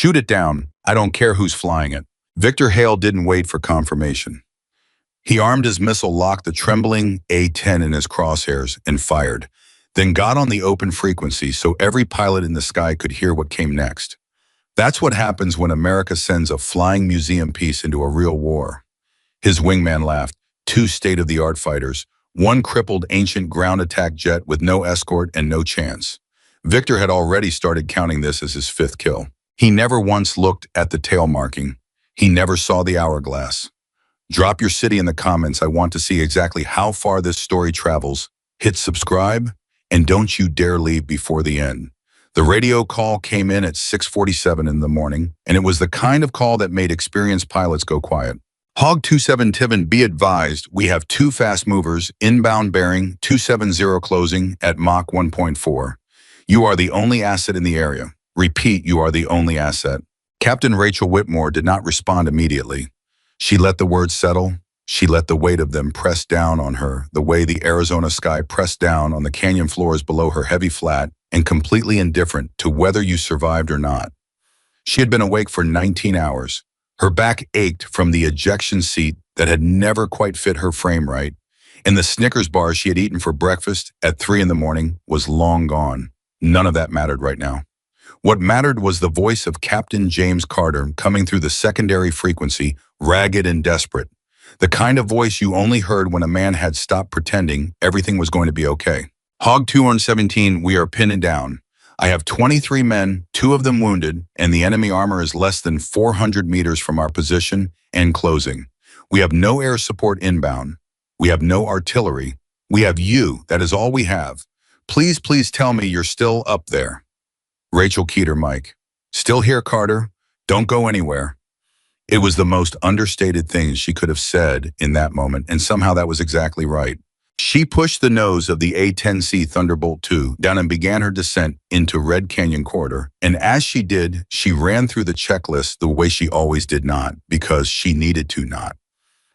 Shoot it down. I don't care who's flying it. Victor Hale didn't wait for confirmation. He armed his missile, locked the trembling A-10 in his crosshairs, and fired, then got on the open frequency so every pilot in the sky could hear what came next. That's what happens when America sends a flying museum piece into a real war. His wingman laughed. 2 state-of-the-art fighters, 1 crippled ancient ground attack jet with no escort and no chance. Victor had already started counting this as his 5th kill. He never once looked at the tail marking. He never saw the hourglass. Drop your city in the comments. I want to see exactly how far this story travels. Hit subscribe, and don't you dare leave before the end. The radio call came in at 6:47 in the morning, and it was the kind of call that made experienced pilots go quiet. Hog 27 Tiven, be advised, we have 2 fast movers, inbound bearing 270 closing at Mach 1.4. You are the only asset in the area. Repeat, you are the only asset. Captain Rachel Whitmore did not respond immediately. She let the words settle. She let the weight of them press down on her, the way the Arizona sky pressed down on the canyon floors below her, heavy, flat, and completely indifferent to whether you survived or not. She had been awake for 19 hours. Her back ached from the ejection seat that had never quite fit her frame right, and the Snickers bar she had eaten for breakfast at 3 in the morning was long gone. None of that mattered right now. What mattered was the voice of Captain James Carter coming through the secondary frequency, ragged and desperate. The kind of voice you only heard when a man had stopped pretending everything was going to be okay. Hog 217, we are pinned down. I have 23 men, 2 of them wounded, and the enemy armor is less than 400 meters from our position and closing. We have no air support inbound. We have no artillery. We have you. That is all we have. Please, please tell me you're still up there. Rachel keyed her mic. Still here, Carter. Don't go anywhere. It was the most understated thing she could have said in that moment, and somehow that was exactly right. She pushed the nose of the A-10C Thunderbolt II down and began her descent into Red Canyon Corridor, and as she did, she ran through the checklist the way she always did not, because she needed to not.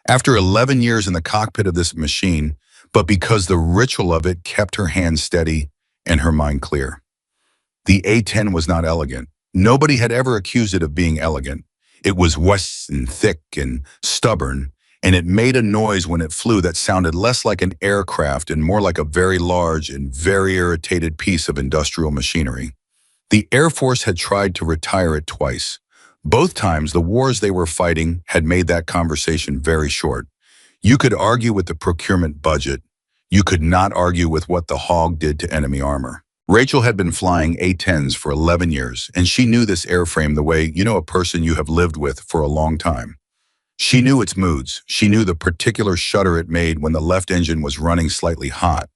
After 11 years in the cockpit of this machine, but because the ritual of it kept her hands steady and her mind clear. The A-10 was not elegant. Nobody had ever accused it of being elegant. It was west and thick and stubborn, and it made a noise when it flew that sounded less like an aircraft and more like a very large and very irritated piece of industrial machinery. The Air Force had tried to retire it twice. Both times, the wars they were fighting had made that conversation very short. You could argue with the procurement budget. You could not argue with what the Hog did to enemy armor. Rachel had been flying A-10s for 11 years, and she knew this airframe the way you know a person you have lived with for a long time. She knew its moods. She knew the particular shudder it made when the left engine was running slightly hot.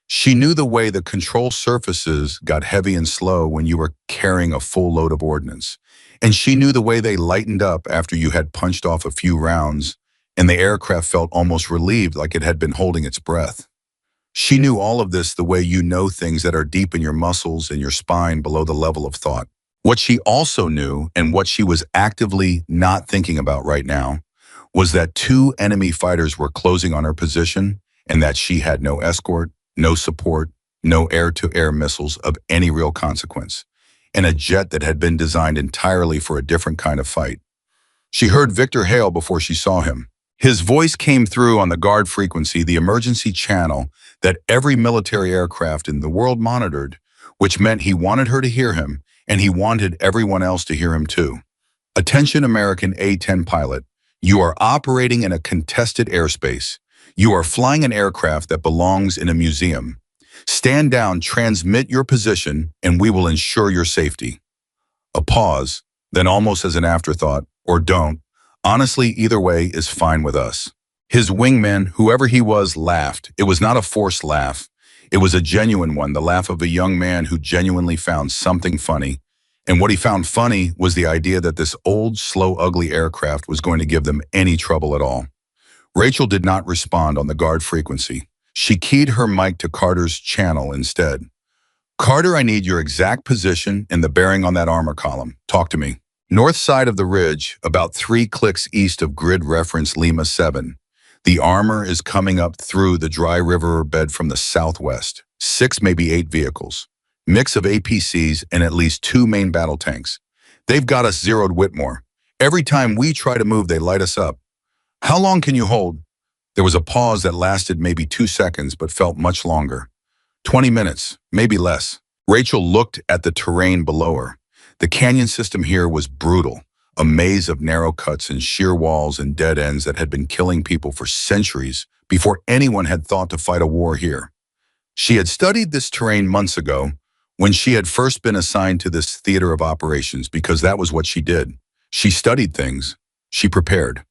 She knew the way the control surfaces got heavy and slow when you were carrying a full load of ordnance. And she knew the way they lightened up after you had punched off a few rounds, and the aircraft felt almost relieved, like it had been holding its breath. She knew all of this the way you know things that are deep in your muscles and your spine below the level of thought. What she also knew, and what she was actively not thinking about right now, was that 2 enemy fighters were closing on her position and that she had no escort, no support, no air-to-air missiles of any real consequence, and a jet that had been designed entirely for a different kind of fight. She heard Victor Hale before she saw him. His voice came through on the guard frequency, the emergency channel that every military aircraft in the world monitored, which meant he wanted her to hear him, and he wanted everyone else to hear him too. Attention, American A-10 pilot. You are operating in a contested airspace. You are flying an aircraft that belongs in a museum. Stand down, transmit your position, and we will ensure your safety. A pause, then almost as an afterthought, or don't. Honestly, either way is fine with us. His wingman, whoever he was, laughed. It was not a forced laugh. It was a genuine one, the laugh of a young man who genuinely found something funny. And what he found funny was the idea that this old, slow, ugly aircraft was going to give them any trouble at all. Rachel did not respond on the guard frequency. She keyed her mic to Carter's channel instead. Carter, I need your exact position and the bearing on that armor column. Talk to me. North side of the ridge, about 3 clicks east of grid reference Lima 7. The armor is coming up through the dry river bed from the southwest. 6, maybe 8 vehicles. Mix of APCs and at least 2 main battle tanks. They've got us zeroed, Whitmore. Every time we try to move, they light us up. How long can you hold? There was a pause that lasted maybe 2 seconds, but felt much longer. 20 minutes, maybe less. Rachel looked at the terrain below her. The canyon system here was brutal, a maze of narrow cuts and sheer walls and dead ends that had been killing people for centuries before anyone had thought to fight a war here. She had studied this terrain months ago when she had first been assigned to this theater of operations because that was what she did. She studied things. She prepared.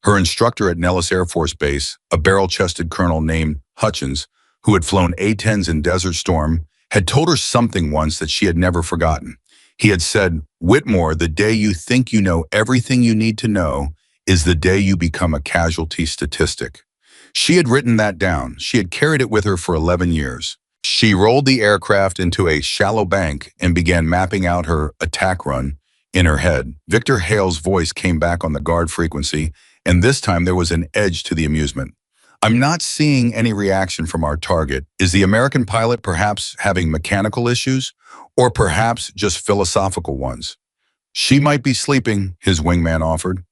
Her instructor at Nellis Air Force Base, a barrel-chested colonel named Hutchins, who had flown A-10s in Desert Storm, had told her something once that she had never forgotten. He had said, "Whitmore, the day you think you know everything you need to know is the day you become a casualty statistic." She had written that down. She had carried it with her for 11 years. She rolled the aircraft into a shallow bank and began mapping out her attack run in her head. Victor Hale's voice came back on the guard frequency, and this time there was an edge to the amusement. "I'm not seeing any reaction from our target. Is the American pilot perhaps having mechanical issues, or perhaps just philosophical ones?" "She might be sleeping," his wingman offered.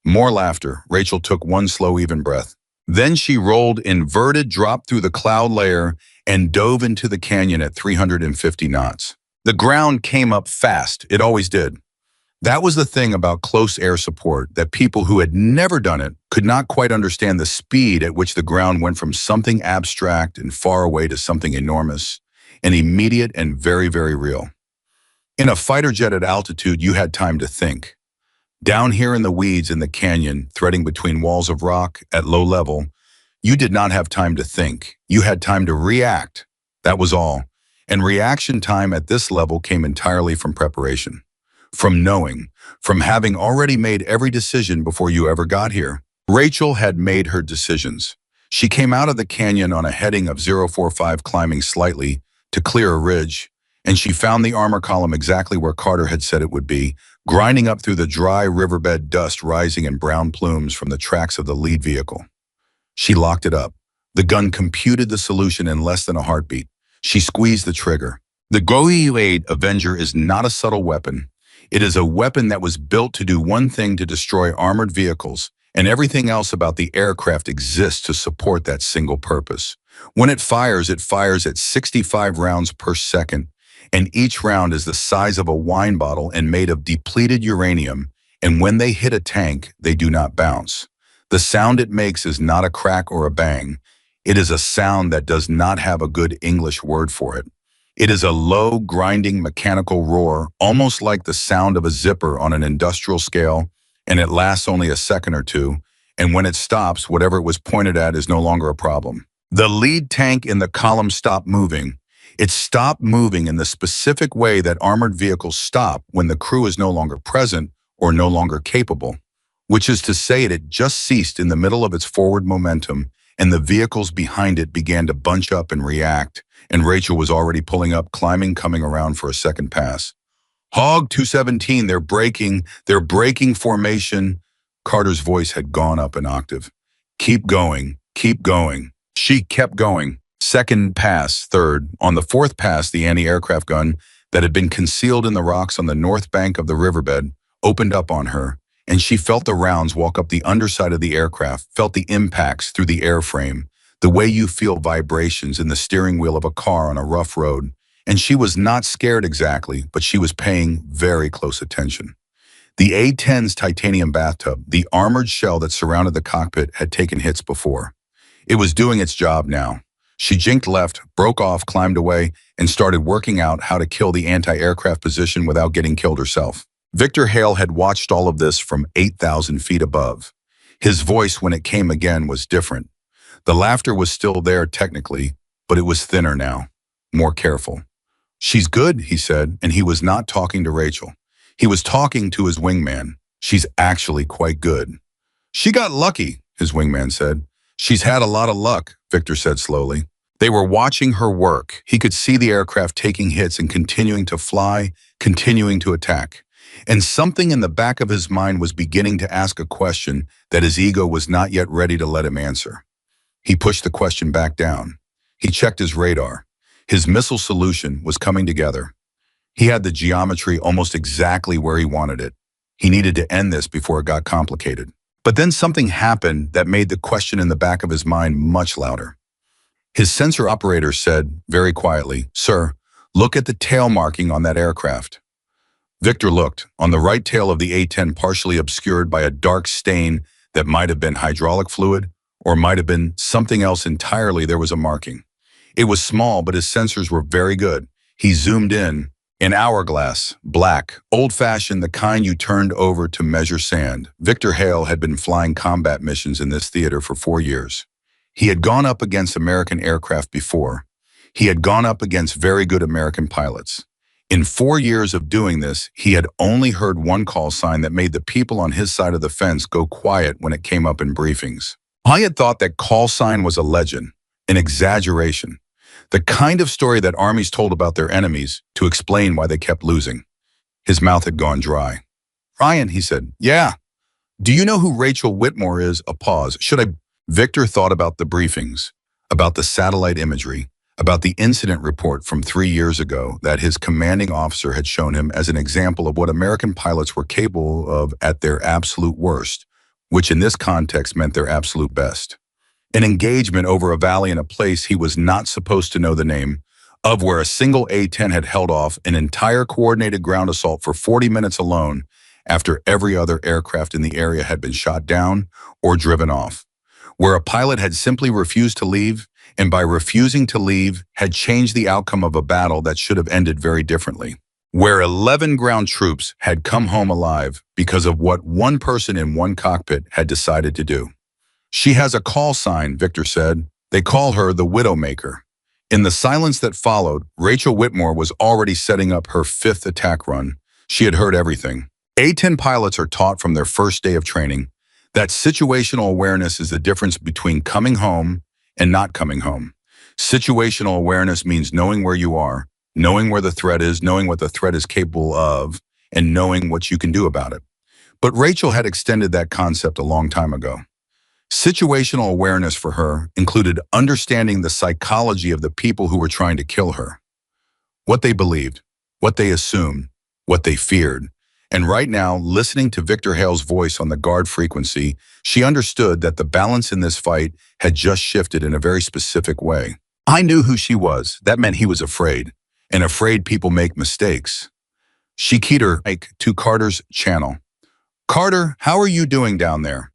More laughter. Rachel took one slow, even breath. Then she rolled inverted, dropped through the cloud layer, and dove into the canyon at 350 knots. The ground came up fast. It always did. That was the thing about close air support, that people who had never done it could not quite understand the speed at which the ground went from something abstract and far away to something enormous and immediate and very, very real. In a fighter jet at altitude, you had time to think. Down here in the weeds in the canyon, threading between walls of rock at low level, you did not have time to think. You had time to react. That was all. And reaction time at this level came entirely from preparation, from knowing, from having already made every decision before you ever got here. Rachel had made her decisions. She came out of the canyon on a heading of 045, climbing slightly to clear a ridge, and she found the armor column exactly where Carter had said it would be, grinding up through the dry riverbed dust rising in brown plumes from the tracks of the lead vehicle. She locked it up. The gun computed the solution in less than a heartbeat. She squeezed the trigger. The GOE-8 Avenger is not a subtle weapon. It is a weapon that was built to do one thing: to destroy armored vehicles, and everything else about the aircraft exists to support that single purpose. When it fires at 65 rounds per second, and each round is the size of a wine bottle and made of depleted uranium, and when they hit a tank, they do not bounce. The sound it makes is not a crack or a bang. It is a sound that does not have a good English word for it. It is a low, grinding, mechanical roar, almost like the sound of a zipper on an industrial scale, and it lasts only a second or two, and when it stops, whatever it was pointed at is no longer a problem. The lead tank in the column stopped moving. It stopped moving in the specific way that armored vehicles stop when the crew is no longer present or no longer capable, which is to say it had just ceased in the middle of its forward momentum, and the vehicles behind it began to bunch up and react, and Rachel was already pulling up, climbing, coming around for a second pass. "Hog 217, they're breaking formation." Carter's voice had gone up an octave. "Keep going, keep going." She kept going. Second pass, third. On the fourth pass, the anti-aircraft gun that had been concealed in the rocks on the north bank of the riverbed opened up on her, and she felt the rounds walk up the underside of the aircraft, felt the impacts through the airframe, the way you feel vibrations in the steering wheel of a car on a rough road. And she was not scared exactly, but she was paying very close attention. The A-10's titanium bathtub, the armored shell that surrounded the cockpit, had taken hits before. It was doing its job now. She jinked left, broke off, climbed away, and started working out how to kill the anti-aircraft position without getting killed herself. Victor Hale had watched all of this from 8,000 feet above. His voice, when it came again, was different. The laughter was still there technically, but it was thinner now, more careful. "She's good," he said, and he was not talking to Rachel. He was talking to his wingman. "She's actually quite good." "She got lucky," his wingman said. "She's had a lot of luck," Victor said slowly. They were watching her work. He could see the aircraft taking hits and continuing to fly, continuing to attack. And something in the back of his mind was beginning to ask a question that his ego was not yet ready to let him answer. He pushed the question back down. He checked his radar. His missile solution was coming together. He had the geometry almost exactly where he wanted it. He needed to end this before it got complicated. But then something happened that made the question in the back of his mind much louder. His sensor operator said, very quietly, "Sir, look at the tail marking on that aircraft." Victor looked. On the right tail of the A-10, partially obscured by a dark stain that might have been hydraulic fluid or might have been something else entirely, there was a marking. It was small, but his sensors were very good. He zoomed in. An hourglass, black, old-fashioned, the kind you turned over to measure sand. Victor Hale had been flying combat missions in this theater for 4 years. He had gone up against American aircraft before. He had gone up against very good American pilots. In 4 years of doing this, he had only heard one call sign that made the people on his side of the fence go quiet when it came up in briefings. I had thought that call sign was a legend, an exaggeration, the kind of story that armies told about their enemies to explain why they kept losing. His mouth had gone dry. "Ryan," he said, "yeah. Do you know who Rachel Whitmore is?" A pause. "Should I?" Victor thought about the briefings, about the satellite imagery, about the incident report from 3 years ago that his commanding officer had shown him as an example of what American pilots were capable of at their absolute worst, which in this context meant their absolute best. An engagement over a valley in a place he was not supposed to know the name of, where a single A-10 had held off an entire coordinated ground assault for 40 minutes alone after every other aircraft in the area had been shot down or driven off, where a pilot had simply refused to leave, and by refusing to leave had changed the outcome of a battle that should have ended very differently, where 11 ground troops had come home alive because of what one person in one cockpit had decided to do. "She has a call sign," Victor said. "They call her the Widowmaker." In the silence that followed, Rachel Whitmore was already setting up her fifth attack run. She had heard everything. A-10 pilots are taught from their first day of training that situational awareness is the difference between coming home and not coming home. Situational awareness means knowing where you are, knowing where the threat is, knowing what the threat is capable of, and knowing what you can do about it. But Rachel had extended that concept a long time ago. Situational awareness for her included understanding the psychology of the people who were trying to kill her, what they believed, what they assumed, what they feared. And right now, listening to Victor Hale's voice on the guard frequency, she understood that the balance in this fight had just shifted in a very specific way. I knew who she was. That meant he was afraid, and afraid people make mistakes. She keyed her mic to Carter's channel. "Carter, how are you doing down there?"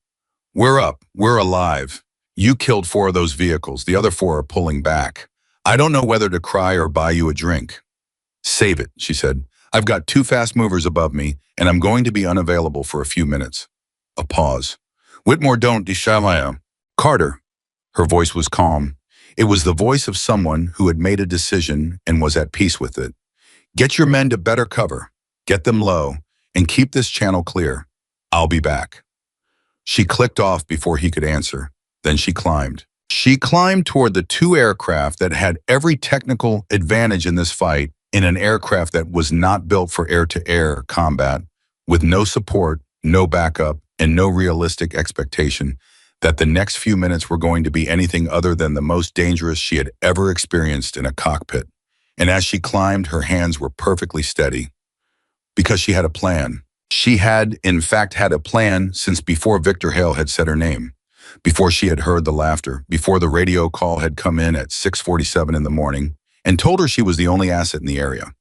"We're up. We're alive. You killed 4 of those vehicles. The other 4 are pulling back. I don't know whether to cry or buy you a drink." "Save it," she said. "I've got 2 fast movers above me, and I'm going to be unavailable for a few minutes." A pause. "Whitmore, don't deshamaya." "Carter." Her voice was calm. It was the voice of someone who had made a decision and was at peace with it. "Get your men to better cover. Get them low, and keep this channel clear. I'll be back." She clicked off before he could answer. Then she climbed. She climbed toward the 2 aircraft that had every technical advantage in this fight, in an aircraft that was not built for air-to-air combat, with no support, no backup, and no realistic expectation that the next few minutes were going to be anything other than the most dangerous she had ever experienced in a cockpit. And as she climbed, her hands were perfectly steady, because she had a plan. She had, in fact, had a plan since before Victor Hale had said her name, before she had heard the laughter, before the radio call had come in at 6:47 in the morning and told her she was the only asset in the area.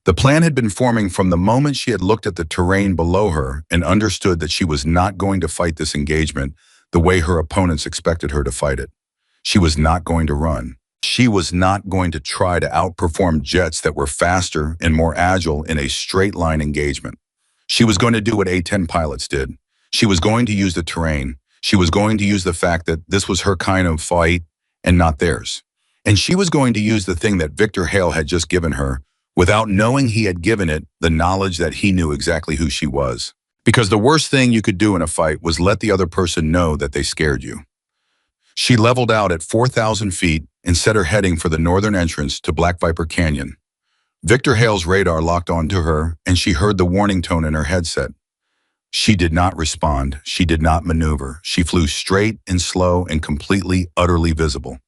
The plan had been forming from the moment she had looked at the terrain below her and understood that she was not going to fight this engagement the way her opponents expected her to fight it. She was not going to run. She was not going to try to outperform jets that were faster and more agile in a straight-line engagement. She was going to do what A-10 pilots did. She was going to use the terrain. She was going to use the fact that this was her kind of fight and not theirs. And she was going to use the thing that Victor Hale had just given her without knowing he had given it the knowledge that he knew exactly who she was. Because the worst thing you could do in a fight was let the other person know that they scared you. She leveled out at 4,000 feet and set her heading for the northern entrance to Black Viper Canyon. Victor Hale's radar locked onto her, and she heard the warning tone in her headset. She did not respond. She did not maneuver. She flew straight and slow and completely, utterly visible.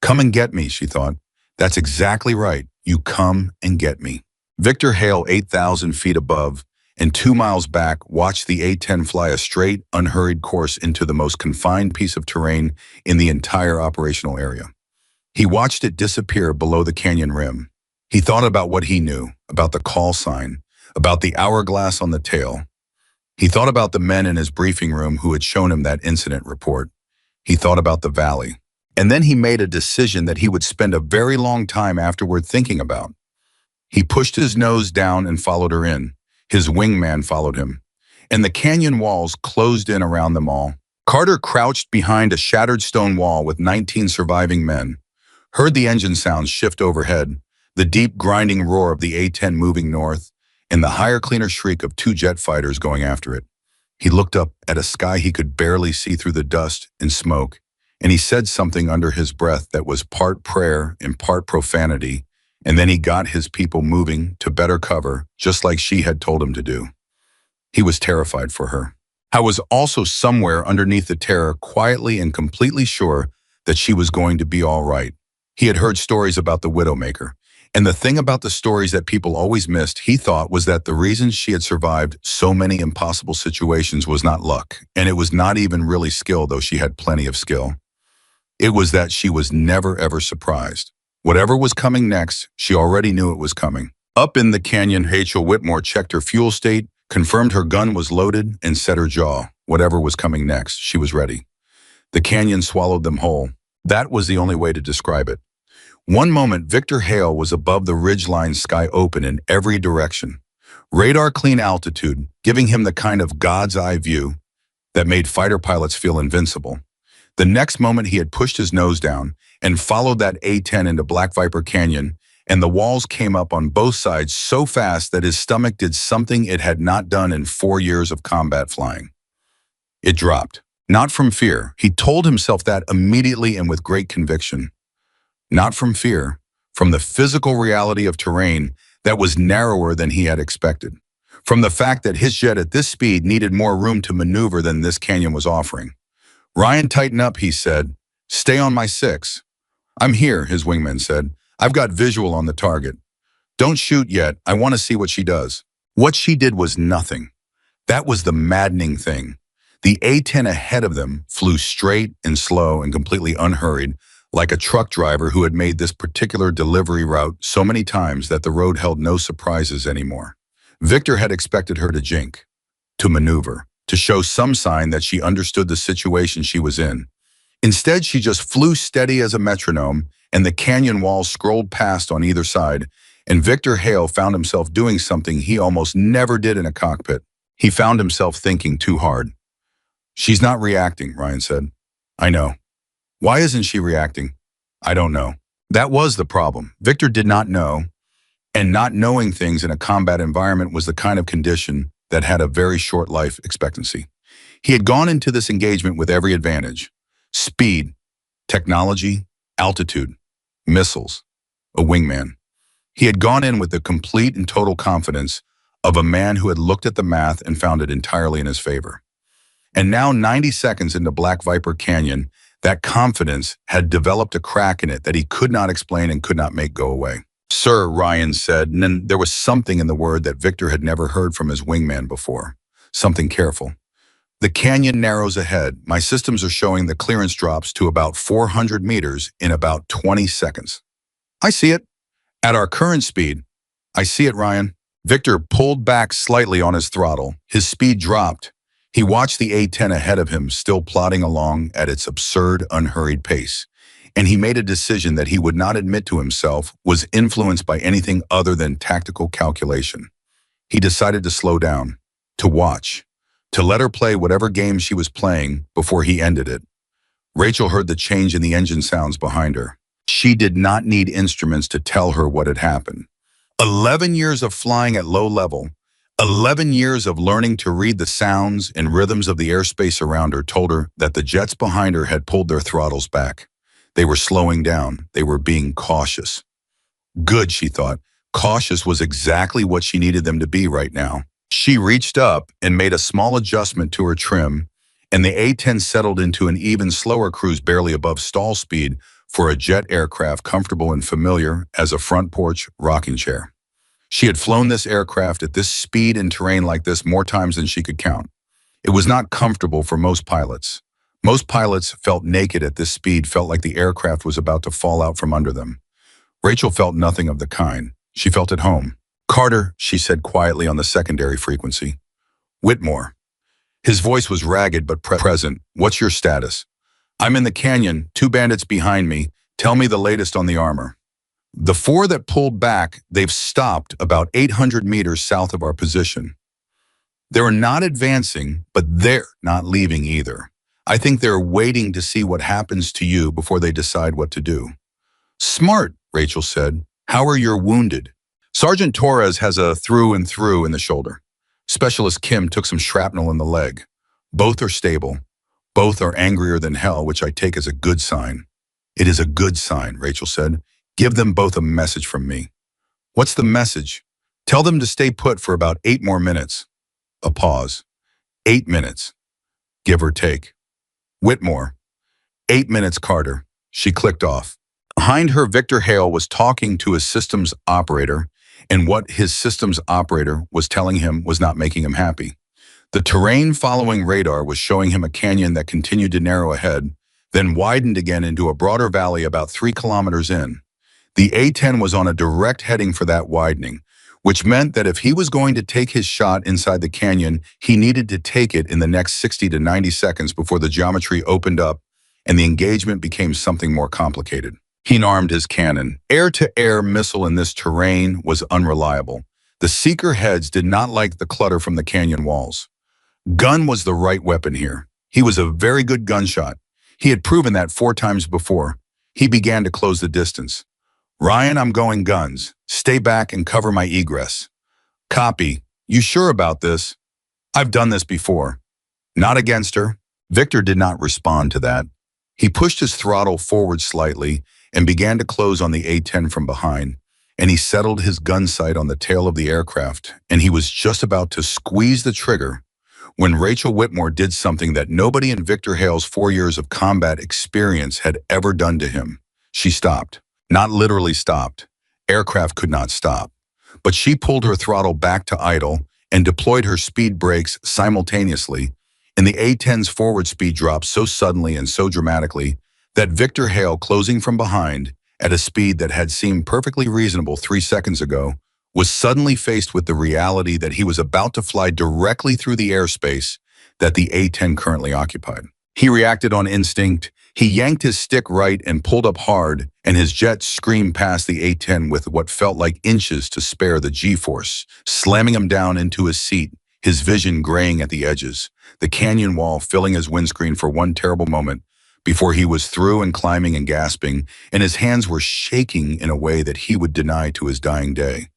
"Come and get me," she thought. "That's exactly right. You come and get me." Victor Hale, 8,000 feet above and 2 miles back, watched the A-10 fly a straight, unhurried course into the most confined piece of terrain in the entire operational area. He watched it disappear below the canyon rim. He thought about what he knew, about the call sign, about the hourglass on the tail. He thought about the men in his briefing room who had shown him that incident report. He thought about the valley. And then he made a decision that he would spend a very long time afterward thinking about. He pushed his nose down and followed her in. His wingman followed him. And the canyon walls closed in around them all. Carter crouched behind a shattered stone wall with 19 surviving men, heard the engine sounds shift overhead, the deep grinding roar of the A-10 moving north, and the higher, cleaner shriek of 2 jet fighters going after it. He looked up at a sky he could barely see through the dust and smoke, and he said something under his breath that was part prayer and part profanity, and then he got his people moving to better cover, just like she had told him to do. He was terrified for her. I was also somewhere underneath the terror, quietly and completely sure that she was going to be all right. He had heard stories about the Widowmaker, and the thing about the stories that people always missed, he thought, was that the reason she had survived so many impossible situations was not luck, and it was not even really skill, though she had plenty of skill. It was that she was never ever surprised. Whatever was coming next, she already knew it was coming. Up in the canyon, Rachel Whitmore checked her fuel state, confirmed her gun was loaded, and set her jaw. Whatever was coming next, she was ready. The canyon swallowed them whole. That was the only way to describe it. One moment, Victor Hale was above the ridgeline, sky open in every direction. Radar clean altitude, giving him the kind of God's eye view that made fighter pilots feel invincible. The next moment, he had pushed his nose down and followed that A-10 into Black Viper Canyon, and the walls came up on both sides so fast that his stomach did something it had not done in 4 years of combat flying. It dropped. Not from fear. He told himself that immediately and with great conviction. Not from fear, from the physical reality of terrain that was narrower than he had expected. From the fact that his jet at this speed needed more room to maneuver than this canyon was offering. "Ryan, tighten up," he said. "Stay on my 6. "I'm here," his wingman said. "I've got visual on the target. Don't shoot yet. I want to see what she does." What she did was nothing. That was the maddening thing. The A-10 ahead of them flew straight and slow and completely unhurried, like a truck driver who had made this particular delivery route so many times that the road held no surprises anymore. Victor had expected her to jink, to maneuver, to show some sign that she understood the situation she was in. Instead, she just flew steady as a metronome, and the canyon walls scrolled past on either side, and Victor Hale found himself doing something he almost never did in a cockpit. He found himself thinking too hard. "She's not reacting," Ryan said. "I know." "Why isn't she reacting?" "I don't know." That was the problem. Victor did not know, and not knowing things in a combat environment was the kind of condition that had a very short life expectancy. He had gone into this engagement with every advantage: speed, technology, altitude, missiles, a wingman. He had gone in with the complete and total confidence of a man who had looked at the math and found it entirely in his favor. And now, 90 seconds into Black Viper Canyon, that confidence had developed a crack in it that he could not explain and could not make go away. "Sir," Ryan said, and then there was something in the word that Victor had never heard from his wingman before. Something careful. "The canyon narrows ahead. My systems are showing the clearance drops to about 400 meters in about 20 seconds. "I see it. At our current speed." "I see it, Ryan." Victor pulled back slightly on his throttle. His speed dropped. He watched the A-10 ahead of him, still plodding along at its absurd, unhurried pace. And he made a decision that he would not admit to himself was influenced by anything other than tactical calculation. He decided to slow down, to watch, to let her play whatever game she was playing before he ended it. Rachel heard the change in the engine sounds behind her. She did not need instruments to tell her what had happened. 11 years of flying at low level, 11 years of learning to read the sounds and rhythms of the airspace around her told her that the jets behind her had pulled their throttles back. They were slowing down. They were being cautious. Good, she thought. Cautious was exactly what she needed them to be right now. She reached up and made a small adjustment to her trim, and the A-10 settled into an even slower cruise barely above stall speed for a jet aircraft comfortable and familiar as a front porch rocking chair. She had flown this aircraft at this speed and terrain like this more times than she could count. It was not comfortable for most pilots. Most pilots felt naked at this speed, felt like the aircraft was about to fall out from under them. Rachel felt nothing of the kind. She felt at home. "Carter," she said quietly on the secondary frequency. "Whitmore." His voice was ragged but present. "What's your status?" "I'm in the canyon, 2 bandits behind me. Tell me the latest on the armor." "The 4 that pulled back, they've stopped about 800 meters south of our position. They're not advancing, but they're not leaving either. I think they're waiting to see what happens to you before they decide what to do." "Smart," Rachel said. "How are your wounded?" "Sergeant Torres has a through and through in the shoulder. Specialist Kim took some shrapnel in the leg. Both are stable. Both are angrier than hell, which I take as a good sign." "It is a good sign," Rachel said. "Give them both a message from me." "What's the message?" "Tell them to stay put for about 8 more minutes." A pause. 8 minutes, give or take. "Whitmore." 8 minutes, Carter." She clicked off. Behind her, Victor Hale was talking to his systems operator, and what his systems operator was telling him was not making him happy. The terrain following radar was showing him a canyon that continued to narrow ahead, then widened again into a broader valley about 3 kilometers in. The A-10 was on a direct heading for that widening, which meant that if he was going to take his shot inside the canyon, he needed to take it in the next 60 to 90 seconds before the geometry opened up and the engagement became something more complicated. He armed his cannon. Air-to-air missile in this terrain was unreliable. The seeker heads did not like the clutter from the canyon walls. Gun was the right weapon here. He was a very good gunshot. He had proven that 4 times before. He began to close the distance. "Ryan, I'm going guns. Stay back and cover my egress." "Copy. You sure about this?" "I've done this before." "Not against her." Victor did not respond to that. He pushed his throttle forward slightly and began to close on the A-10 from behind, and he settled his gun sight on the tail of the aircraft, and he was just about to squeeze the trigger when Rachel Whitmore did something that nobody in Victor Hale's 4 years of combat experience had ever done to him. She stopped. Not literally stopped. Aircraft could not stop. But she pulled her throttle back to idle and deployed her speed brakes simultaneously, and the A-10's forward speed dropped so suddenly and so dramatically that Victor Hale, closing from behind at a speed that had seemed perfectly reasonable 3 seconds ago, was suddenly faced with the reality that he was about to fly directly through the airspace that the A-10 currently occupied. He reacted on instinct. He yanked his stick right and pulled up hard, and his jet screamed past the A-10 with what felt like inches to spare the G-force, slamming him down into his seat, his vision graying at the edges, the canyon wall filling his windscreen for one terrible moment before he was through and climbing and gasping, and his hands were shaking in a way that he would deny to his dying day.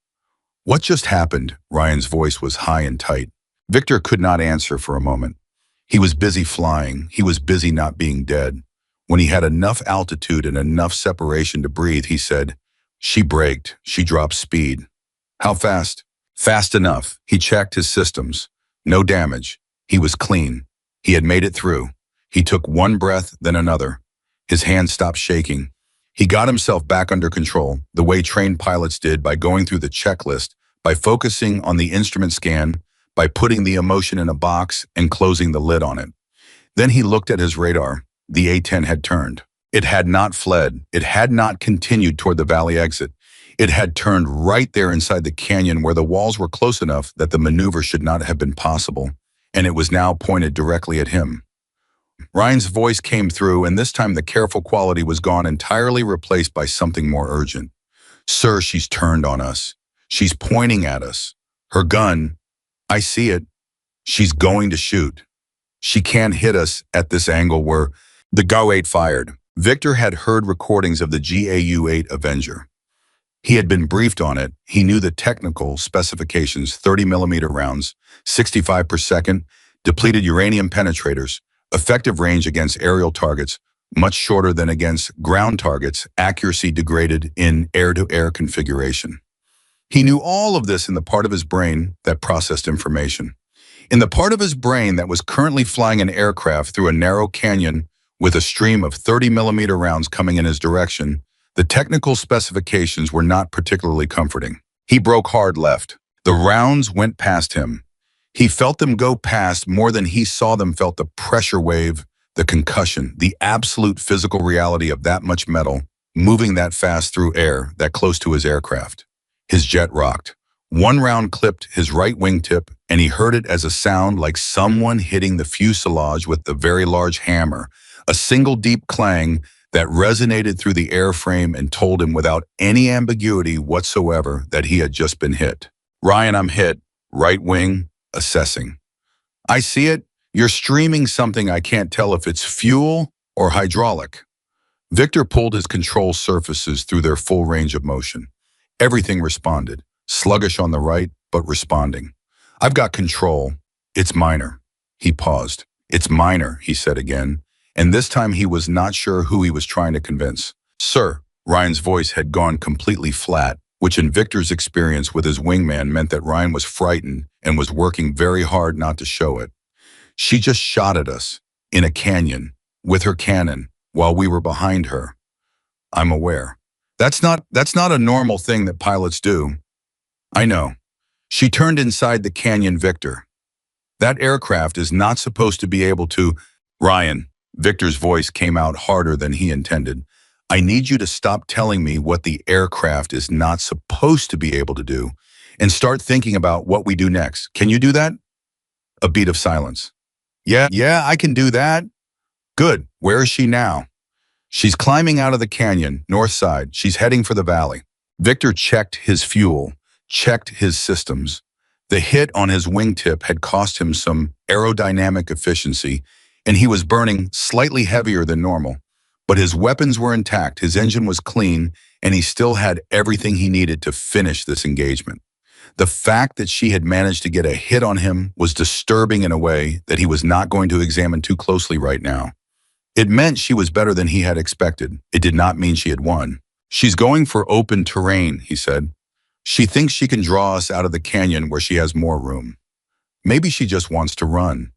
"What just happened?" Ryan's voice was high and tight. Victor could not answer for a moment. He was busy flying. He was busy not being dead. When he had enough altitude and enough separation to breathe, he said, "She braked. She dropped speed." "How fast?" "Fast enough." He checked his systems. No damage. He was clean. He had made it through. He took one breath, then another. His hands stopped shaking. He got himself back under control, the way trained pilots did, by going through the checklist, by focusing on the instrument scan, by putting the emotion in a box and closing the lid on it. Then he looked at his radar. The A-10 had turned. It had not fled. It had not continued toward the valley exit. It had turned right there inside the canyon where the walls were close enough that the maneuver should not have been possible, and it was now pointed directly at him. Ryan's voice came through, and this time the careful quality was gone, entirely replaced by something more urgent. "Sir, she's turned on us. She's pointing at us. Her gun, I see it. She's going to shoot. She can't hit us at this angle where..." The GAU-8 fired. Victor had heard recordings of the GAU-8 Avenger. He had been briefed on it. He knew the technical specifications: 30mm rounds, 65 per second, depleted uranium penetrators, effective range against aerial targets, much shorter than against ground targets, accuracy degraded in air-to-air configuration. He knew all of this in the part of his brain that processed information. In the part of his brain that was currently flying an aircraft through a narrow canyon with a stream of 30mm rounds coming in his direction, the technical specifications were not particularly comforting. He broke hard left. The rounds went past him. He felt them go past more than he saw them felt the pressure wave, the concussion, the absolute physical reality of that much metal moving that fast through air that close to his aircraft. His jet rocked. One round clipped his right wingtip, and he heard it as a sound like someone hitting the fuselage with a very large hammer, a single deep clang that resonated through the airframe and told him without any ambiguity whatsoever that he had just been hit. Ryan, I'm hit. Right wing, assessing. I see it. You're streaming something I can't tell if it's fuel or hydraulic. Victor pulled his control surfaces through their full range of motion. Everything responded, sluggish on the right, but responding. I've got control. It's minor. He paused. It's minor, he said again, and this time he was not sure who he was trying to convince. Sir, Ryan's voice had gone completely flat, which in Victor's experience with his wingman meant that Ryan was frightened and was working very hard not to show it. She just shot at us, in a canyon, with her cannon, while we were behind her. I'm aware. That's not a normal thing that pilots do. I know. She turned inside the canyon, Victor. That aircraft is not supposed to be able to... Ryan, Victor's voice came out harder than he intended. I need you to stop telling me what the aircraft is not supposed to be able to do and start thinking about what we do next. Can you do that? A beat of silence. Yeah, I can do that. Good. Where is she now? She's climbing out of the canyon, north side. She's heading for the valley. Victor checked his fuel, checked his systems. The hit on his wingtip had cost him some aerodynamic efficiency, and he was burning slightly heavier than normal. But his weapons were intact, his engine was clean, and he still had everything he needed to finish this engagement. The fact that she had managed to get a hit on him was disturbing in a way that he was not going to examine too closely right now. It meant she was better than he had expected. It did not mean she had won. She's going for open terrain, he said. She thinks she can draw us out of the canyon where she has more room. Maybe she just wants to run.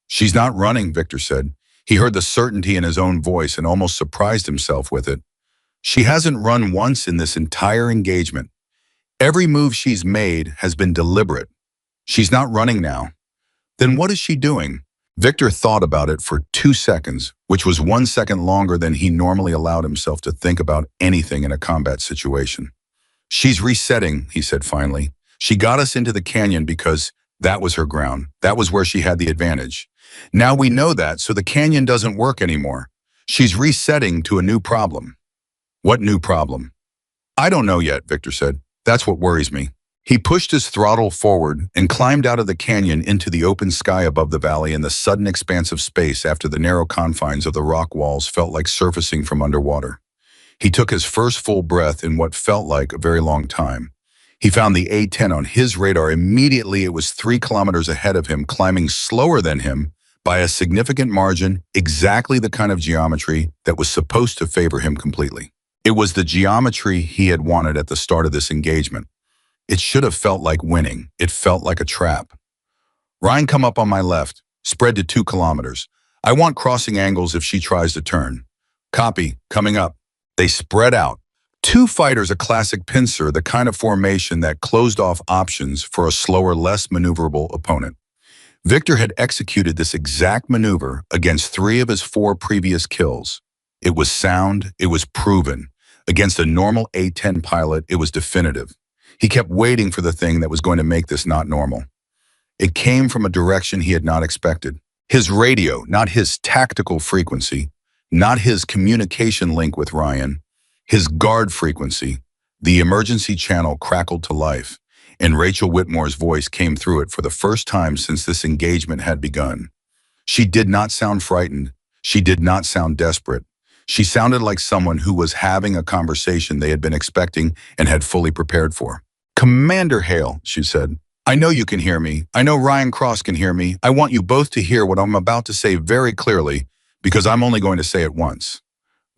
She's not running, Victor said. He heard the certainty in his own voice and almost surprised himself with it. She hasn't run once in this entire engagement. Every move she's made has been deliberate. She's not running now. Then what is she doing? Victor thought about it for 2 seconds, which was 1 second longer than he normally allowed himself to think about anything in a combat situation. She's resetting, he said finally. She got us into the canyon because that was her ground. That was where she had the advantage. Now we know that, so the canyon doesn't work anymore. She's resetting to a new problem. What new problem? I don't know yet, Victor said. That's what worries me. He pushed his throttle forward and climbed out of the canyon into the open sky above the valley and the sudden expanse of space after the narrow confines of the rock walls felt like surfacing from underwater. He took his first full breath in what felt like a very long time. He found the A-10 on his radar. Immediately, it was 3 kilometers ahead of him, climbing slower than him by a significant margin, exactly the kind of geometry that was supposed to favor him completely. It was the geometry he had wanted at the start of this engagement. It should have felt like winning. It felt like a trap. Ryan, come up on my left. Spread to 2 kilometers. I want crossing angles if she tries to turn. Copy. Coming up. They spread out. 2 fighters, a classic pincer, the kind of formation that closed off options for a slower, less maneuverable opponent. Victor had executed this exact maneuver against 3 of his 4 previous kills. It was sound. It was proven. Against a normal A-10 pilot, it was definitive. He kept waiting for the thing that was going to make this not normal. It came from a direction he had not expected. His radio, not his tactical frequency, not his communication link with Ryan, his guard frequency. The emergency channel crackled to life, and Rachel Whitmore's voice came through it for the first time since this engagement had begun. She did not sound frightened. She did not sound desperate. She sounded like someone who was having a conversation they had been expecting and had fully prepared for. Commander Hale, she said, I know you can hear me. I know Ryan Cross can hear me. I want you both to hear what I'm about to say very clearly, because I'm only going to say it once.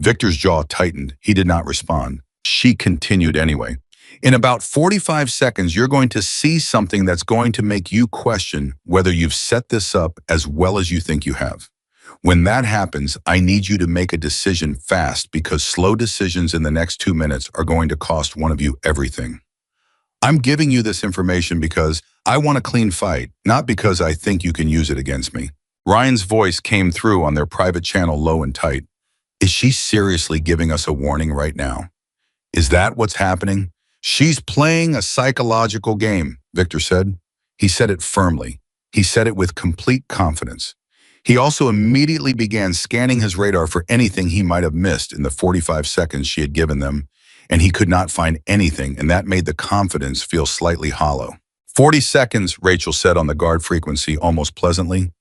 Victor's jaw tightened. He did not respond. She continued anyway. In about 45 seconds, you're going to see something that's going to make you question whether you've set this up as well as you think you have. When that happens, I need you to make a decision fast because slow decisions in the next 2 minutes are going to cost one of you everything. I'm giving you this information because I want a clean fight, not because I think you can use it against me. Ryan's voice came through on their private channel low and tight. Is she seriously giving us a warning right now? Is that what's happening? She's playing a psychological game, Victor said. He said it firmly. He said it with complete confidence. He also immediately began scanning his radar for anything he might have missed in the 45 seconds she had given them, and he could not find anything, and that made the confidence feel slightly hollow. 40 seconds, Rachel said on the guard frequency almost pleasantly.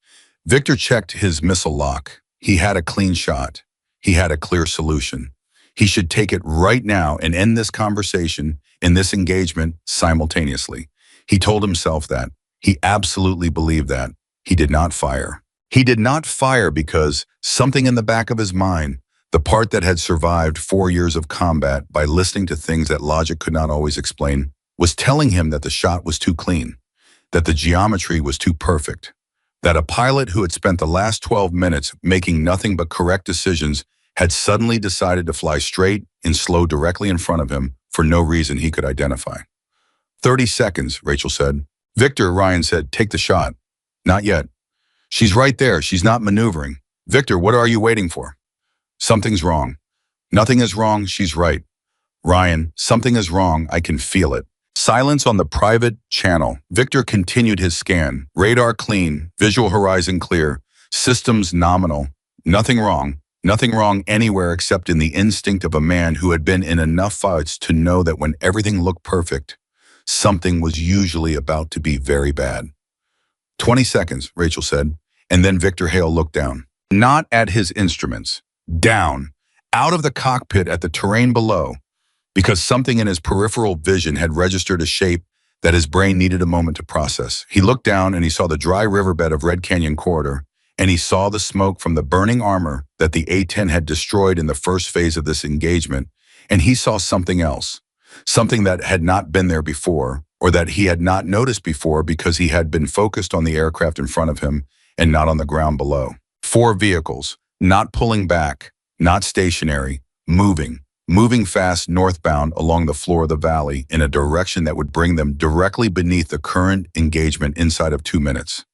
Victor checked his missile lock. He had a clean shot. He had a clear solution. He should take it right now and end this conversation in this engagement simultaneously. He told himself that. He absolutely believed that. He did not fire. He did not fire because something in the back of his mind, the part that had survived 4 years of combat by listening to things that logic could not always explain, was telling him that the shot was too clean, that the geometry was too perfect, that a pilot who had spent the last 12 minutes making nothing but correct decisions had suddenly decided to fly straight and slow directly in front of him for no reason he could identify. 30 seconds, Rachel said. Victor, Ryan said, take the shot. Not yet. She's right there. She's not maneuvering. Victor, what are you waiting for? Something's wrong. Nothing is wrong. She's right. Ryan, something is wrong. I can feel it. Silence on the private channel. Victor continued his scan. Radar clean. Visual horizon clear. Systems nominal. Nothing wrong. Nothing wrong anywhere except in the instinct of a man who had been in enough fights to know that when everything looked perfect, something was usually about to be very bad. 20 seconds, Rachel said, and then Victor Hale looked down. Not at his instruments. Down. Out of the cockpit at the terrain below, because something in his peripheral vision had registered a shape that his brain needed a moment to process. He looked down and he saw the dry riverbed of Red Canyon Corridor, and he saw the smoke from the burning armor that the A-10 had destroyed in the first phase of this engagement, and he saw something else, something that had not been there before, or that he had not noticed before because he had been focused on the aircraft in front of him and not on the ground below. 4 vehicles, not pulling back, not stationary, moving fast northbound along the floor of the valley in a direction that would bring them directly beneath the current engagement inside of 2 minutes.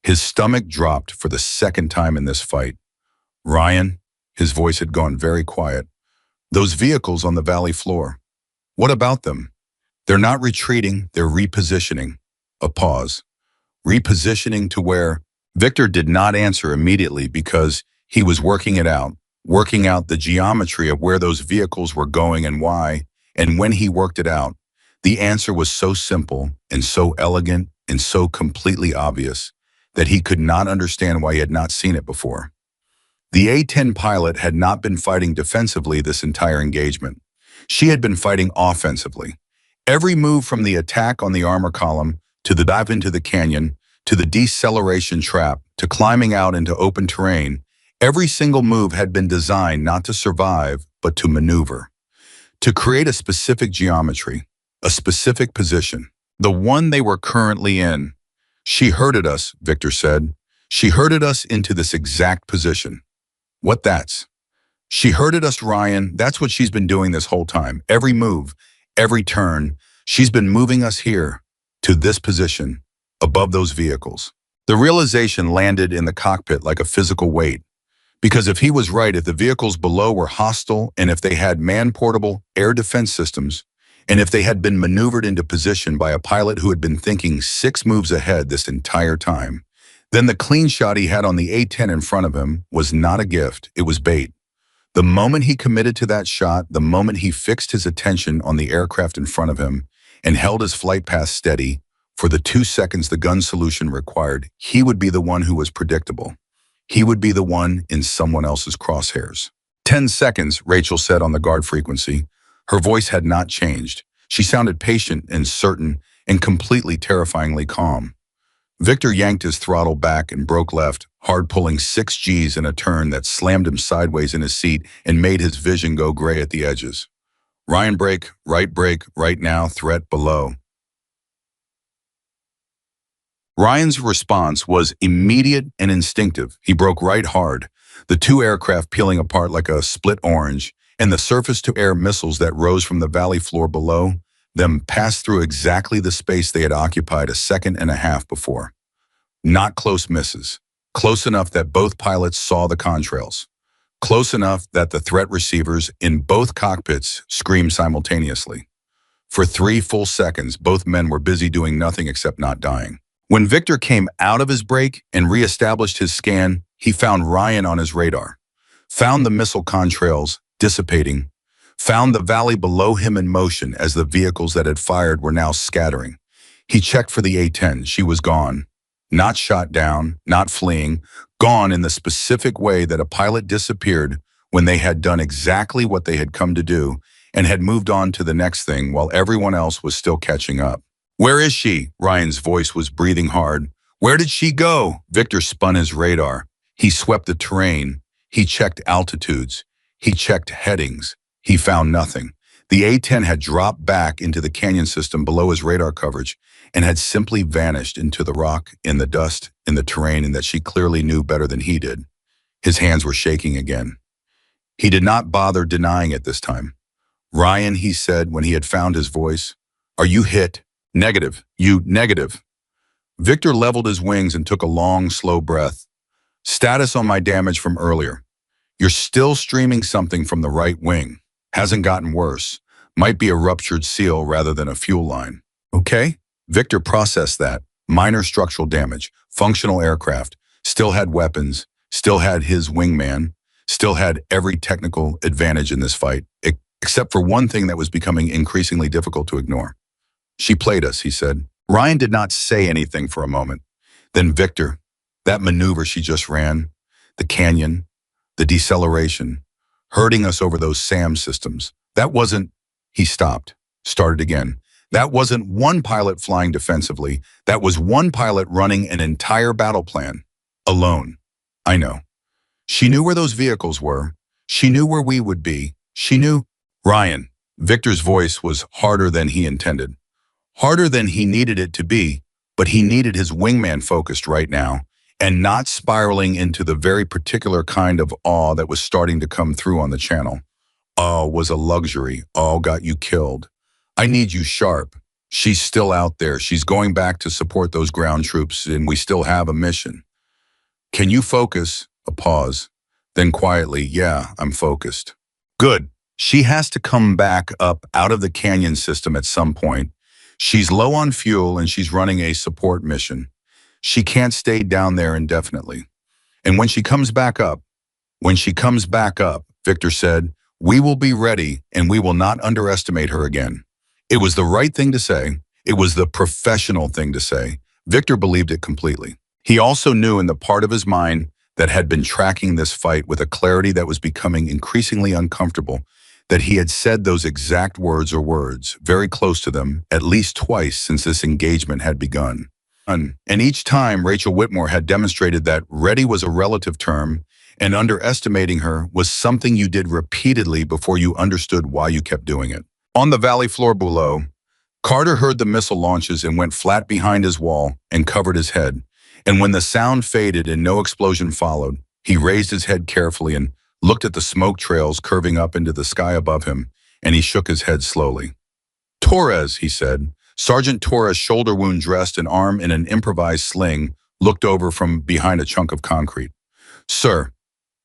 His stomach dropped for the second time in this fight. Ryan, his voice had gone very quiet. Those vehicles on the valley floor, what about them? They're not retreating, they're repositioning. A pause. Repositioning to where? Victor did not answer immediately because he was working out the geometry of where those vehicles were going and why, and when he worked it out, the answer was so simple and so elegant and so completely obvious that he could not understand why he had not seen it before. The A-10 pilot had not been fighting defensively this entire engagement. She had been fighting offensively. Every move from the attack on the armor column to the dive into the canyon, to the deceleration trap, to climbing out into open terrain, every single move had been designed not to survive, but to maneuver, to create a specific geometry, a specific position, the one they were currently in. She herded us, Victor said. She herded us into this exact position. What that's? She herded us, Ryan. That's what she's been doing this whole time. Every move, every turn, she's been moving us here, to this position, above those vehicles. The realization landed in the cockpit like a physical weight. Because if he was right, if the vehicles below were hostile, and if they had man-portable air defense systems, and if they had been maneuvered into position by a pilot who had been thinking 6 moves ahead this entire time, then the clean shot he had on the A-10 in front of him was not a gift, it was bait. The moment he committed to that shot, the moment he fixed his attention on the aircraft in front of him and held his flight path steady, for the 2 seconds the gun solution required, he would be the one who was predictable. He would be the one in someone else's crosshairs. 10 seconds, Rachel said on the guard frequency. Her voice had not changed. She sounded patient and certain and completely terrifyingly calm. Victor yanked his throttle back and broke left, hard pulling 6 Gs in a turn that slammed him sideways in his seat and made his vision go gray at the edges. Ryan, brake, right now, threat below. Ryan's response was immediate and instinctive. He broke right hard, the 2 aircraft peeling apart like a split orange, and the surface-to-air missiles that rose from the valley floor below them pass through exactly the space they had occupied a second and a half before. Not close misses. Close enough that both pilots saw the contrails. Close enough that the threat receivers in both cockpits screamed simultaneously. For 3 full seconds, both men were busy doing nothing except not dying. When Victor came out of his break and reestablished his scan, he found Ryan on his radar. Found the missile contrails dissipating. Found the valley below him in motion as the vehicles that had fired were now scattering. He checked for the A-10. She was gone. Not shot down, not fleeing, gone in the specific way that a pilot disappeared when they had done exactly what they had come to do and had moved on to the next thing while everyone else was still catching up. "Where is she?" Ryan's voice was breathing hard. "Where did she go?" Victor spun his radar. He swept the terrain. He checked altitudes. He checked headings. He found nothing. The A-10 had dropped back into the canyon system below his radar coverage and had simply vanished into the rock, in the dust, in the terrain, and that she clearly knew better than he did. His hands were shaking again. He did not bother denying it this time. "Ryan," he said when he had found his voice, "are you hit?" "Negative. Negative." Victor leveled his wings and took a long, slow breath. "Status on my damage from earlier. You're still streaming something from the right wing. Hasn't gotten worse. Might be a ruptured seal rather than a fuel line." "Okay." Victor processed that. Minor structural damage. Functional aircraft. Still had weapons. Still had his wingman. Still had every technical advantage in this fight, except for one thing that was becoming increasingly difficult to ignore. "She played us," he said. Ryan did not say anything for a moment. Then Victor, that maneuver she just ran, the canyon, the deceleration, herding us over those SAM systems, that wasn't, he stopped, started again. That wasn't one pilot flying defensively. That was one pilot running an entire battle plan. Alone. I know. She knew where those vehicles were. She knew where we would be. She knew. Ryan. Victor's voice was harder than he intended. Harder than he needed it to be, but he needed his wingman focused right now and not spiraling into the very particular kind of awe that was starting to come through on the channel. Awe was a luxury. Awe got you killed. I need you sharp. She's still out there. She's going back to support those ground troops, and we still have a mission. Can you focus? A pause. Then quietly, "Yeah, I'm focused." "Good. She has to come back up out of the canyon system at some point. She's low on fuel and she's running a support mission. She can't stay down there indefinitely. And when she comes back up, Victor said, we will be ready and we will not underestimate her again." It was the right thing to say. It was the professional thing to say. Victor believed it completely. He also knew in the part of his mind that had been tracking this fight with a clarity that was becoming increasingly uncomfortable, that he had said those exact words or words, very close to them, at least twice since this engagement had begun. And each time Rachel Whitmore had demonstrated that ready was a relative term, and underestimating her was something you did repeatedly before you understood why you kept doing it. On the valley floor below, Carter heard the missile launches and went flat behind his wall and covered his head. And when the sound faded and no explosion followed, he raised his head carefully and looked at the smoke trails curving up into the sky above him, and he shook his head slowly. "Torres," he said. Sergeant Torres, shoulder wound dressed and arm in an improvised sling, looked over from behind a chunk of concrete. "Sir,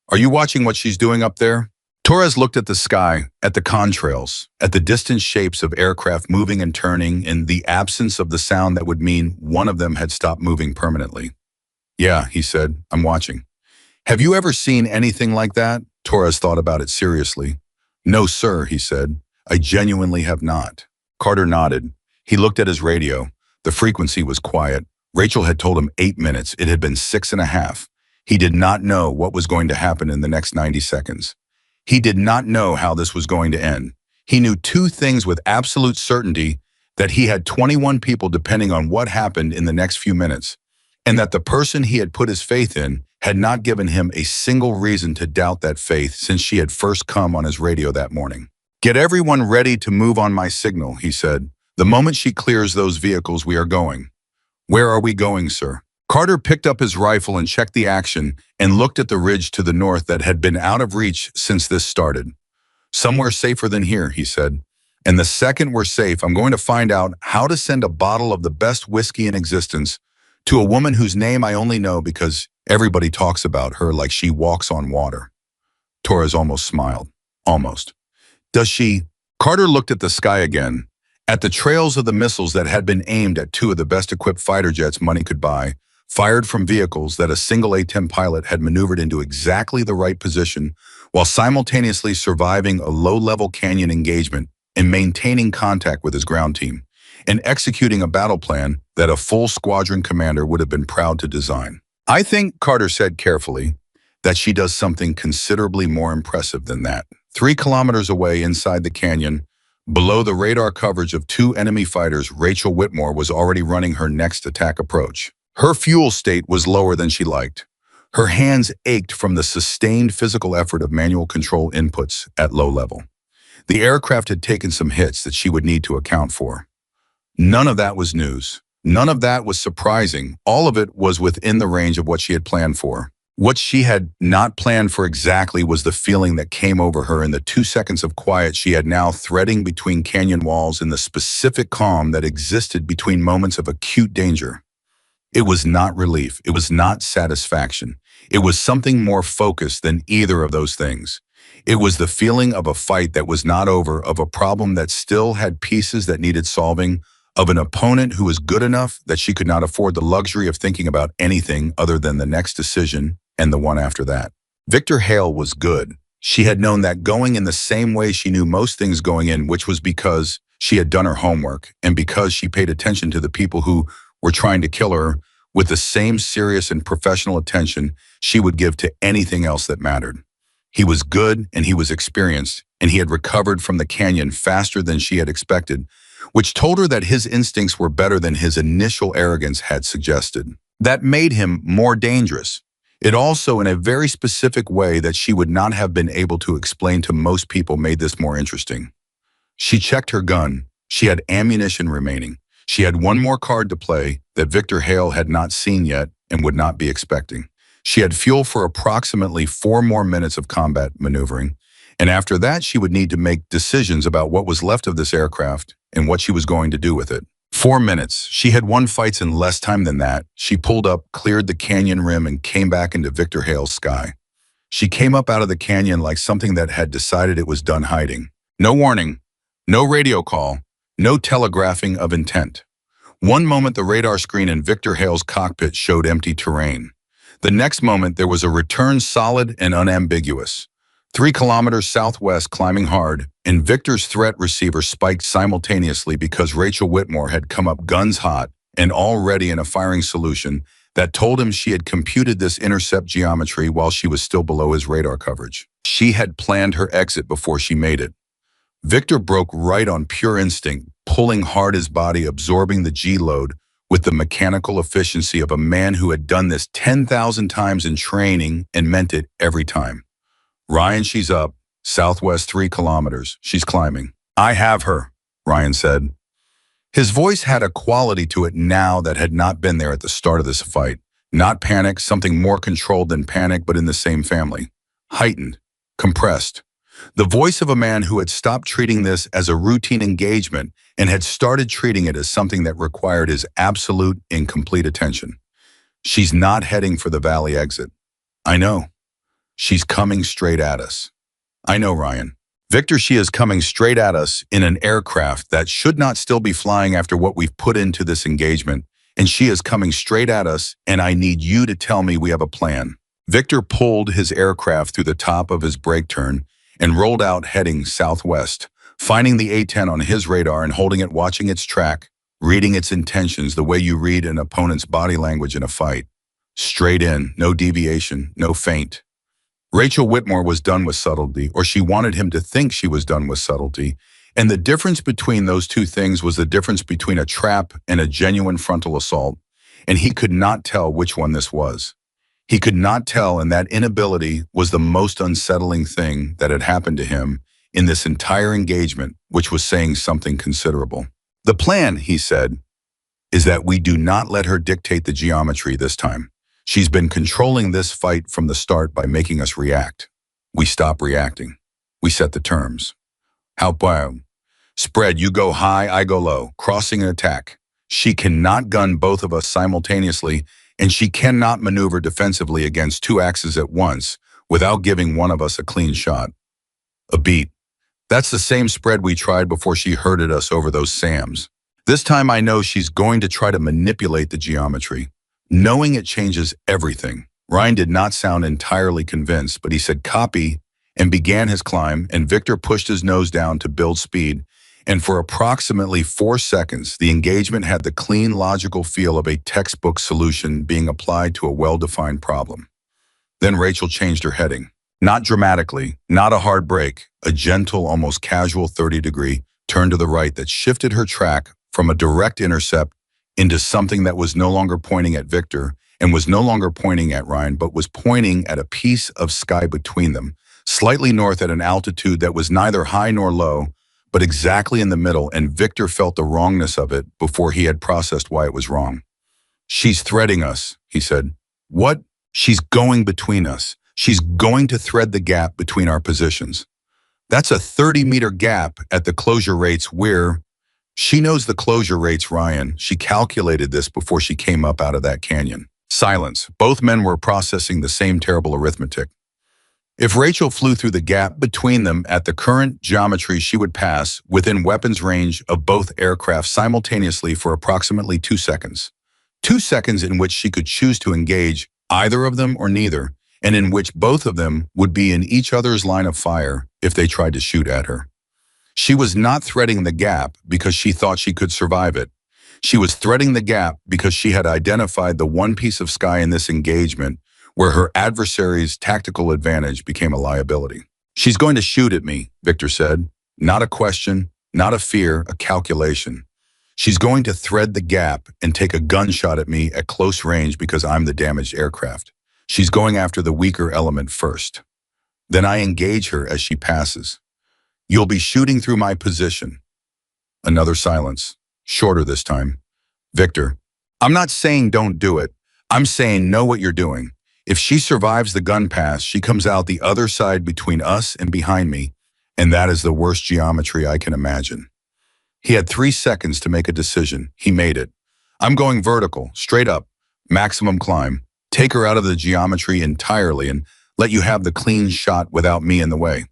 are you watching what she's doing up there?" Torres looked at the sky, at the contrails, at the distant shapes of aircraft moving and turning in the absence of the sound that would mean one of them had stopped moving permanently. "Yeah," he said, "I'm watching." "Have you ever seen anything like that?" Torres thought about it seriously. "No, sir," he said. "I genuinely have not." Carter nodded. He looked at his radio. The frequency was quiet. Rachel had told him 8 minutes. It had been 6.5. He did not know what was going to happen in the next 90 seconds. He did not know how this was going to end. He knew 2 things with absolute certainty: that he had 21 people depending on what happened in the next few minutes, and that the person he had put his faith in had not given him a single reason to doubt that faith since she had first come on his radio that morning. "Get everyone ready to move on my signal," he said. "The moment she clears those vehicles, we are going." "Where are we going, sir?" Carter picked up his rifle and checked the action and looked at the ridge to the north that had been out of reach since this started. "Somewhere safer than here," he said. And the second we're safe, I'm going to find out how to send a bottle of the best whiskey in existence to a woman whose name I only know because everybody talks about her like she walks on water. Torres almost smiled. Almost. Does she? Carter looked at the sky again, at the trails of the missiles that had been aimed at two of the best-equipped fighter jets money could buy, fired from vehicles that a single A-10 pilot had maneuvered into exactly the right position while simultaneously surviving a low-level canyon engagement and maintaining contact with his ground team, and executing a battle plan that a full squadron commander would have been proud to design. I think, Carter said carefully, that she does something considerably more impressive than that. 3 kilometers away inside the canyon, below the radar coverage of 2 enemy fighters, Rachel Whitmore was already running her next attack approach. Her fuel state was lower than she liked. Her hands ached from the sustained physical effort of manual control inputs at low level. The aircraft had taken some hits that she would need to account for. None of that was news. None of that was surprising. All of it was within the range of what she had planned for. What she had not planned for exactly was the feeling that came over her in the 2 seconds of quiet she had now threading between canyon walls and the specific calm that existed between moments of acute danger. It was not relief. It was not satisfaction. It was something more focused than either of those things. It was the feeling of a fight that was not over, of a problem that still had pieces that needed solving, of an opponent who was good enough that she could not afford the luxury of thinking about anything other than the next decision and the one after that. Victor Hale was good. She had known that going in the same way she knew most things going in, which was because she had done her homework and because she paid attention to the people who were trying to kill her with the same serious and professional attention she would give to anything else that mattered. He was good and he was experienced, and he had recovered from the canyon faster than she had expected, which told her that his instincts were better than his initial arrogance had suggested. That made him more dangerous. It also, in a very specific way that she would not have been able to explain to most people, made this more interesting. She checked her gun. She had ammunition remaining. She had one more card to play that Victor Hale had not seen yet and would not be expecting. She had fuel for approximately 4 more minutes of combat maneuvering, and after that she would need to make decisions about what was left of this aircraft and what she was going to do with it. 4 minutes. She had won fights in less time than that. She pulled up, cleared the canyon rim, and came back into Victor Hale's sky. She came up out of the canyon like something that had decided it was done hiding. No warning, no radio call, no telegraphing of intent. One moment the radar screen in Victor Hale's cockpit showed empty terrain. The next moment there was a return solid and unambiguous. 3 kilometers southwest, climbing hard, and Victor's threat receiver spiked simultaneously because Rachel Whitmore had come up guns hot and already in a firing solution that told him she had computed this intercept geometry while she was still below his radar coverage. She had planned her exit before she made it. Victor broke right on pure instinct, pulling hard his body, absorbing the G-load with the mechanical efficiency of a man who had done this 10,000 times in training and meant it every time. Ryan, she's up. Southwest 3 kilometers. She's climbing. I have her, Ryan said. His voice had a quality to it now that had not been there at the start of this fight. Not panic, something more controlled than panic, but in the same family. Heightened, compressed. The voice of a man who had stopped treating this as a routine engagement and had started treating it as something that required his absolute and complete attention. She's not heading for the valley exit. I know. She's coming straight at us. I know, Ryan. Victor, she is coming straight at us in an aircraft that should not still be flying after what we've put into this engagement, and she is coming straight at us, and I need you to tell me we have a plan. Victor pulled his aircraft through the top of his brake turn and rolled out heading southwest, finding the A-10 on his radar and holding it, watching its track, reading its intentions the way you read an opponent's body language in a fight. Straight in, no deviation, no feint. Rachel Whitmore was done with subtlety, or she wanted him to think she was done with subtlety, and the difference between those two things was the difference between a trap and a genuine frontal assault, and he could not tell which one this was. He could not tell, and that inability was the most unsettling thing that had happened to him in this entire engagement, which was saying something considerable. The plan, he said, is that we do not let her dictate the geometry this time. She's been controlling this fight from the start by making us react. We stop reacting. We set the terms. How about Spread, you go high, I go low, crossing an attack. She cannot gun both of us simultaneously, and she cannot maneuver defensively against two axes at once without giving one of us a clean shot. A beat. That's the same spread we tried before she herded us over those SAMs. This time I know she's going to try to manipulate the geometry. Knowing it changes everything. Ryan did not sound entirely convinced, but he said copy and began his climb, and Victor pushed his nose down to build speed. And for approximately 4 seconds, the engagement had the clean, logical feel of a textbook solution being applied to a well-defined problem. Then Rachel changed her heading. Not dramatically, not a hard break, a gentle, almost casual 30-degree turn to the right that shifted her track from a direct intercept into something that was no longer pointing at Victor and was no longer pointing at Ryan, but was pointing at a piece of sky between them, slightly north at an altitude that was neither high nor low, but exactly in the middle, and Victor felt the wrongness of it before he had processed why it was wrong. She's threading us, he said. What? She's going between us. She's going to thread the gap between our positions. That's a 30-meter gap at the closure rates she knows the closure rates, Ryan. She calculated this before she came up out of that canyon. Silence. Both men were processing the same terrible arithmetic. If Rachel flew through the gap between them at the current geometry, she would pass within weapons range of both aircraft simultaneously for approximately 2 seconds. 2 seconds in which she could choose to engage either of them or neither, and in which both of them would be in each other's line of fire if they tried to shoot at her. She was not threading the gap because she thought she could survive it. She was threading the gap because she had identified the one piece of sky in this engagement where her adversary's tactical advantage became a liability. She's going to shoot at me, Victor said. Not a question, not a fear, a calculation. She's going to thread the gap and take a gunshot at me at close range because I'm the damaged aircraft. She's going after the weaker element first. Then I engage her as she passes. You'll be shooting through my position. Another silence, shorter this time. Victor, I'm not saying don't do it. I'm saying know what you're doing. If she survives the gun pass, she comes out the other side between us and behind me, and that is the worst geometry I can imagine. He had 3 seconds to make a decision. He made it. I'm going vertical, straight up, maximum climb. Take her out of the geometry entirely and let you have the clean shot without me in the way.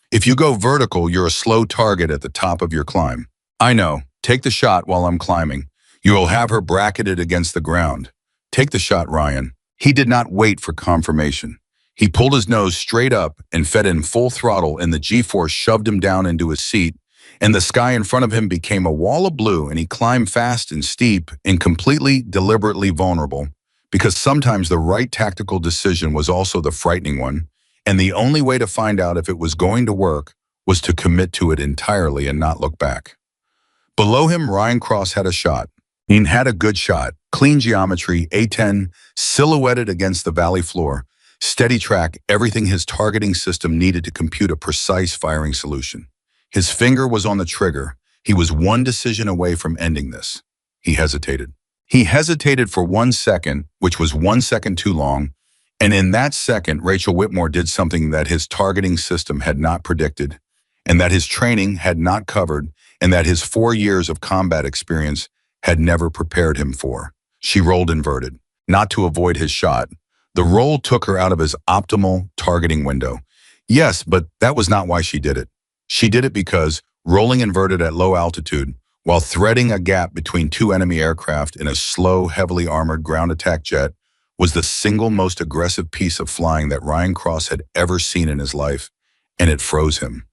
If you go vertical, you're a slow target at the top of your climb. I know. Take the shot while I'm climbing. You will have her bracketed against the ground. Take the shot, Ryan. He did not wait for confirmation. He pulled his nose straight up and fed in full throttle, and the G-force shoved him down into his seat, and the sky in front of him became a wall of blue, and he climbed fast and steep and completely, deliberately vulnerable, because sometimes the right tactical decision was also the frightening one, and the only way to find out if it was going to work was to commit to it entirely and not look back. Below him, Ryan Cross had a shot. He had a good shot. Clean geometry, A10, silhouetted against the valley floor. Steady track, everything his targeting system needed to compute a precise firing solution. His finger was on the trigger. He was one decision away from ending this. He hesitated. He hesitated for 1 second, which was 1 second too long, and in that second, Rachel Whitmore did something that his targeting system had not predicted, and that his training had not covered, and that his 4 years of combat experience had never prepared him for. She rolled inverted, not to avoid his shot. The roll took her out of his optimal targeting window. Yes, but that was not why she did it. She did it because, rolling inverted at low altitude, while threading a gap between two enemy aircraft in a slow, heavily armored ground attack jet, was the single most aggressive piece of flying that Ryan Cross had ever seen in his life, and it froze him.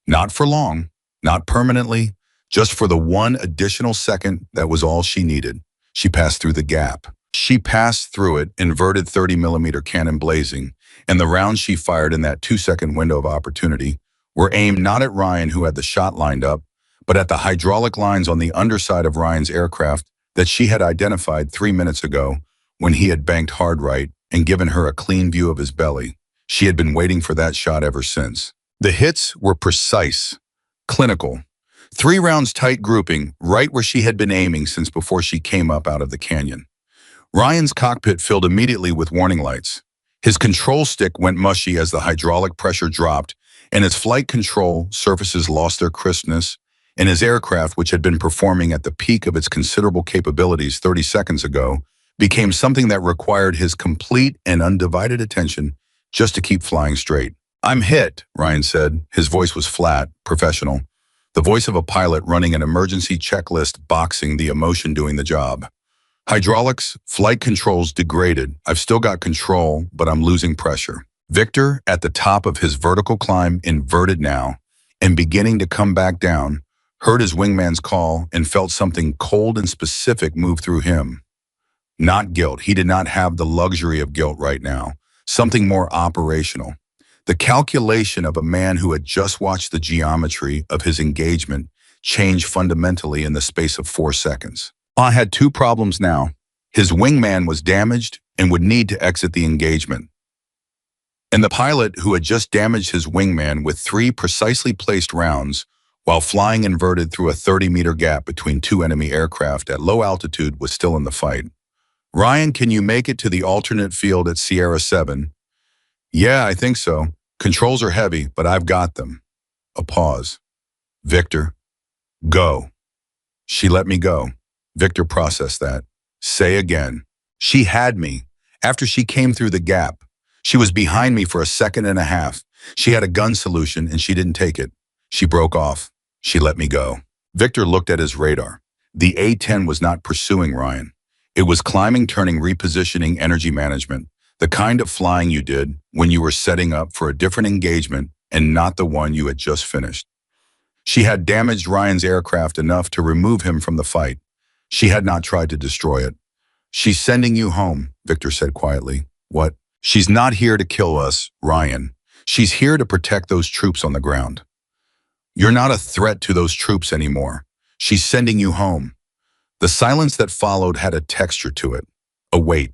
Not for long, not permanently, just for the 1 additional second that was all she needed. She passed through the gap. She passed through it, inverted 30mm cannon blazing, and the rounds she fired in that 2-second window of opportunity were aimed not at Ryan, who had the shot lined up, but at the hydraulic lines on the underside of Ryan's aircraft that she had identified 3 minutes ago when he had banked hard right and given her a clean view of his belly. She had been waiting for that shot ever since. The hits were precise, clinical. 3 rounds tight grouping, right where she had been aiming since before she came up out of the canyon. Ryan's cockpit filled immediately with warning lights. His control stick went mushy as the hydraulic pressure dropped, and his flight control surfaces lost their crispness, and his aircraft, which had been performing at the peak of its considerable capabilities 30 seconds ago, became something that required his complete and undivided attention just to keep flying straight. "I'm hit," Ryan said. His voice was flat, professional. The voice of a pilot running an emergency checklist, boxing the emotion doing the job. "Hydraulics, flight controls degraded. I've still got control, but I'm losing pressure." Victor, at the top of his vertical climb, inverted now, and beginning to come back down, heard his wingman's call and felt something cold and specific move through him. Not guilt. He did not have the luxury of guilt right now. Something more operational. The calculation of a man who had just watched the geometry of his engagement change fundamentally in the space of 4 seconds. I had 2 problems now. His wingman was damaged and would need to exit the engagement. And the pilot who had just damaged his wingman with 3 precisely placed rounds while flying inverted through a 30-meter gap between 2 enemy aircraft at low altitude was still in the fight. "Ryan, can you make it to the alternate field at Sierra 7? "Yeah, I think so. Controls are heavy, but I've got them." A pause. "Victor, go." "She let me go." Victor processed that. "Say again." "She had me. After she came through the gap. She was behind me for a second and a half. She had a gun solution and she didn't take it. She broke off. She let me go." Victor looked at his radar. The A-10 was not pursuing Ryan. It was climbing, turning, repositioning, energy management. The kind of flying you did when you were setting up for a different engagement and not the one you had just finished. She had damaged Ryan's aircraft enough to remove him from the fight. She had not tried to destroy it. "She's sending you home," Victor said quietly. "What?" "She's not here to kill us, Ryan. She's here to protect those troops on the ground. You're not a threat to those troops anymore. She's sending you home." The silence that followed had a texture to it, a weight.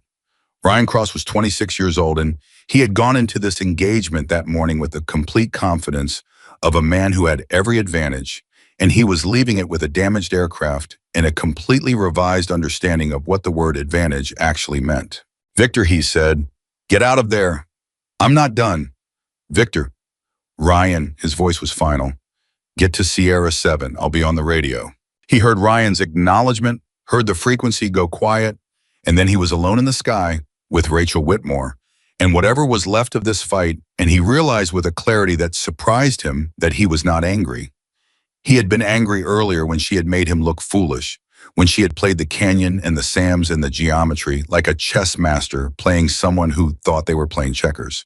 Ryan Cross was 26 years old, and he had gone into this engagement that morning with the complete confidence of a man who had every advantage, and he was leaving it with a damaged aircraft and a completely revised understanding of what the word advantage actually meant. "Victor," he said, "get out of there. I'm not done." "Victor." "Ryan," his voice was final. "Get to Sierra 7. I'll be on the radio." He heard Ryan's acknowledgement, heard the frequency go quiet, and then he was alone in the sky with Rachel Whitmore and whatever was left of this fight, and he realized with a clarity that surprised him that he was not angry. He had been angry earlier when she had made him look foolish, when she had played the canyon and the Sams and the geometry like a chess master playing someone who thought they were playing checkers.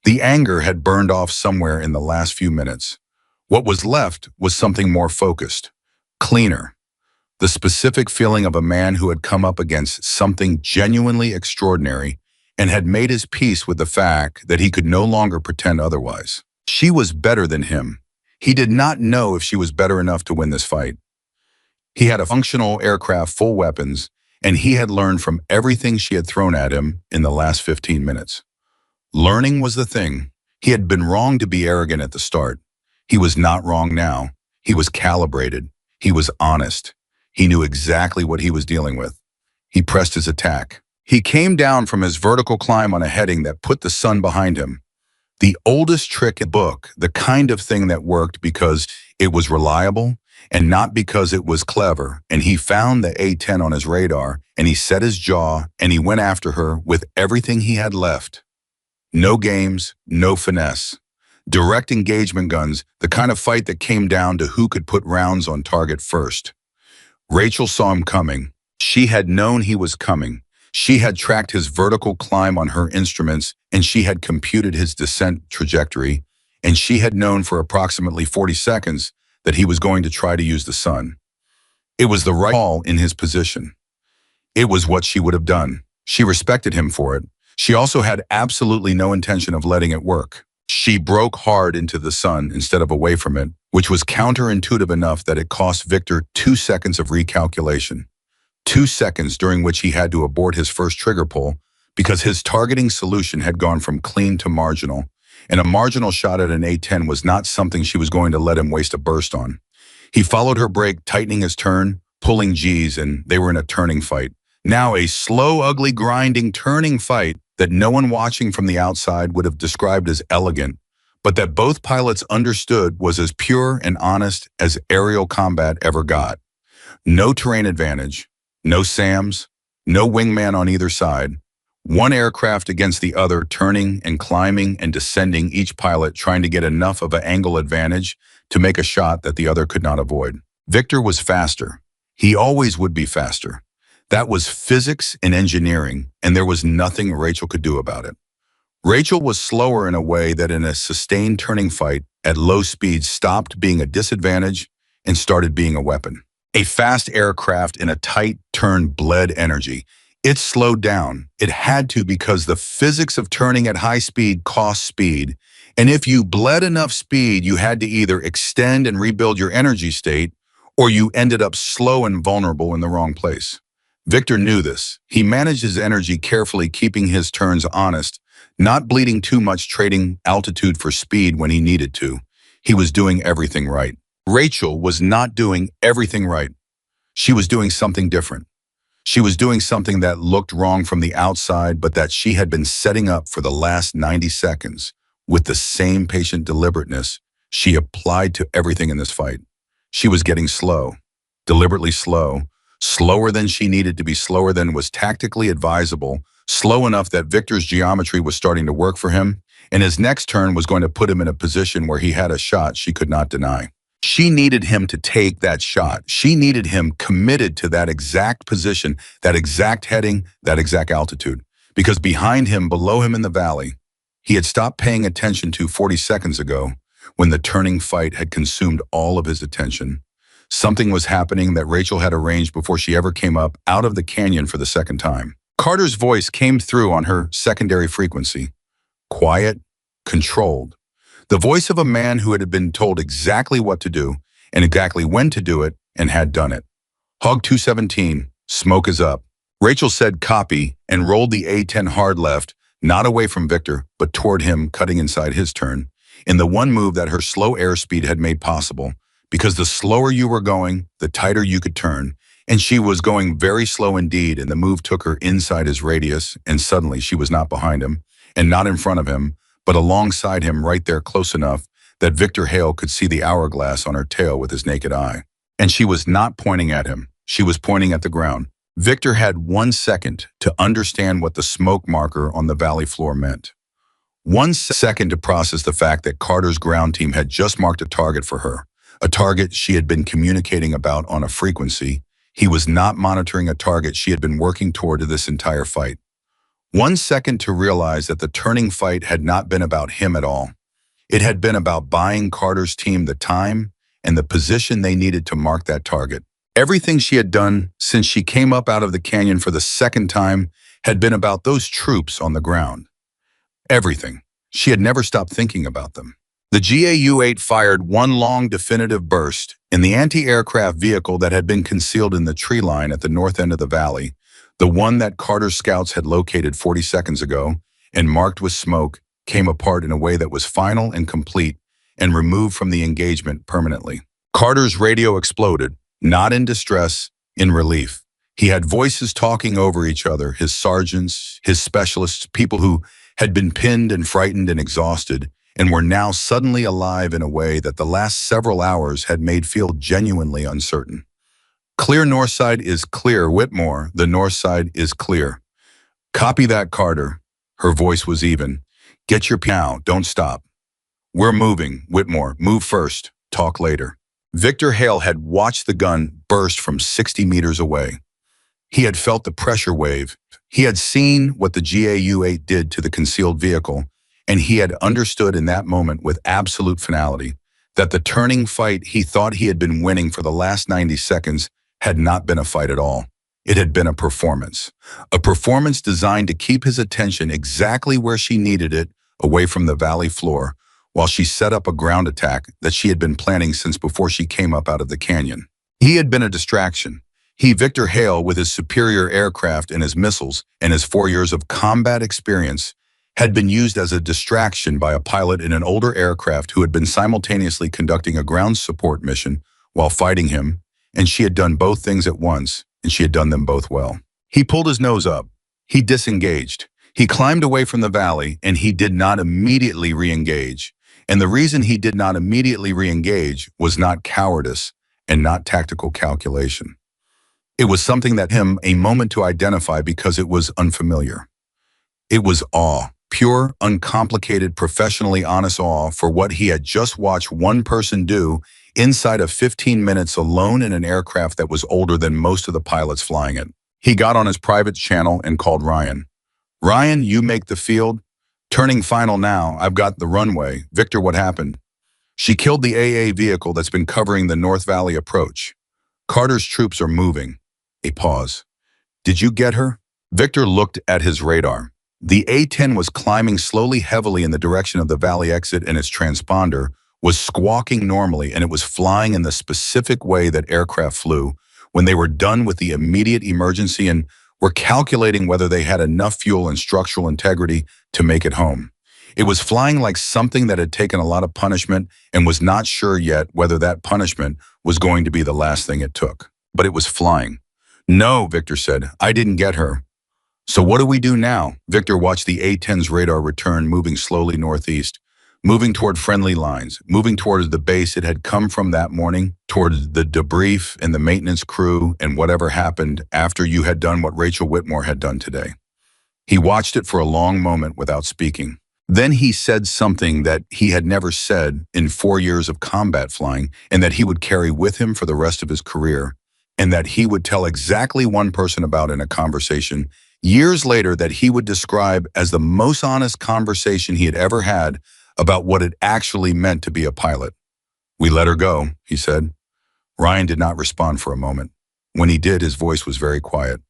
The anger had burned off somewhere in the last few minutes. What was left was something more focused, cleaner. The specific feeling of a man who had come up against something genuinely extraordinary and had made his peace with the fact that he could no longer pretend otherwise. She was better than him. He did not know if she was better enough to win this fight. He had a functional aircraft, full weapons, and he had learned from everything she had thrown at him in the last 15 minutes. Learning was the thing. He had been wrong to be arrogant at the start. He was not wrong now. He was calibrated. He was honest. He knew exactly what he was dealing with. He pressed his attack. He came down from his vertical climb on a heading that put the sun behind him. The oldest trick in the book, the kind of thing that worked because it was reliable and not because it was clever. And he found the A-10 on his radar, and he set his jaw, and he went after her with everything he had left. No games, no finesse. Direct engagement guns, the kind of fight that came down to who could put rounds on target first. Rachel saw him coming. She had known he was coming. She had tracked his vertical climb on her instruments, and she had computed his descent trajectory, and she had known for approximately 40 seconds that he was going to try to use the sun. It was the right call in his position. It was what she would have done. She respected him for it. She also had absolutely no intention of letting it work. She broke hard into the sun instead of away from it, which was counterintuitive enough that it cost Victor 2 seconds of recalculation. 2 seconds during which he had to abort his first trigger pull because his targeting solution had gone from clean to marginal, and a marginal shot at an A-10 was not something she was going to let him waste a burst on. He followed her brake, tightening his turn, pulling G's, and they were in a turning fight. Now a slow, ugly, grinding, turning fight that no one watching from the outside would have described as elegant, but that both pilots understood was as pure and honest as aerial combat ever got. No terrain advantage, no SAMs, no wingman on either side. One aircraft against the other, turning and climbing and descending, each pilot trying to get enough of an angle advantage to make a shot that the other could not avoid. Victor was faster. He always would be faster. That was physics and engineering, and there was nothing Rachel could do about it. Rachel was slower in a way that in a sustained turning fight at low speed stopped being a disadvantage and started being a weapon. A fast aircraft in a tight turn bled energy. It slowed down. It had to, because the physics of turning at high speed cost speed. And if you bled enough speed, you had to either extend and rebuild your energy state, or you ended up slow and vulnerable in the wrong place. Victor knew this. He managed his energy carefully, keeping his turns honest, not bleeding too much, trading altitude for speed when he needed to. He was doing everything right. Rachel was not doing everything right. She was doing something different. She was doing something that looked wrong from the outside, but that she had been setting up for the last 90 seconds with the same patient deliberateness she applied to everything in this fight. She was getting slow, deliberately slow, slower than she needed to be, slower than was tactically advisable, slow enough that Victor's geometry was starting to work for him, and his next turn was going to put him in a position where he had a shot she could not deny. She needed him to take that shot. She needed him committed to that exact position, that exact heading, that exact altitude. Because behind him, below him in the valley, he had stopped paying attention to 40 seconds ago when the turning fight had consumed all of his attention. Something was happening that Rachel had arranged before she ever came up out of the canyon for the second time. Carter's voice came through on her secondary frequency. Quiet, controlled. The voice of a man who had been told exactly what to do and exactly when to do it and had done it. Hog 217, smoke is up. Rachel said copy and rolled the A-10 hard left, not away from Victor, but toward him, cutting inside his turn, in the one move that her slow airspeed had made possible, because the slower you were going, the tighter you could turn, and she was going very slow indeed, and the move took her inside his radius, and suddenly she was not behind him, and not in front of him, but alongside him, right there, close enough that Victor Hale could see the hourglass on her tail with his naked eye. And she was not pointing at him. She was pointing at the ground. Victor had 1 second to understand what the smoke marker on the valley floor meant. 1 second to process the fact that Carter's ground team had just marked a target for her, a target she had been communicating about on a frequency. He was not monitoring a target she had been working toward this entire fight. 1 second to realize that the turning fight had not been about him at all. It had been about buying Carter's team the time and the position they needed to mark that target. Everything she had done since she came up out of the canyon for the second time had been about those troops on the ground. Everything. She had never stopped thinking about them. The GAU-8 fired one long definitive burst in the anti-aircraft vehicle that had been concealed in the tree line at the north end of the valley, the one that Carter's scouts had located 40 seconds ago and marked with smoke, came apart in a way that was final and complete and removed from the engagement permanently. Carter's radio exploded, not in distress, in relief. He had voices talking over each other, his sergeants, his specialists, people who had been pinned and frightened and exhausted, and were now suddenly alive in a way that the last several hours had made feel genuinely uncertain. Clear north side is clear, Whitmore. The north side is clear. Copy that, Carter. Her voice was even. Get your now, don't stop. We're moving, Whitmore. Move first, talk later. Victor Hale had watched the gun burst from 60 meters away. He had felt the pressure wave. He had seen what the GAU-8 did to the concealed vehicle, and he had understood in that moment with absolute finality that the turning fight he thought he had been winning for the last 90 seconds had not been a fight at all. It had been a performance designed to keep his attention exactly where she needed it, away from the valley floor, while she set up a ground attack that she had been planning since before she came up out of the canyon. He had been a distraction. He, Victor Hale, with his superior aircraft and his missiles and his 4 years of combat experience, had been used as a distraction by a pilot in an older aircraft who had been simultaneously conducting a ground support mission while fighting him, and she had done both things at once, and she had done them both well. He pulled his nose up. He disengaged. He climbed away from the valley, and he did not immediately re-engage. And the reason he did not immediately re-engage was not cowardice and not tactical calculation. It was something that him a moment to identify because it was unfamiliar. It was awe, pure, uncomplicated, professionally honest awe for what he had just watched one person do inside of 15 minutes alone in an aircraft that was older than most of the pilots flying it. He got on his private channel and called Ryan. Ryan, you make the field. Turning final now, I've got the runway. Victor, what happened? She killed the AA vehicle that's been covering the North Valley approach. Carter's troops are moving. A pause. Did you get her? Victor looked at his radar. The A-10 was climbing slowly heavily in the direction of the valley exit, and its transponder was squawking normally, and it was flying in the specific way that aircraft flew when they were done with the immediate emergency and were calculating whether they had enough fuel and structural integrity to make it home. It was flying like something that had taken a lot of punishment and was not sure yet whether that punishment was going to be the last thing it took. But it was flying. No, Victor said, I didn't get her. So what do we do now? Victor watched the A-10's radar return, moving slowly northeast, moving toward friendly lines, moving towards the base it had come from that morning, towards the debrief and the maintenance crew and whatever happened after you had done what Rachel Whitmore had done today. He watched it for a long moment without speaking. Then he said something that he had never said in 4 years of combat flying, and that he would carry with him for the rest of his career, and that he would tell exactly one person about in a conversation years later that he would describe as the most honest conversation he had ever had about what it actually meant to be a pilot. We let her go, he said. Ryan did not respond for a moment. When he did, his voice was very quiet.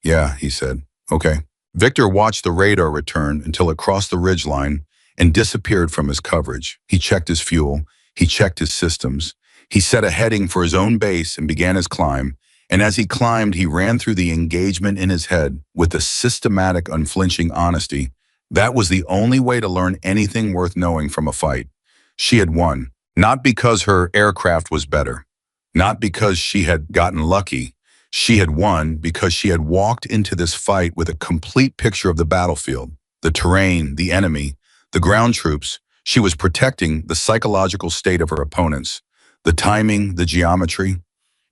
Yeah, he said. Okay. Victor watched the radar return until it crossed the ridgeline and disappeared from his coverage. He checked his fuel. He checked his systems. He set a heading for his own base and began his climb. And as he climbed, he ran through the engagement in his head with a systematic, unflinching honesty. That was the only way to learn anything worth knowing from a fight. She had won, not because her aircraft was better, not because she had gotten lucky. She had won because she had walked into this fight with a complete picture of the battlefield, the terrain, the enemy, the ground troops. She was protecting the psychological state of her opponents, the timing, the geometry.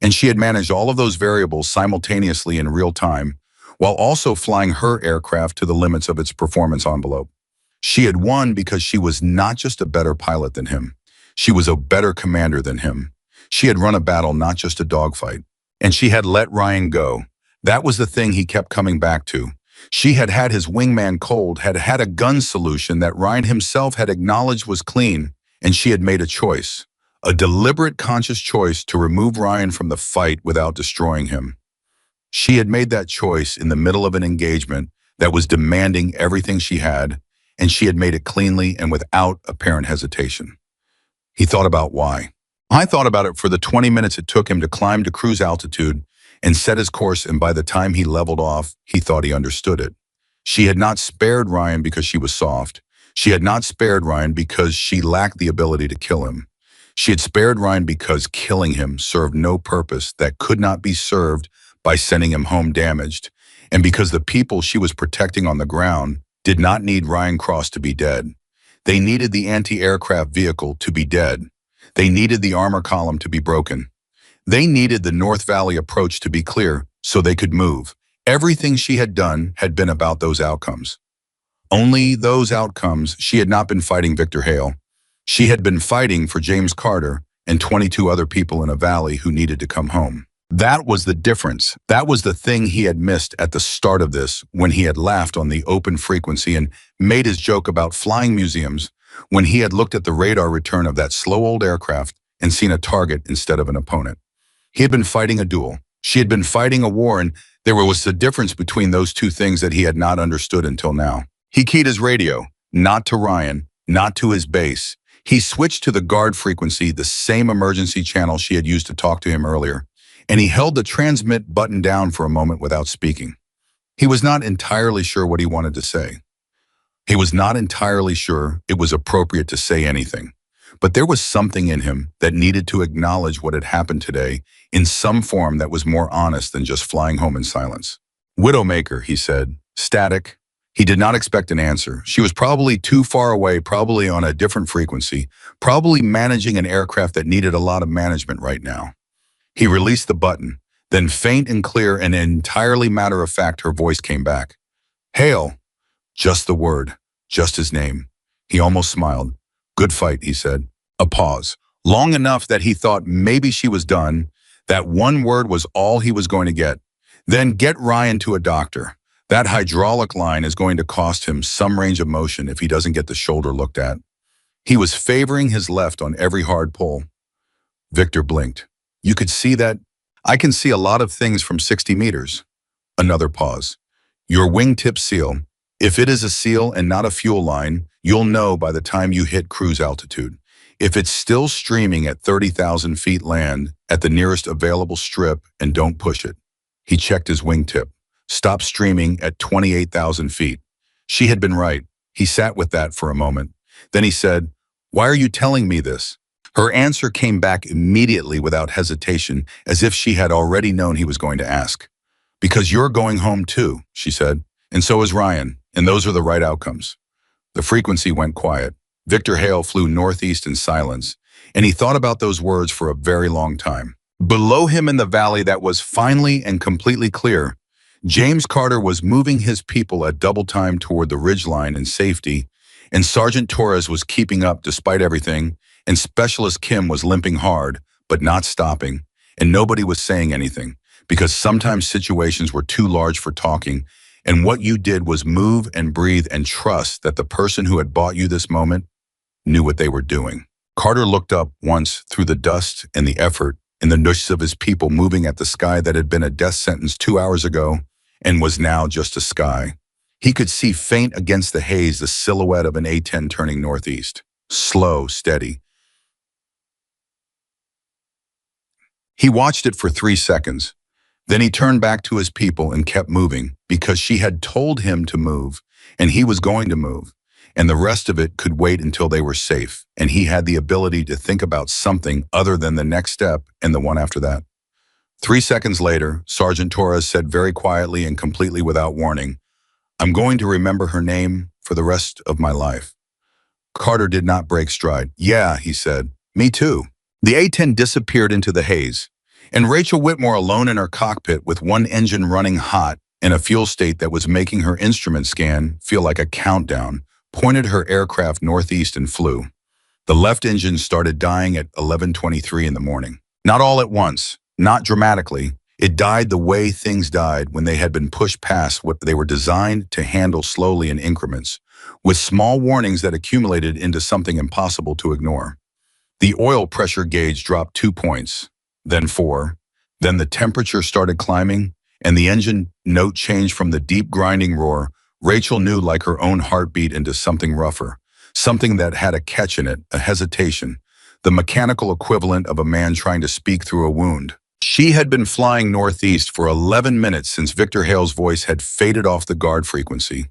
And she had managed all of those variables simultaneously in real time, while also flying her aircraft to the limits of its performance envelope. She had won because she was not just a better pilot than him. She was a better commander than him. She had run a battle, not just a dogfight. And she had let Ryan go. That was the thing he kept coming back to. She had had his wingman cold, had had a gun solution that Ryan himself had acknowledged was clean, and she had made a choice. A deliberate, conscious choice to remove Ryan from the fight without destroying him. She had made that choice in the middle of an engagement that was demanding everything she had, and she had made it cleanly and without apparent hesitation. He thought about why. I thought about it for the 20 minutes it took him to climb to cruise altitude and set his course, and by the time he leveled off, he thought he understood it. She had not spared Ryan because she was soft. She had not spared Ryan because she lacked the ability to kill him. She had spared Ryan because killing him served no purpose that could not be served by sending him home damaged, and because the people she was protecting on the ground did not need Ryan Cross to be dead. They needed the anti-aircraft vehicle to be dead. They needed the armor column to be broken. They needed the North Valley approach to be clear so they could move. Everything she had done had been about those outcomes. Only those outcomes. She had not been fighting Victor Hale. She had been fighting for James Carter and 22 other people in a valley who needed to come home. That was the difference. That was the thing he had missed at the start of this, when he had laughed on the open frequency and made his joke about flying museums, when he had looked at the radar return of that slow old aircraft and seen a target instead of an opponent. He had been fighting a duel. She had been fighting a war, and there was the difference between those two things that he had not understood until now. He keyed his radio, not to Ryan, not to his base. He switched to the guard frequency, the same emergency channel she had used to talk to him earlier, and he held the transmit button down for a moment without speaking. He was not entirely sure what he wanted to say. He was not entirely sure it was appropriate to say anything, but there was something in him that needed to acknowledge what had happened today in some form that was more honest than just flying home in silence. Widowmaker, he said, static. He did not expect an answer. She was probably too far away, probably on a different frequency, probably managing an aircraft that needed a lot of management right now. He released the button. Then faint and clear and entirely matter-of-fact, her voice came back. Hale. Just the word. Just his name. He almost smiled. Good fight, he said. A pause. Long enough that he thought maybe she was done. That one word was all he was going to get. Then get Ryan to a doctor. That hydraulic line is going to cost him some range of motion if he doesn't get the shoulder looked at. He was favoring his left on every hard pull. Victor blinked. You could see that? I can see a lot of things from 60 meters. Another pause. Your wingtip seal. If it is a seal and not a fuel line, you'll know by the time you hit cruise altitude. If it's still streaming at 30,000 feet, land at the nearest available strip and don't push it. He checked his wingtip. Stop streaming at 28,000 feet. She had been right. He sat with that for a moment. Then he said, Why are you telling me this? Her answer came back immediately without hesitation, as if she had already known he was going to ask. Because you're going home too, she said, and so is Ryan, and those are the right outcomes. The frequency went quiet. Victor Hale flew northeast in silence, and he thought about those words for a very long time. Below him in the valley that was finally and completely clear, James Carter was moving his people at double time toward the ridgeline in safety, and Sergeant Torres was keeping up despite everything, and Specialist Kim was limping hard, but not stopping, and nobody was saying anything, because sometimes situations were too large for talking, and what you did was move and breathe and trust that the person who had bought you this moment knew what they were doing. Carter looked up once through the dust and the effort in the nooks of his people moving at the sky that had been a death sentence 2 hours ago and was now just a sky. He could see faint against the haze the silhouette of an A-10 turning northeast. Slow, steady. He watched it for 3 seconds. Then he turned back to his people and kept moving because she had told him to move, and he was going to move, and the rest of it could wait until they were safe, and he had the ability to think about something other than the next step and the one after that. 3 seconds later, Sergeant Torres said very quietly and completely without warning, I'm going to remember her name for the rest of my life. Carter did not break stride. Yeah, he said, me too. The A-10 disappeared into the haze, and Rachel Whitmore, alone in her cockpit with one engine running hot in a fuel state that was making her instrument scan feel like a countdown, pointed her aircraft northeast and flew. The left engine started dying at 11:23 in the morning. Not all at once, not dramatically. It died the way things died when they had been pushed past what they were designed to handle slowly in increments, with small warnings that accumulated into something impossible to ignore. The oil pressure gauge dropped 2 points, then 4. Then the temperature started climbing, and the engine note changed from the deep grinding roar Rachel knew like her own heartbeat into something rougher, something that had a catch in it, a hesitation, the mechanical equivalent of a man trying to speak through a wound. She had been flying northeast for 11 minutes since Victor Hale's voice had faded off the guard frequency.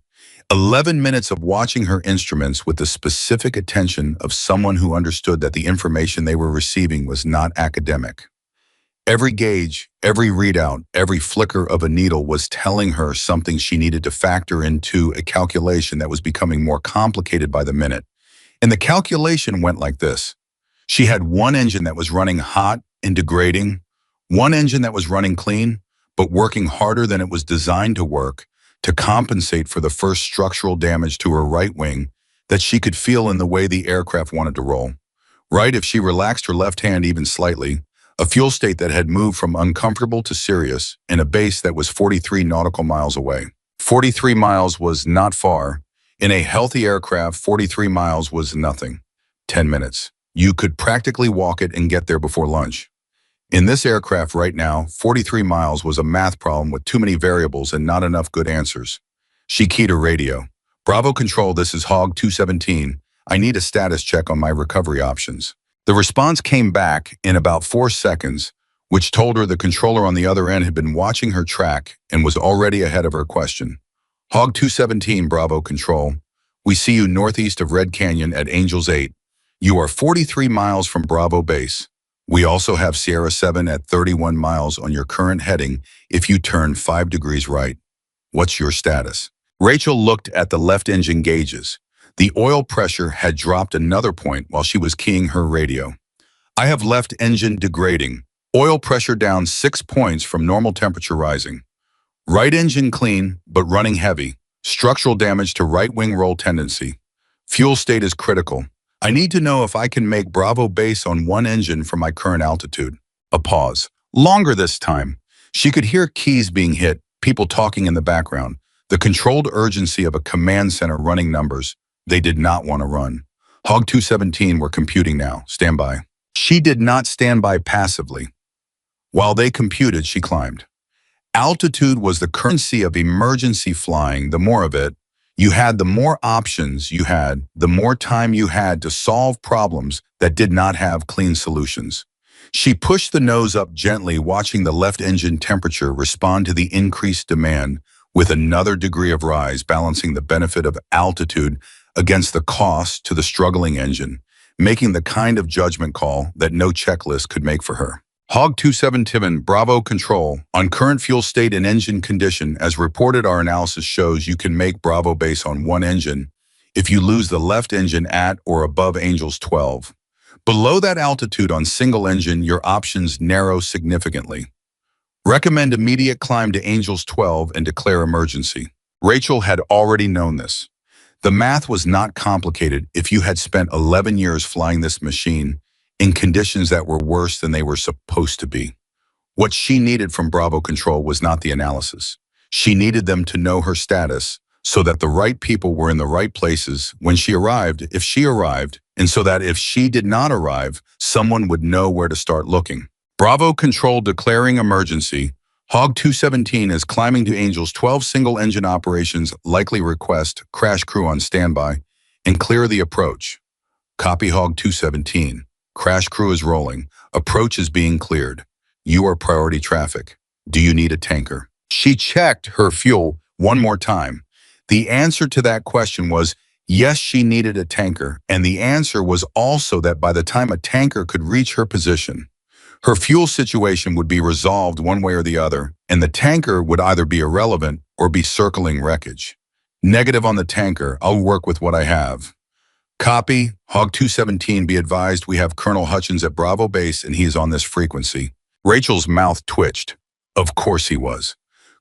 11 minutes of watching her instruments with the specific attention of someone who understood that the information they were receiving was not academic. Every gauge, every readout, every flicker of a needle was telling her something she needed to factor into a calculation that was becoming more complicated by the minute. And the calculation went like this. She had one engine that was running hot and degrading, one engine that was running clean, but working harder than it was designed to work, to compensate for the first structural damage to her right wing that she could feel in the way the aircraft wanted to roll. Right, if she relaxed her left hand even slightly, a fuel state that had moved from uncomfortable to serious in a base that was 43 nautical miles away. 43 miles was not far. In a healthy aircraft, 43 miles was nothing. 10 minutes. You could practically walk it and get there before lunch. In this aircraft right now, 43 miles was a math problem with too many variables and not enough good answers. She keyed her radio. Bravo Control, this is Hog 217. I need a status check on my recovery options. The response came back in about 4 seconds, which told her the controller on the other end had been watching her track and was already ahead of her question. Hog 217, Bravo Control. We see you northeast of Red Canyon at Angels 8. You are 43 miles from Bravo Base. We also have Sierra 7 at 31 miles on your current heading if you turn 5 degrees right. What's your status? Rachel looked at the left engine gauges. The oil pressure had dropped another point while she was keying her radio. I have left engine degrading. Oil pressure down 6 points from normal temperature rising. Right engine clean, but running heavy. Structural damage to right wing roll tendency. Fuel state is critical. I need to know if I can make Bravo base on one engine for my current altitude. A pause. Longer this time. She could hear keys being hit, people talking in the background, the controlled urgency of a command center running numbers they did not want to run. Hog 217 were computing now. Stand by. She did not stand by passively. While they computed, she climbed. Altitude was the currency of emergency flying. The more of it you had, the more options you had, the more time you had to solve problems that did not have clean solutions. She pushed the nose up gently, watching the left engine temperature respond to the increased demand with another degree of rise, balancing the benefit of altitude against the cost to the struggling engine, making the kind of judgment call that no checklist could make for her. Hog 217, Bravo Control. On current fuel state and engine condition, as reported, our analysis shows you can make Bravo base on one engine if you lose the left engine at or above Angels 12. Below that altitude on single engine, your options narrow significantly. Recommend immediate climb to Angels 12 and declare emergency. Rachel had already known this. The math was not complicated if you had spent 11 years flying this machine in conditions that were worse than they were supposed to be. What she needed from Bravo Control was not the analysis. She needed them to know her status so that the right people were in the right places when she arrived, if she arrived, and so that if she did not arrive, someone would know where to start looking. Bravo Control declaring emergency. Hog 217 is climbing to Angels 12 single engine operations. Likely request crash crew on standby and clear the approach. Copy Hog 217. Crash crew is rolling. Approach is being cleared. You are priority traffic. Do you need a tanker? She checked her fuel one more time. The answer to that question was yes, she needed a tanker. And the answer was also that by the time a tanker could reach her position, her fuel situation would be resolved one way or the other, and the tanker would either be irrelevant or be circling wreckage. Negative on the tanker. I'll work with what I have. Copy. Hog 217, be advised we have Colonel Hutchins at Bravo Base and he is on this frequency. Rachel's mouth twitched. Of course he was.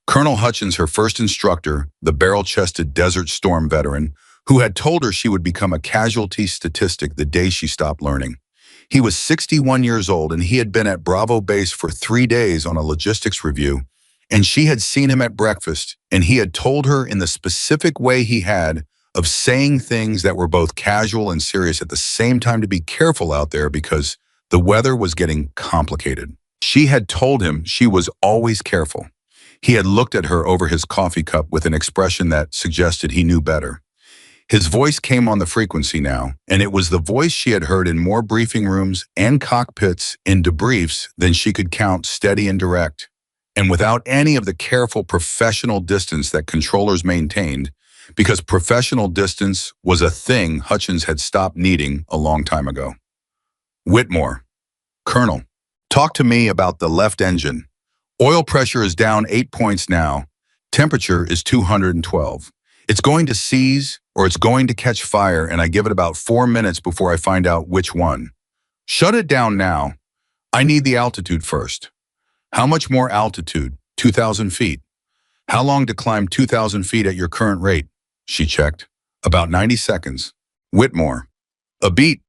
Colonel Hutchins, her first instructor, the barrel-chested Desert Storm veteran, who had told her she would become a casualty statistic the day she stopped learning. He was 61 years old and he had been at Bravo Base for 3 days on a logistics review, and she had seen him at breakfast, and he had told her in the specific way he had of saying things that were both casual and serious at the same time to be careful out there because the weather was getting complicated. She had told him she was always careful. He had looked at her over his coffee cup with an expression that suggested he knew better. His voice came on the frequency now, and it was the voice she had heard in more briefing rooms and cockpits in debriefs than she could count, steady and direct, and without any of the careful professional distance that controllers maintained, because professional distance was a thing Hutchins had stopped needing a long time ago. Whitmore. Colonel, talk to me about the left engine. Oil pressure is down 8 points now. Temperature is 212. It's going to seize or it's going to catch fire, and I give it about 4 minutes before I find out which one. Shut it down now. I need the altitude first. How much more altitude? 2,000 feet. How long to climb 2,000 feet at your current rate? She checked. About 90 seconds. Whitmore. A beat.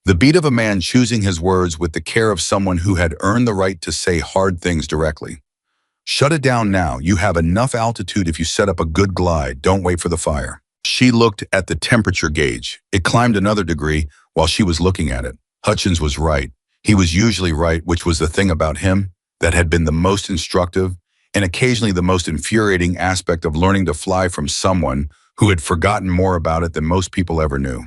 The beat of a man choosing his words with the care of someone who had earned the right to say hard things directly. Shut it down now. You have enough altitude if you set up a good glide. Don't wait for the fire. She looked at the temperature gauge. It climbed another degree while she was looking at it. Hutchins was right. He was usually right, which was the thing about him that had been the most instructive and occasionally the most infuriating aspect of learning to fly from someone who had forgotten more about it than most people ever knew.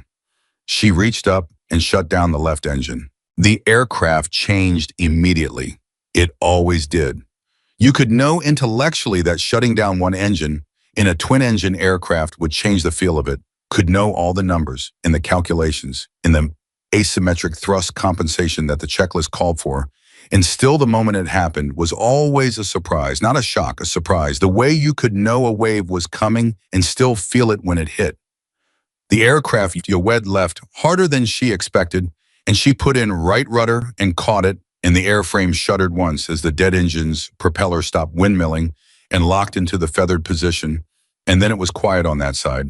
She reached up and shut down the left engine. The aircraft changed immediately. It always did. You could know intellectually that shutting down one engine in a twin-engine aircraft would change the feel of it, could know all the numbers and the calculations in the asymmetric thrust compensation that the checklist called for, And still the moment it happened was always a surprise, not a shock, a surprise. The way you could know a wave was coming and still feel it when it hit. The aircraft Yoed left harder than she expected, and she put in right rudder and caught it, and the airframe shuddered once as the dead engine's propeller stopped windmilling and locked into the feathered position, and then it was quiet on that side.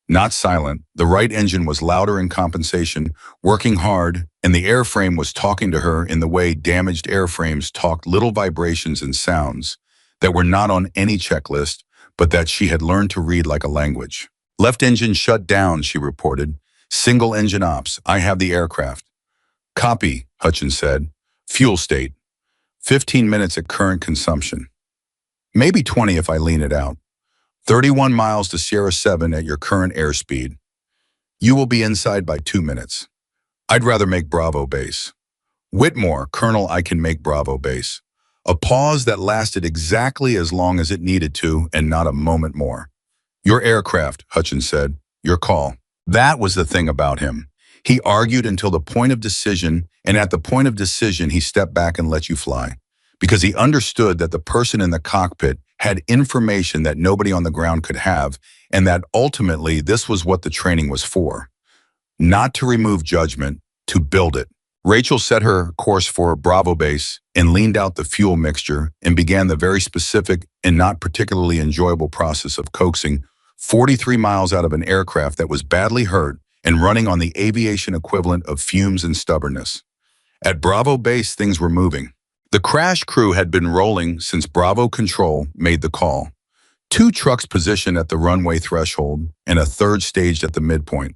Not silent, the right engine was louder in compensation, working hard, and the airframe was talking to her in the way damaged airframes talked, little vibrations and sounds that were not on any checklist, but that she had learned to read like a language. Left engine shut down, she reported. Single engine ops, I have the aircraft. Copy, Hutchins said. Fuel state. 15 minutes at current consumption. Maybe 20 if I lean it out. 31 miles to Sierra 7 at your current airspeed. You will be inside by 2 minutes. I'd rather make Bravo base. Whitmore, Colonel, I can make Bravo base. A pause that lasted exactly as long as it needed to and not a moment more. Your aircraft, Hutchins said. Your call. That was the thing about him. He argued until the point of decision, and at the point of decision, he stepped back and let you fly. Because he understood that the person in the cockpit had information that nobody on the ground could have, and that ultimately this was what the training was for. Not to remove judgment, to build it. Rachel set her course for Bravo base and leaned out the fuel mixture and began the very specific and not particularly enjoyable process of coaxing 43 miles out of an aircraft that was badly hurt and running on the aviation equivalent of fumes and stubbornness. At Bravo base, things were moving. The crash crew had been rolling since Bravo Control made the call. 2 trucks positioned at the runway threshold and a third staged at the midpoint.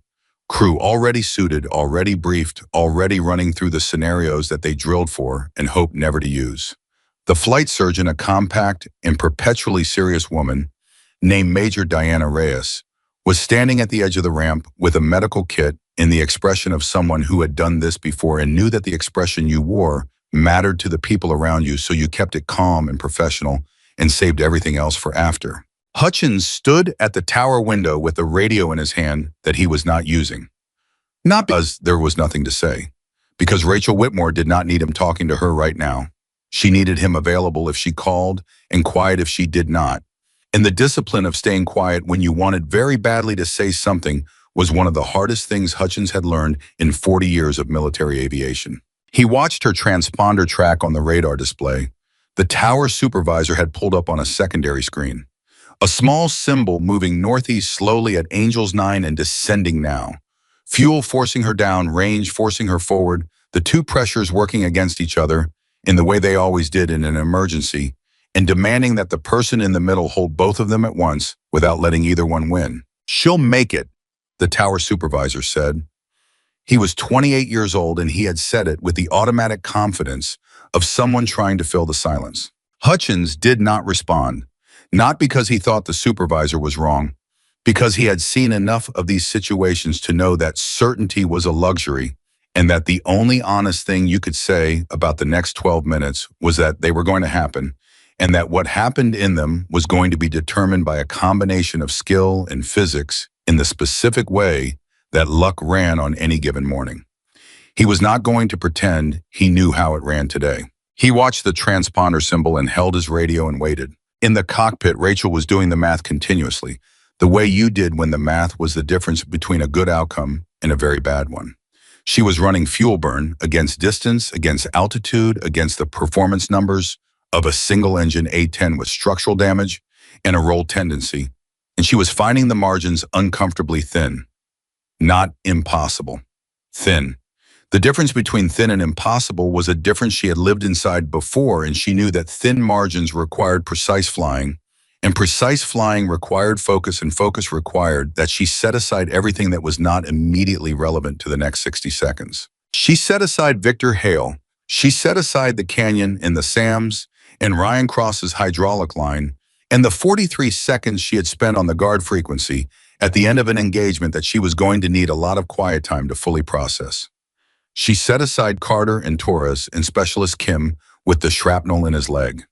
Crew already suited, already briefed, already running through the scenarios that they drilled for and hoped never to use. The flight surgeon, a compact and perpetually serious woman named Major Diana Reyes, was standing at the edge of the ramp with a medical kit in the expression of someone who had done this before and knew that the expression you wore mattered to the people around you, so you kept it calm and professional and saved everything else for after. Hutchins stood at the tower window with a radio in his hand that he was not using. Not because there was nothing to say, because Rachel Whitmore did not need him talking to her right now. She needed him available if she called and quiet if she did not. And the discipline of staying quiet when you wanted very badly to say something was one of the hardest things Hutchins had learned in 40 years of military aviation. He watched her transponder track on the radar display. The tower supervisor had pulled up on a secondary screen. A small symbol moving northeast slowly at Angels 9 and descending now. Fuel forcing her down, range forcing her forward, the 2 pressures working against each other in the way they always did in an emergency, and demanding that the person in the middle hold both of them at once without letting either one win. She'll make it, the tower supervisor said. He was 28 years old and he had said it with the automatic confidence of someone trying to fill the silence. Hutchins did not respond, not because he thought the supervisor was wrong, because he had seen enough of these situations to know that certainty was a luxury and that the only honest thing you could say about the next 12 minutes was that they were going to happen, and that what happened in them was going to be determined by a combination of skill and physics in the specific way that luck ran on any given morning. He was not going to pretend he knew how it ran today. He watched the transponder symbol and held his radio and waited. In the cockpit, Rachel was doing the math continuously, the way you did when the math was the difference between a good outcome and a very bad one. She was running fuel burn against distance, against altitude, against the performance numbers of a single-engine A-10 with structural damage and a roll tendency, and she was finding the margins uncomfortably thin. Not impossible. Thin. The difference between thin and impossible was a difference she had lived inside before, and she knew that thin margins required precise flying, and precise flying required focus, and focus required that she set aside everything that was not immediately relevant to the next 60 seconds. She set aside Victor Hale. She set aside the canyon and the SAMs and Ryan Cross's hydraulic line and the 43 seconds she had spent on the guard frequency at the end of an engagement that she was going to need a lot of quiet time to fully process. She set aside Carter and Torres and Specialist Kim with the shrapnel in his leg.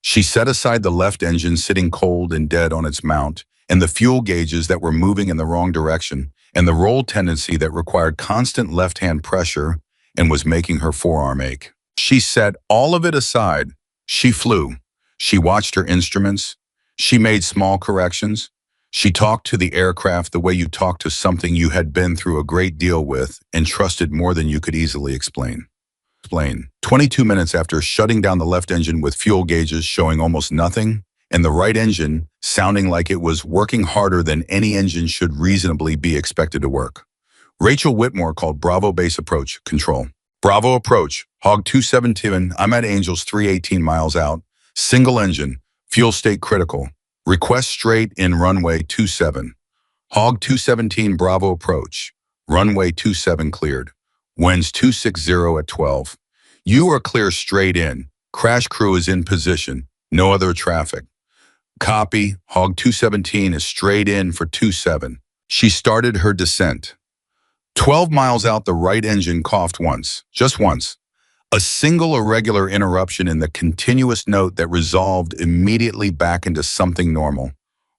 She set aside the left engine sitting cold and dead on its mount, and the fuel gauges that were moving in the wrong direction, and the roll tendency that required constant left-hand pressure and was making her forearm ache. She set all of it aside. She flew. She watched her instruments. She made small corrections. She talked to the aircraft the way you talk to something you had been through a great deal with and trusted more than you could easily explain. 22 minutes after shutting down the left engine with fuel gauges showing almost nothing, and the right engine sounding like it was working harder than any engine should reasonably be expected to work. Rachel Whitmore called Bravo Base Approach Control. Bravo Approach, Hog 217, I'm at Angels 318 miles out, single engine, fuel state critical. Request straight in runway 27. Hog 217 Bravo Approach, runway 27 cleared. Winds 260 at 12. You are clear straight in. Crash crew is in position. No other traffic. Copy. Hog 217 is straight in for 27. She started her descent. 12 miles out, the right engine coughed once, just once. A single irregular interruption in the continuous note that resolved immediately back into something normal,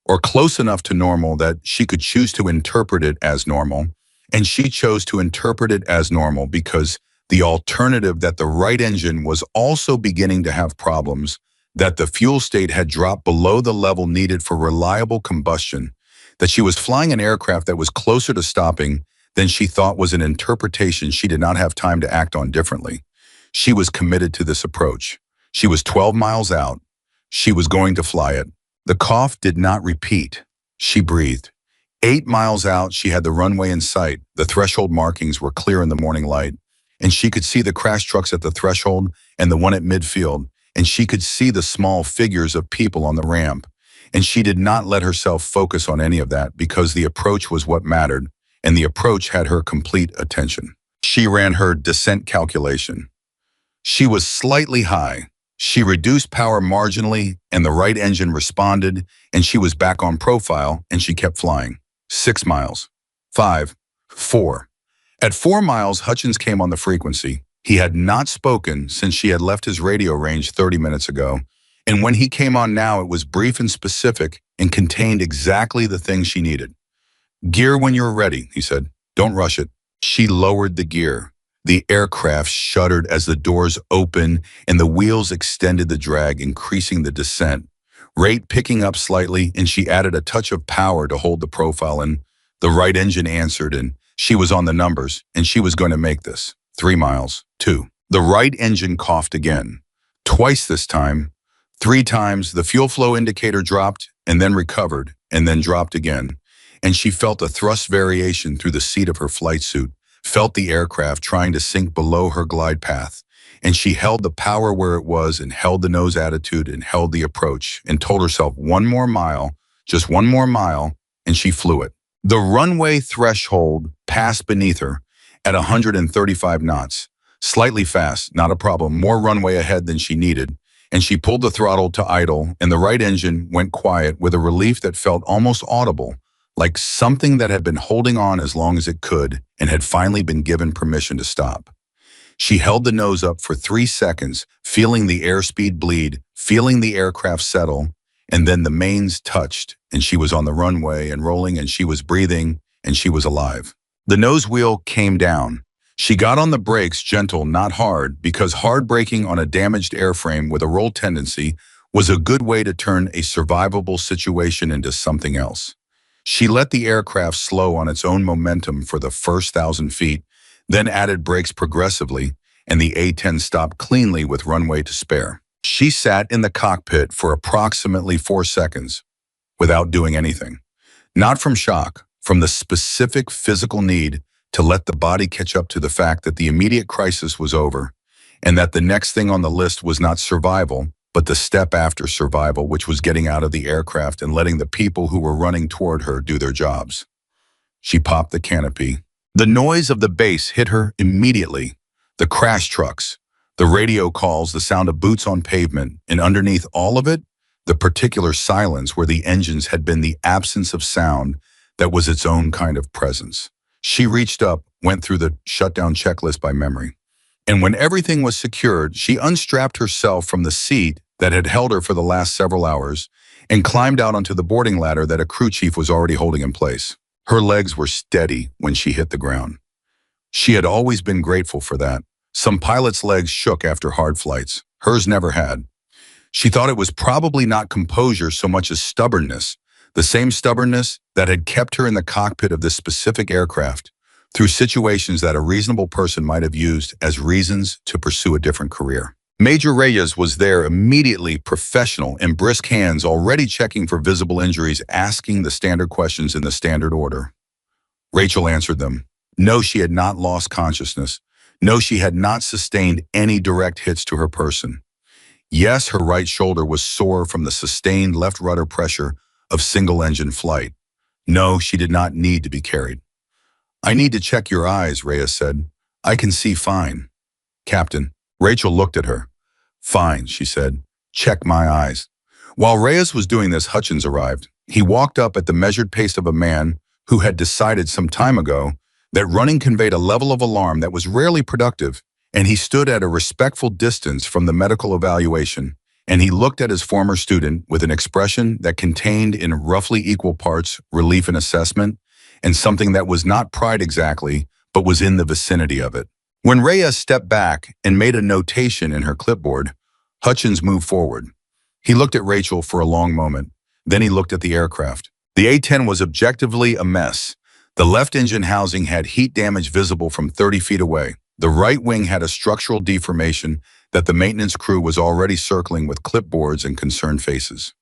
or close enough to normal that she could choose to interpret it as normal. And she chose to interpret it as normal because the alternative, that the right engine was also beginning to have problems, that the fuel state had dropped below the level needed for reliable combustion, that she was flying an aircraft that was closer to stopping than she thought, was an interpretation she did not have time to act on differently. She was committed to this approach. She was 12 miles out. She was going to fly it. The cough did not repeat. She breathed. 8 miles out, she had the runway in sight. The threshold markings were clear in the morning light, and she could see the crash trucks at the threshold and the one at midfield, and she could see the small figures of people on the ramp. And she did not let herself focus on any of that because the approach was what mattered, and the approach had her complete attention. She ran her descent calculation. She was slightly high. She reduced power marginally, and the right engine responded, and she was back on profile, and she kept flying. 6 miles. 5. 4. At 4 miles, Hutchins came on the frequency. He had not spoken since she had left his radio range 30 minutes ago, and when he came on now, it was brief and specific and contained exactly the thing she needed. Gear when you're ready, he said. Don't rush it. She lowered the gear. The aircraft shuddered as the doors opened and the wheels extended the drag, increasing the descent. Rate picking up slightly, and she added a touch of power to hold the profile, and the right engine answered, and she was on the numbers, and she was going to make this. 3 miles. 2. The right engine coughed again. Twice this time. 3 times, the fuel flow indicator dropped and then recovered and then dropped again. And she felt a thrust variation through the seat of her flight suit, felt the aircraft trying to sink below her glide path. And she held the power where it was and held the nose attitude and held the approach and told herself 1 more mile, just 1 more mile, and she flew it. The runway threshold passed beneath her at 135 knots. Slightly fast, not a problem, more runway ahead than she needed. And she pulled the throttle to idle, and the right engine went quiet with a relief that felt almost audible, like something that had been holding on as long as it could and had finally been given permission to stop. She held the nose up for 3 seconds, feeling the airspeed bleed, feeling the aircraft settle, and then the mains touched, and she was on the runway and rolling, and she was breathing, and she was alive. The nose wheel came down. She got on the brakes, gentle, not hard, because hard braking on a damaged airframe with a roll tendency was a good way to turn a survivable situation into something else. She let the aircraft slow on its own momentum for the first 1,000 feet, then added brakes progressively, and the A-10 stopped cleanly with runway to spare. She sat in the cockpit for approximately 4 seconds without doing anything. Not from shock, from the specific physical need to let the body catch up to the fact that the immediate crisis was over, and that the next thing on the list was not survival, but the step after survival, which was getting out of the aircraft and letting the people who were running toward her do their jobs. She popped the canopy. The noise of the base hit her immediately. The crash trucks, the radio calls, the sound of boots on pavement, and underneath all of it, the particular silence where the engines had been the absence of sound that was its own kind of presence. She reached up, went through the shutdown checklist by memory. And when everything was secured, she unstrapped herself from the seat that had held her for the last several hours and climbed out onto the boarding ladder that a crew chief was already holding in place. Her legs were steady when she hit the ground. She had always been grateful for that, Some pilots' legs shook after hard flights. Hers never had. She thought it was probably not composure so much as stubbornness, the same stubbornness that had kept her in the cockpit of this specific aircraft through situations that a reasonable person might have used as reasons to pursue a different career. Major Reyes was there immediately, professional and brisk hands already checking for visible injuries, asking the standard questions in the standard order. Rachel answered them. No, she had not lost consciousness. No, she had not sustained any direct hits to her person. Yes, her right shoulder was sore from the sustained left rudder pressure of single-engine flight. No, she did not need to be carried. I need to check your eyes, Reyes said. I can see fine. Captain. Rachel looked at her. Fine, she said. Check my eyes. While Reyes was doing this, Hutchins arrived. He walked up at the measured pace of a man who had decided some time ago that running conveyed a level of alarm that was rarely productive, and he stood at a respectful distance from the medical evaluation, and he looked at his former student with an expression that contained in roughly equal parts relief and assessment, and something that was not pride exactly, but was in the vicinity of it. When Reyes stepped back and made a notation in her clipboard, Hutchins moved forward. He looked at Rachel for a long moment. Then he looked at the aircraft. The A-10 was objectively a mess. The left engine housing had heat damage visible from 30 feet away. The right wing had a structural deformation that the maintenance crew was already circling with clipboards and concerned faces.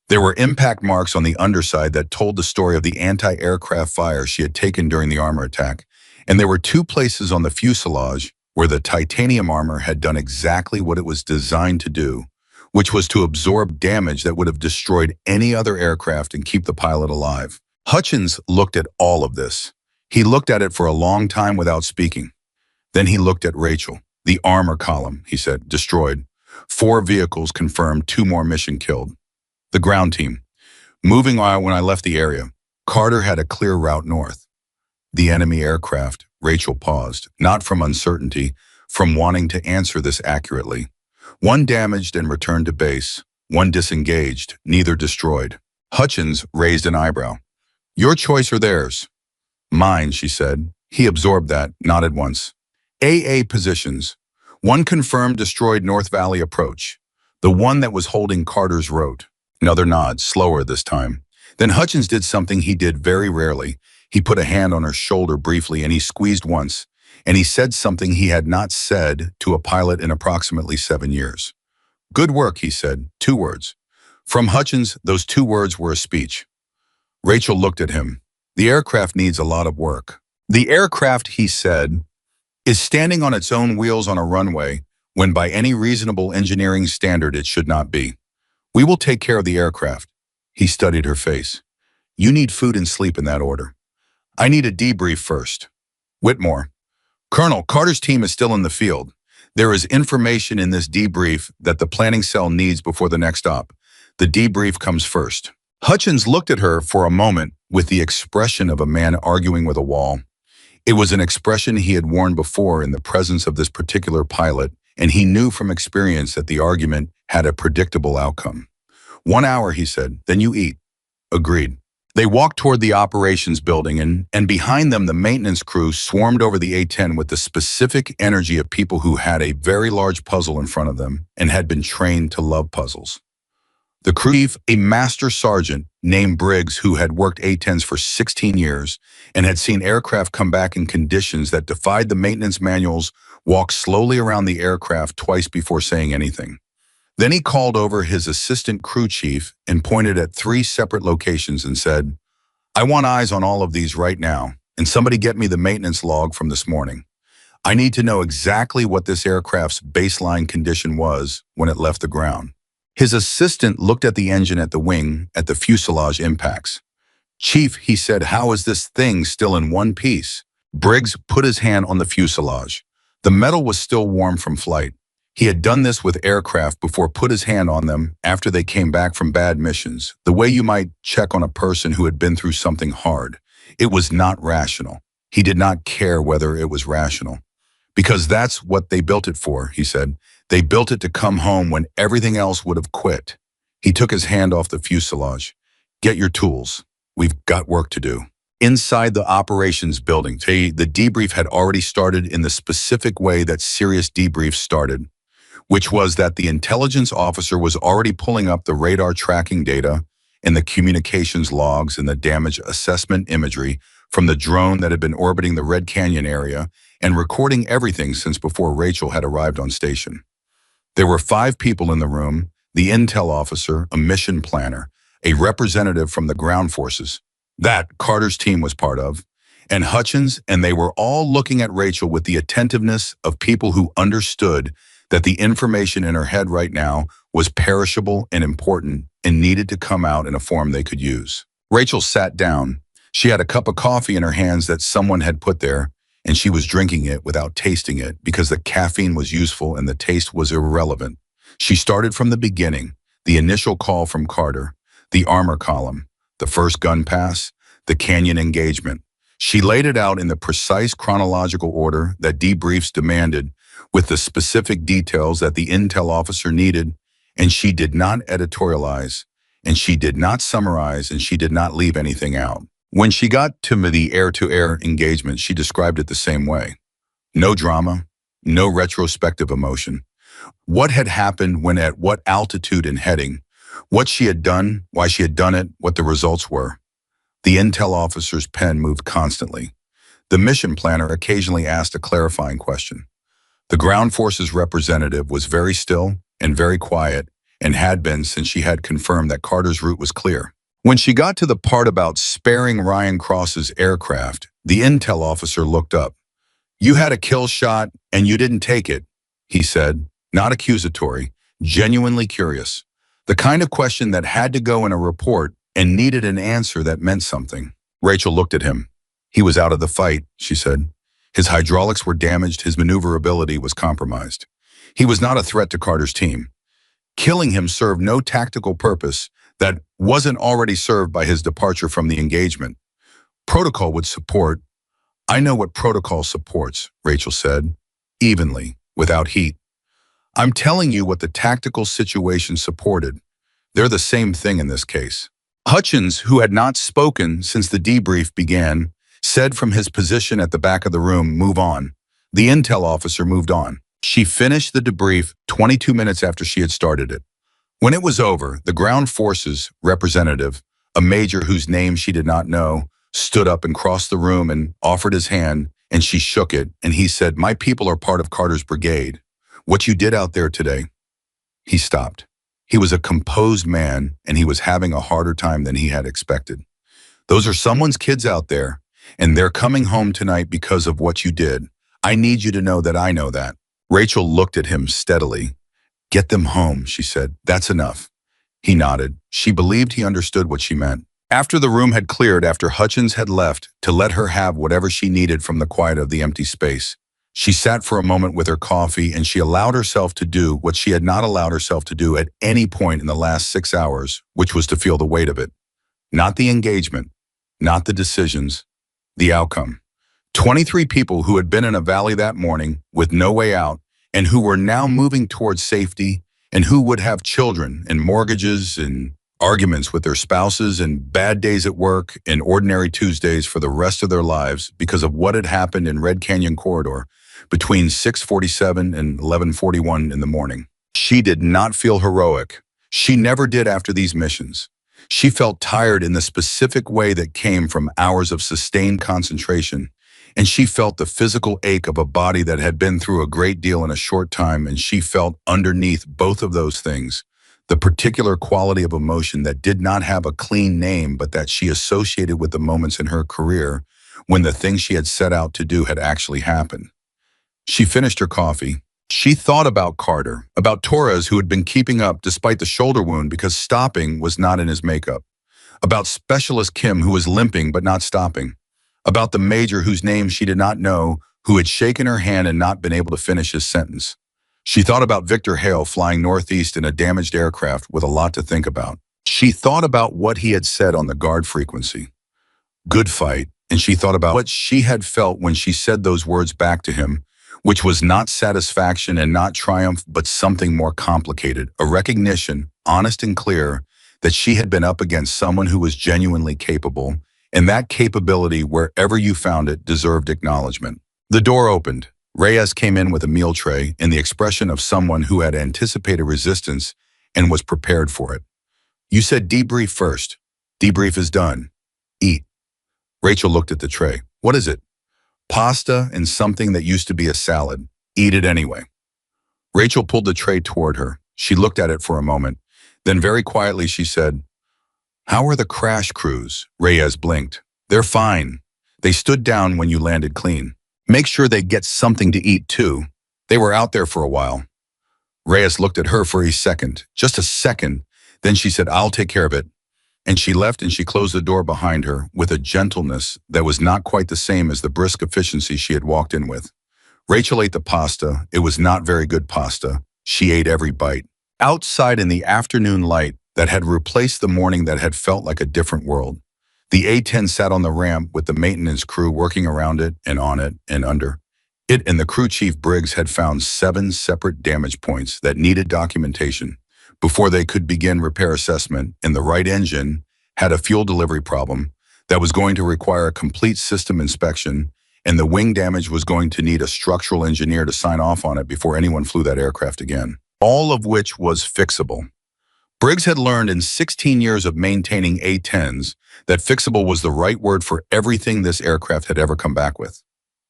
There were impact marks on the underside that told the story of the anti-aircraft fire she had taken during the armor attack, and there were 2 places on the fuselage where the titanium armor had done exactly what it was designed to do, which was to absorb damage that would have destroyed any other aircraft and keep the pilot alive. Hutchins looked at all of this. He looked at it for a long time without speaking. Then he looked at Rachel. The armor column, he said, destroyed. 4 vehicles confirmed, 2 more mission killed. The ground team. Moving on when I left the area. Carter had a clear route north. The enemy aircraft. Rachel paused, not from uncertainty, from wanting to answer this accurately. 1 damaged and returned to base. 1 disengaged, neither destroyed. Hutchins raised an eyebrow. Your choice or theirs? Mine, she said. He absorbed that, nodded once. AA positions. 1 confirmed destroyed North Valley approach. The one that was holding Carter's rote. Another nod, slower this time. Then Hutchins did something he did very rarely. He put a hand on her shoulder briefly and he squeezed once. And he said something he had not said to a pilot in approximately 7 years. Good work, he said. 2 words. From Hutchins, those 2 words were a speech. Rachel looked at him. The aircraft needs a lot of work. The aircraft, he said, is standing on its own wheels on a runway when by any reasonable engineering standard it should not be. We will take care of the aircraft. He studied her face. You need food and sleep in that order. I need a debrief first. Whitmore. Colonel, Carter's team is still in the field. There is information in this debrief that the planning cell needs before the next stop. The debrief comes first. Hutchins looked at her for a moment with the expression of a man arguing with a wall. It was an expression he had worn before in the presence of this particular pilot, and he knew from experience that the argument had a predictable outcome. 1 hour, he said, then you eat. Agreed. They walked toward the operations building, and behind them the maintenance crew swarmed over the A-10 with the specific energy of people who had a very large puzzle in front of them and had been trained to love puzzles. The crew chief, a master sergeant named Briggs, who had worked A-10s for 16 years and had seen aircraft come back in conditions that defied the maintenance manuals, walked slowly around the aircraft twice before saying anything. Then he called over his assistant crew chief and pointed at 3 separate locations and said, I want eyes on all of these right now, and somebody get me the maintenance log from this morning. I need to know exactly what this aircraft's baseline condition was when it left the ground. His assistant looked at the engine at the wing, at the fuselage impacts. Chief, he said, how is this thing still in one piece? Briggs put his hand on the fuselage. The metal was still warm from flight. He had done this with aircraft before, put his hand on them after they came back from bad missions, the way you might check on a person who had been through something hard. It was not rational. He did not care whether it was rational. Because that's what they built it for, he said. They built it to come home when everything else would have quit. He took his hand off the fuselage. Get your tools. We've got work to do. inside the operations building. The debrief had already started in the specific way that serious debriefs started, which was that the intelligence officer was already pulling up the radar tracking data and the communications logs and the damage assessment imagery from the drone that had been orbiting the Red Canyon area and recording everything since before Rachel had arrived on station. There were 5 people in the room: the intel officer, a mission planner, a representative from the ground forces, that Carter's team was part of, and Hutchins, and they were all looking at Rachel with the attentiveness of people who understood that the information in her head right now was perishable and important and needed to come out in a form they could use. Rachel sat down. She had a cup of coffee in her hands that someone had put there, and she was drinking it without tasting it because the caffeine was useful and the taste was irrelevant. She started from the beginning, the initial call from Carter, the armor column, the first gun pass, the canyon engagement. She laid it out in the precise chronological order that debriefs demanded, with the specific details that the intel officer needed, and she did not editorialize, and she did not summarize, and she did not leave anything out. When she got to the air-to-air engagement, she described it the same way. No drama, no retrospective emotion. What had happened, when, at what altitude and heading, what she had done, why she had done it, what the results were. The intel officer's pen moved constantly. The mission planner occasionally asked a clarifying question. The ground forces representative was very still and very quiet, and had been since she had confirmed that Carter's route was clear. When she got to the part about sparing Ryan Cross's aircraft, the intel officer looked up. "You had a kill shot and you didn't take it," he said, not accusatory, genuinely curious. The kind of question that had to go in a report and needed an answer that meant something. Rachel looked at him. "He was out of the fight," she said. "His hydraulics were damaged, his maneuverability was compromised. He was not a threat to Carter's team. Killing him served no tactical purpose that wasn't already served by his departure from the engagement. Protocol would support." "I know what protocol supports," Rachel said, evenly, without heat. "I'm telling you what the tactical situation supported. They're the same thing in this case." Hutchins, who had not spoken since the debrief began, said from his position at the back of the room, "Move on." The intel officer moved on. She finished the debrief 22 minutes after she had started it. When it was over, the ground forces representative, a major whose name she did not know, stood up and crossed the room and offered his hand, and she shook it, and he said, "My people are part of Carter's brigade. What you did out there today." He stopped. He was a composed man, and he was having a harder time than he had expected. "Those are someone's kids out there, and they're coming home tonight because of what you did. I need you to know that I know that." Rachel looked at him steadily. "Get them home," she said. "That's enough." He nodded. She believed he understood what she meant. After the room had cleared, after Hutchins had left, to let her have whatever she needed from the quiet of the empty space, she sat for a moment with her coffee, and she allowed herself to do what she had not allowed herself to do at any point in the last 6 hours, which was to feel the weight of it. Not the engagement, not the decisions, the outcome. 23 people who had been in a valley that morning with no way out, and who were now moving towards safety, and who would have children and mortgages and arguments with their spouses and bad days at work and ordinary Tuesdays for the rest of their lives because of what had happened in Red Canyon Corridor between 6:47 and 11:41 in the morning. She did not feel heroic. She never did after these missions. She felt tired in the specific way that came from hours of sustained concentration, and she felt the physical ache of a body that had been through a great deal in a short time, and she felt underneath both of those things the particular quality of emotion that did not have a clean name, but that she associated with the moments in her career when the thing she had set out to do had actually happened. She finished her coffee. She thought about Carter, about Torres, who had been keeping up despite the shoulder wound because stopping was not in his makeup, about Specialist Kim, who was limping but not stopping, about the major whose name she did not know, who had shaken her hand and not been able to finish his sentence. She thought about Victor Hale flying northeast in a damaged aircraft with a lot to think about. She thought about what he had said on the guard frequency. Good fight. And she thought about what she had felt when she said those words back to him, which was not satisfaction and not triumph, but something more complicated, a recognition, honest and clear, that she had been up against someone who was genuinely capable, And that capability, wherever you found it, deserved acknowledgement. The door opened. Reyes came in with a meal tray and the expression of someone who had anticipated resistance and was prepared for it. You said debrief first. Debrief is done. Eat. Rachel looked at the tray. What is it? Pasta and something that used to be a salad. Eat it anyway. Rachel pulled the tray toward her. She looked at it for a moment. Then very quietly she said, "How are the crash crews?" Reyes blinked. "They're fine. They stood down when you landed clean. Make sure they get something to eat too. They were out there for a while." Reyes looked at her for a second, just a second. Then she said, "I'll take care of it." And she left and she closed the door behind her with a gentleness that was not quite the same as the brisk efficiency she had walked in with. Rachel ate the pasta. It was not very good pasta. She ate every bite. Outside in the afternoon light that had replaced the morning that had felt like a different world. The A-10 sat on the ramp with the maintenance crew working around it and on it and under. It and the crew chief Briggs had found 7 separate damage points that needed documentation before they could begin repair assessment, and the right engine had a fuel delivery problem that was going to require a complete system inspection, and the wing damage was going to need a structural engineer to sign off on it before anyone flew that aircraft again. All of which was fixable. Briggs had learned in 16 years of maintaining A-10s that fixable was the right word for everything this aircraft had ever come back with.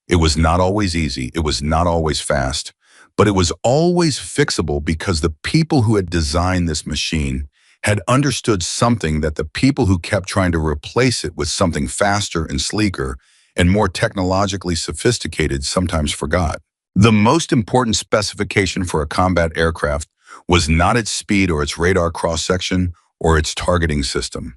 It was not always easy, it was not always fast, but it was always fixable because the people who had designed this machine had understood something that the people who kept trying to replace it with something faster and sleeker and more technologically sophisticated sometimes forgot. The most important specification for a combat aircraft was not its speed or its radar cross-section or its targeting system.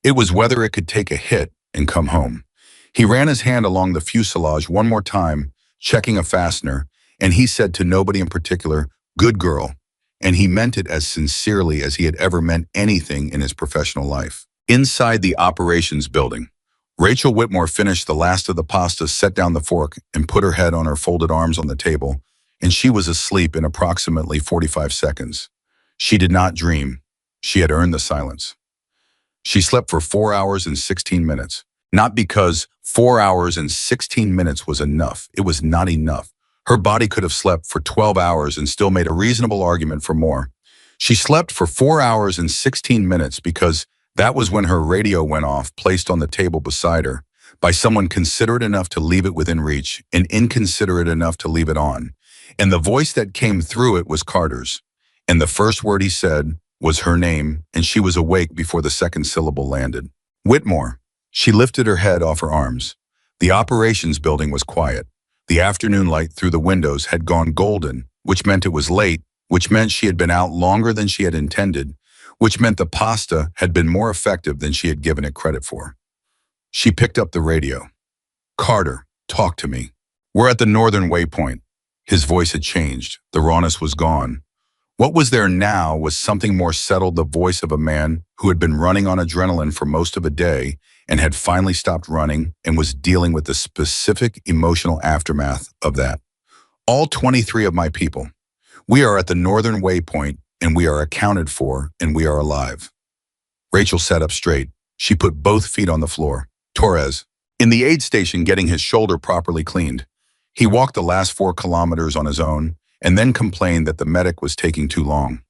It was whether it could take a hit and come home. He ran his hand along the fuselage one more time, checking a fastener, and he said to nobody in particular, "Good girl." And he meant it as sincerely as he had ever meant anything in his professional life. Inside the operations building, Rachel Whitmore finished the last of the pasta, set down the fork, and put her head on her folded arms on the table, and she was asleep in approximately 45 seconds. She did not dream. She had earned the silence. She slept for 4 hours and 16 minutes. Not because 4 hours and 16 minutes was enough. It was not enough. Her body could have slept for 12 hours and still made a reasonable argument for more. She slept for 4 hours and 16 minutes because that was when her radio went off, placed on the table beside her, by someone considerate enough to leave it within reach and inconsiderate enough to leave it on. And the voice that came through it was Carter's. And the first word he said was her name, and she was awake before the second syllable landed. Whitmore. She lifted her head off her arms. The operations building was quiet. The afternoon light through the windows had gone golden, which meant it was late, which meant she had been out longer than she had intended, which meant the pasta had been more effective than she had given it credit for. She picked up the radio. "Carter, talk to me. We're at the northern waypoint." His voice had changed. The rawness was gone. What was there now was something more settled, the voice of a man who had been running on adrenaline for most of a day and had finally stopped running and was dealing with the specific emotional aftermath of that. "All 23 of my people. We are at the northern waypoint, and we are accounted for, and we are alive." Rachel sat up straight. She put both feet on the floor. Torres, in the aid station getting his shoulder properly cleaned. He walked the last 4 kilometers on his own and then complained that the medic was taking too long.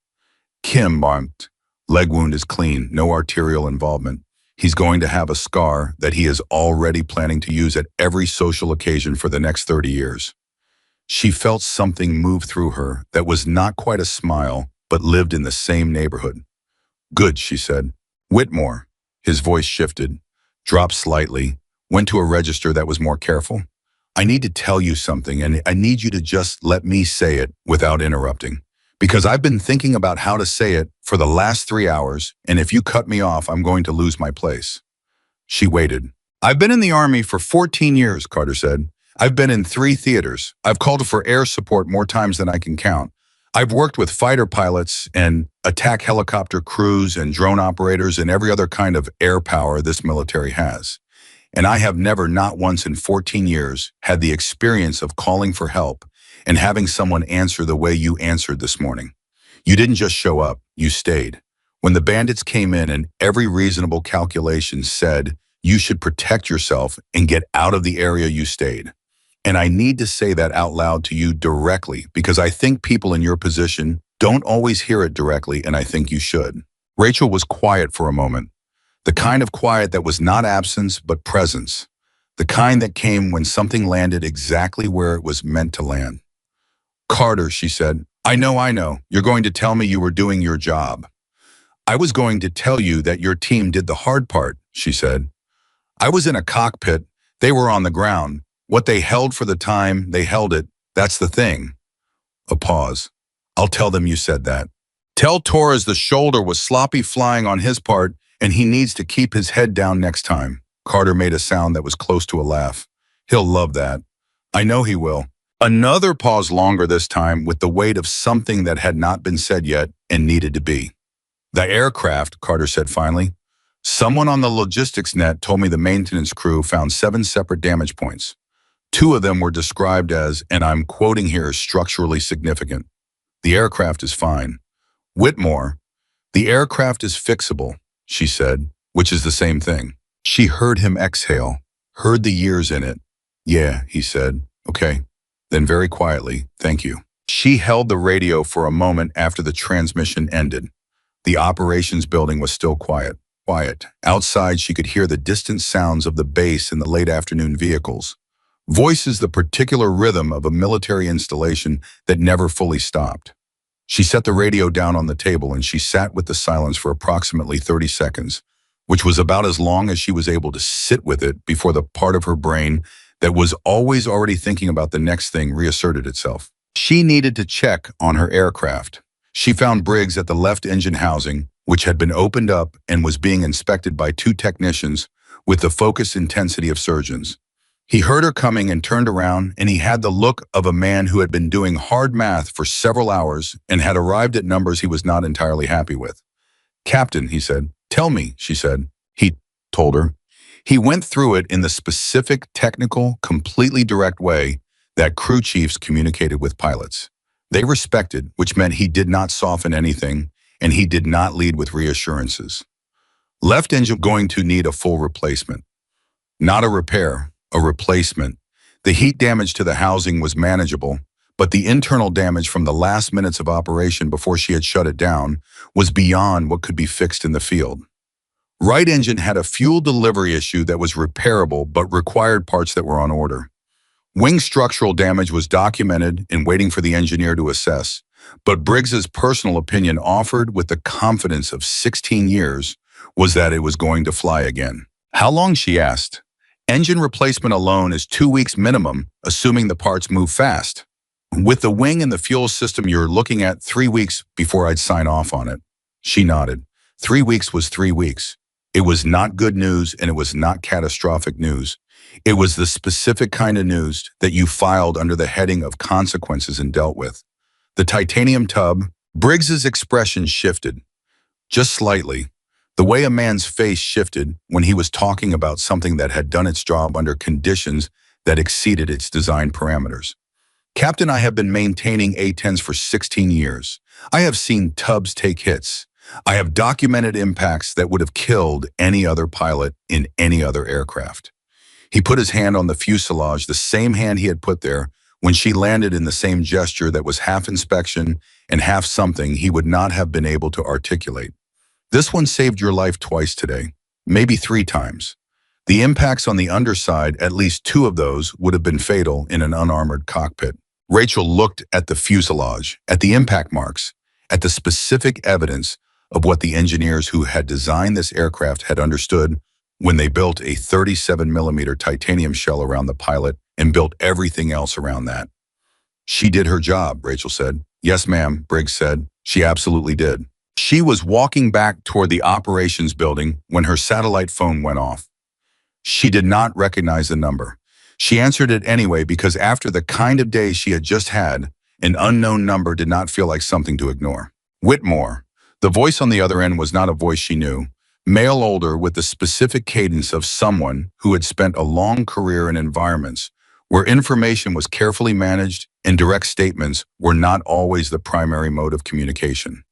Kim barked. "Leg wound is clean, no arterial involvement. He's going to have a scar that he is already planning to use at every social occasion for the next 30 years. She felt something move through her that was not quite a smile, but lived in the same neighborhood. "Good," she said. "Whitmore." His voice shifted, dropped slightly, went to a register that was more careful. "I need to tell you something, and I need you to just let me say it without interrupting. Because I've been thinking about how to say it for the last 3 hours, and if you cut me off, I'm going to lose my place." She waited. "I've been in the Army for 14 years, Carter said. "I've been in 3 theaters. I've called for air support more times than I can count. I've worked with fighter pilots and attack helicopter crews and drone operators and every other kind of air power this military has. And I have never, not once in 14 years, had the experience of calling for help and having someone answer the way you answered this morning. You didn't just show up, you stayed. When the bandits came in and every reasonable calculation said You should protect yourself and get out of the area you stayed. And I need to say that out loud to you directly because I think people in your position don't always hear it directly, and I think you should." Rachel was quiet for a moment, the kind of quiet that was not absence but presence, the kind that came when something landed exactly where it was meant to land. "Carter," she said, I know. You're going to tell me you were doing your job." "I was going to tell you that your team did the hard part," she said. "I was in a cockpit. They were on the ground. What they held for the time, they held it. That's the thing." A pause. "I'll tell them you said that. Tell Torres the shoulder was sloppy flying on his part and he needs to keep his head down next time." Carter made a sound that was close to a laugh. "He'll love that. I know he will." Another pause, longer this time, with the weight of something that had not been said yet and needed to be. "The aircraft," Carter said finally. "Someone on the logistics net told me the maintenance crew found 7 separate damage points. 2 of them were described as, and I'm quoting here, structurally significant. The aircraft is fine. Whitmore, the aircraft is fixable," she said, which is the same thing. She heard him exhale, heard the years in it. "Yeah," he said. "Okay." Then very quietly, "Thank you." She held the radio for a moment after the transmission ended. The operations building was still quiet. Outside, she could hear the distant sounds of the base and the late afternoon vehicles. Voices, the particular rhythm of a military installation that never fully stopped. She set the radio down on the table and she sat with the silence for approximately 30 seconds, which was about as long as she was able to sit with it before the part of her brain that was always already thinking about the next thing reasserted itself. She needed to check on her aircraft. She found Briggs at the left engine housing, which had been opened up and was being inspected by 2 technicians with the focused intensity of surgeons. He heard her coming and turned around, and he had the look of a man who had been doing hard math for several hours and had arrived at numbers he was not entirely happy with. "Captain," he said. "Tell me," she said. He told her. He went through it in the specific, technical, completely direct way that crew chiefs communicated with pilots. They respected, which meant he did not soften anything, and he did not lead with reassurances. "Left engine going to need a full replacement. Not a repair, a replacement. The heat damage to the housing was manageable, but the internal damage from the last minutes of operation before she had shut it down was beyond what could be fixed in the field. Right engine had a fuel delivery issue that was repairable but required parts that were on order. Wing structural damage was documented and waiting for the engineer to assess, but Briggs's personal opinion, offered with the confidence of 16 years, was that it was going to fly again." "How long?" she asked. "Engine replacement alone is 2 weeks minimum, assuming the parts move fast. With the wing and the fuel system, you're looking at 3 weeks before I'd sign off on it." She nodded. 3 weeks was 3 weeks. It was not good news and it was not catastrophic news. It was the specific kind of news that you filed under the heading of consequences and dealt with. The titanium tub. Briggs's expression shifted, just slightly, the way a man's face shifted when he was talking about something that had done its job under conditions that exceeded its design parameters. "Captain, I have been maintaining A-10s for 16 years. I have seen tubs take hits. I have documented impacts that would have killed any other pilot in any other aircraft." He put his hand on the fuselage, the same hand he had put there when she landed, in the same gesture that was half inspection and half something he would not have been able to articulate. "This one saved your life twice today, maybe 3 times. The impacts on the underside, at least 2 of those, would have been fatal in an unarmored cockpit." Rachel looked at the fuselage, at the impact marks, at the specific evidence of what the engineers who had designed this aircraft had understood when they built a 37mm titanium shell around the pilot and built everything else around that. "She did her job," Rachel said. "Yes, ma'am," Briggs said. "She absolutely did." She was walking back toward the operations building when her satellite phone went off. She did not recognize the number. She answered it anyway because after the kind of day she had just had, an unknown number did not feel like something to ignore. Whitmore. The voice on the other end was not a voice she knew. Male, older, with the specific cadence of someone who had spent a long career in environments where information was carefully managed and direct statements were not always the primary mode of communication.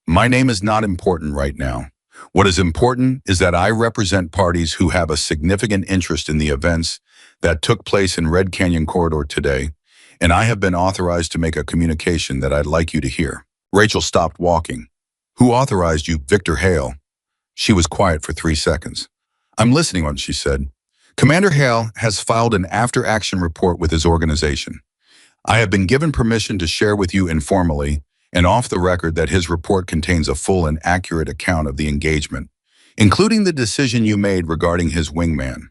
"My name is not important right now. What is important is that I represent parties who have a significant interest in the events that took place in Red Canyon Corridor today, and I have been authorized to make a communication that I'd like you to hear." Rachel stopped walking. "Who authorized you?" "Victor Hale." She was quiet for 3 seconds. "I'm listening," she said. "Commander Hale has filed an after-action report with his organization. I have been given permission to share with you informally and off the record that his report contains a full and accurate account of the engagement, including the decision you made regarding his wingman."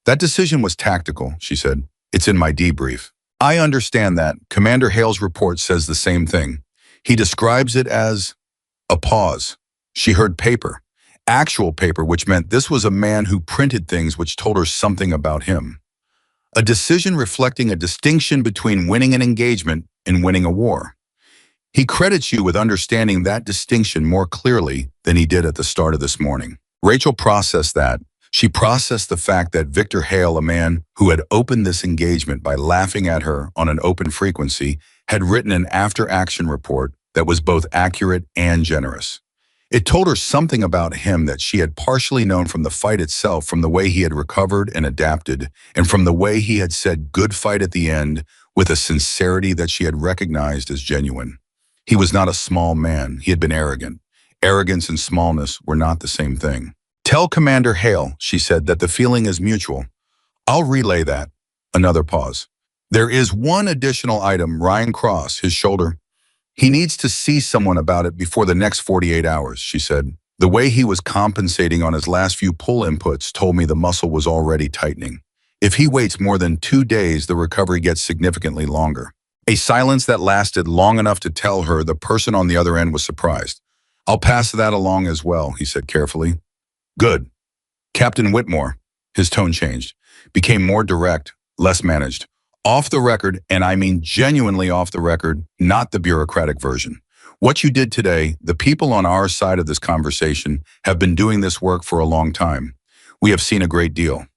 "That decision was tactical," she said. "It's in my debrief." "I understand that." Commander Hale's report says the same thing. He describes it as a pause. She heard paper, actual paper, which meant this was a man who printed things which told her something about him. A decision reflecting a distinction between winning an engagement and winning a war. He credits you with understanding that distinction more clearly than he did at the start of this morning. Rachel processed that. She processed the fact that Victor Hale, a man who had opened this engagement by laughing at her on an open frequency, had written an after-action report that was both accurate and generous. It told her something about him that she had partially known from the fight itself, from the way he had recovered and adapted, and from the way he had said "good fight" at the end with a sincerity that she had recognized as genuine. He was not a small man. He had been arrogant. Arrogance and smallness were not the same thing. "Tell Commander Hale," she said, "that the feeling is mutual. I'll relay that." Another pause. "There is one additional item." Ryan Cross, his shoulder. "He needs to see someone about it before the next 48 hours, she said. The way he was compensating on his last few pull inputs told me the muscle was already tightening. If he waits more than 2 days, the recovery gets significantly longer. A silence that lasted long enough to tell her the person on the other end was surprised. "I'll pass that along as well," he said carefully. "Good. Captain Whitmore," his tone changed, became more direct, less managed. "Off the record, and I mean genuinely off the record, not the bureaucratic version. What you did today, the people on our side of this conversation have been doing this work for a long time. We have seen a great deal.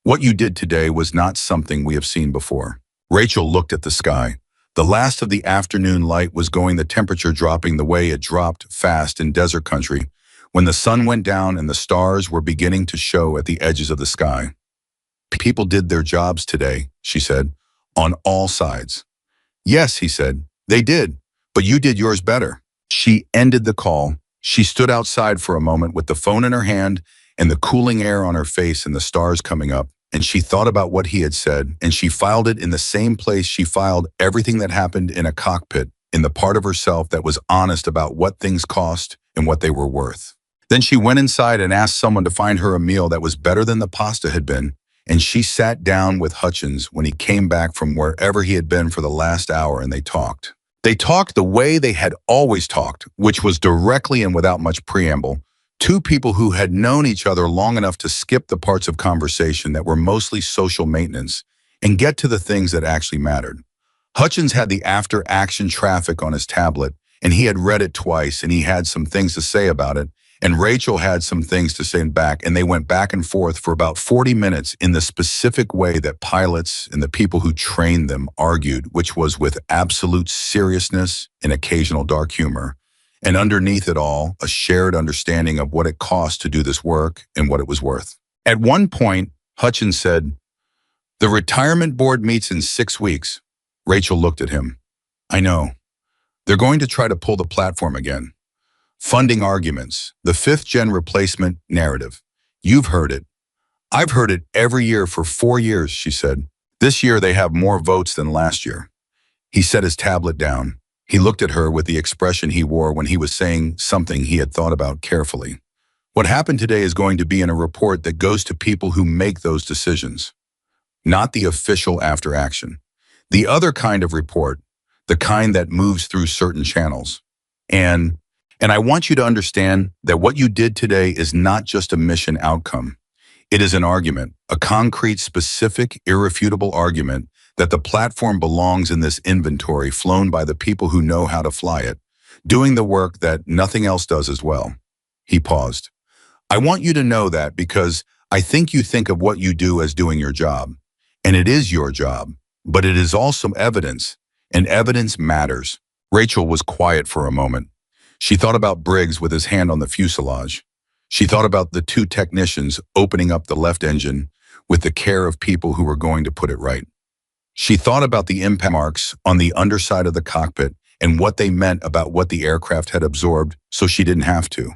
What you did today was not something we have seen before." Rachel looked at the sky. The last of the afternoon light was going, the temperature dropping the way it dropped fast in desert country, when the sun went down and the stars were beginning to show at the edges of the sky. "People did their jobs today," she said, "on all sides." "Yes," he said, "they did, but you did yours better." She ended the call. She stood outside for a moment with the phone in her hand and the cooling air on her face and the stars coming up, and she thought about what he had said, and she filed it in the same place she filed everything that happened in a cockpit, in the part of herself that was honest about what things cost and what they were worth. Then she went inside and asked someone to find her a meal that was better than the pasta had been, and she sat down with Hutchins when he came back from wherever he had been for the last hour, and they talked. They talked the way they had always talked, which was directly and without much preamble. Two people who had known each other long enough to skip the parts of conversation that were mostly social maintenance and get to the things that actually mattered. Hutchins had the after-action traffic on his tablet, and he had read it twice, and he had some things to say about it, and Rachel had some things to say back, and they went back and forth for about 40 minutes in the specific way that pilots and the people who trained them argued, which was with absolute seriousness and occasional dark humor. And underneath it all, a shared understanding of what it cost to do this work and what it was worth. At one point, Hutchins said, "The retirement board meets in 6 weeks. Rachel looked at him. "I know. They're going to try to pull the platform again. Funding arguments, the 5th-gen replacement narrative. You've heard it. I've heard it every year for 4 years," she said. "This year they have more votes than last year." He set his tablet down. He looked at her with the expression he wore when he was saying something he had thought about carefully. "What happened today is going to be in a report that goes to people who make those decisions, not the official after action. The other kind of report, the kind that moves through certain channels. And I want you to understand that what you did today is not just a mission outcome. It is an argument, a concrete, specific, irrefutable argument that the platform belongs in this inventory flown by the people who know how to fly it, doing the work that nothing else does as well." He paused. "I want you to know that because I think you think of what you do as doing your job. And it is your job, but it is also evidence, and evidence matters." Rachel was quiet for a moment. She thought about Briggs with his hand on the fuselage. She thought about the two technicians opening up the left engine with the care of people who were going to put it right. She thought about the impact marks on the underside of the cockpit and what they meant about what the aircraft had absorbed so she didn't have to.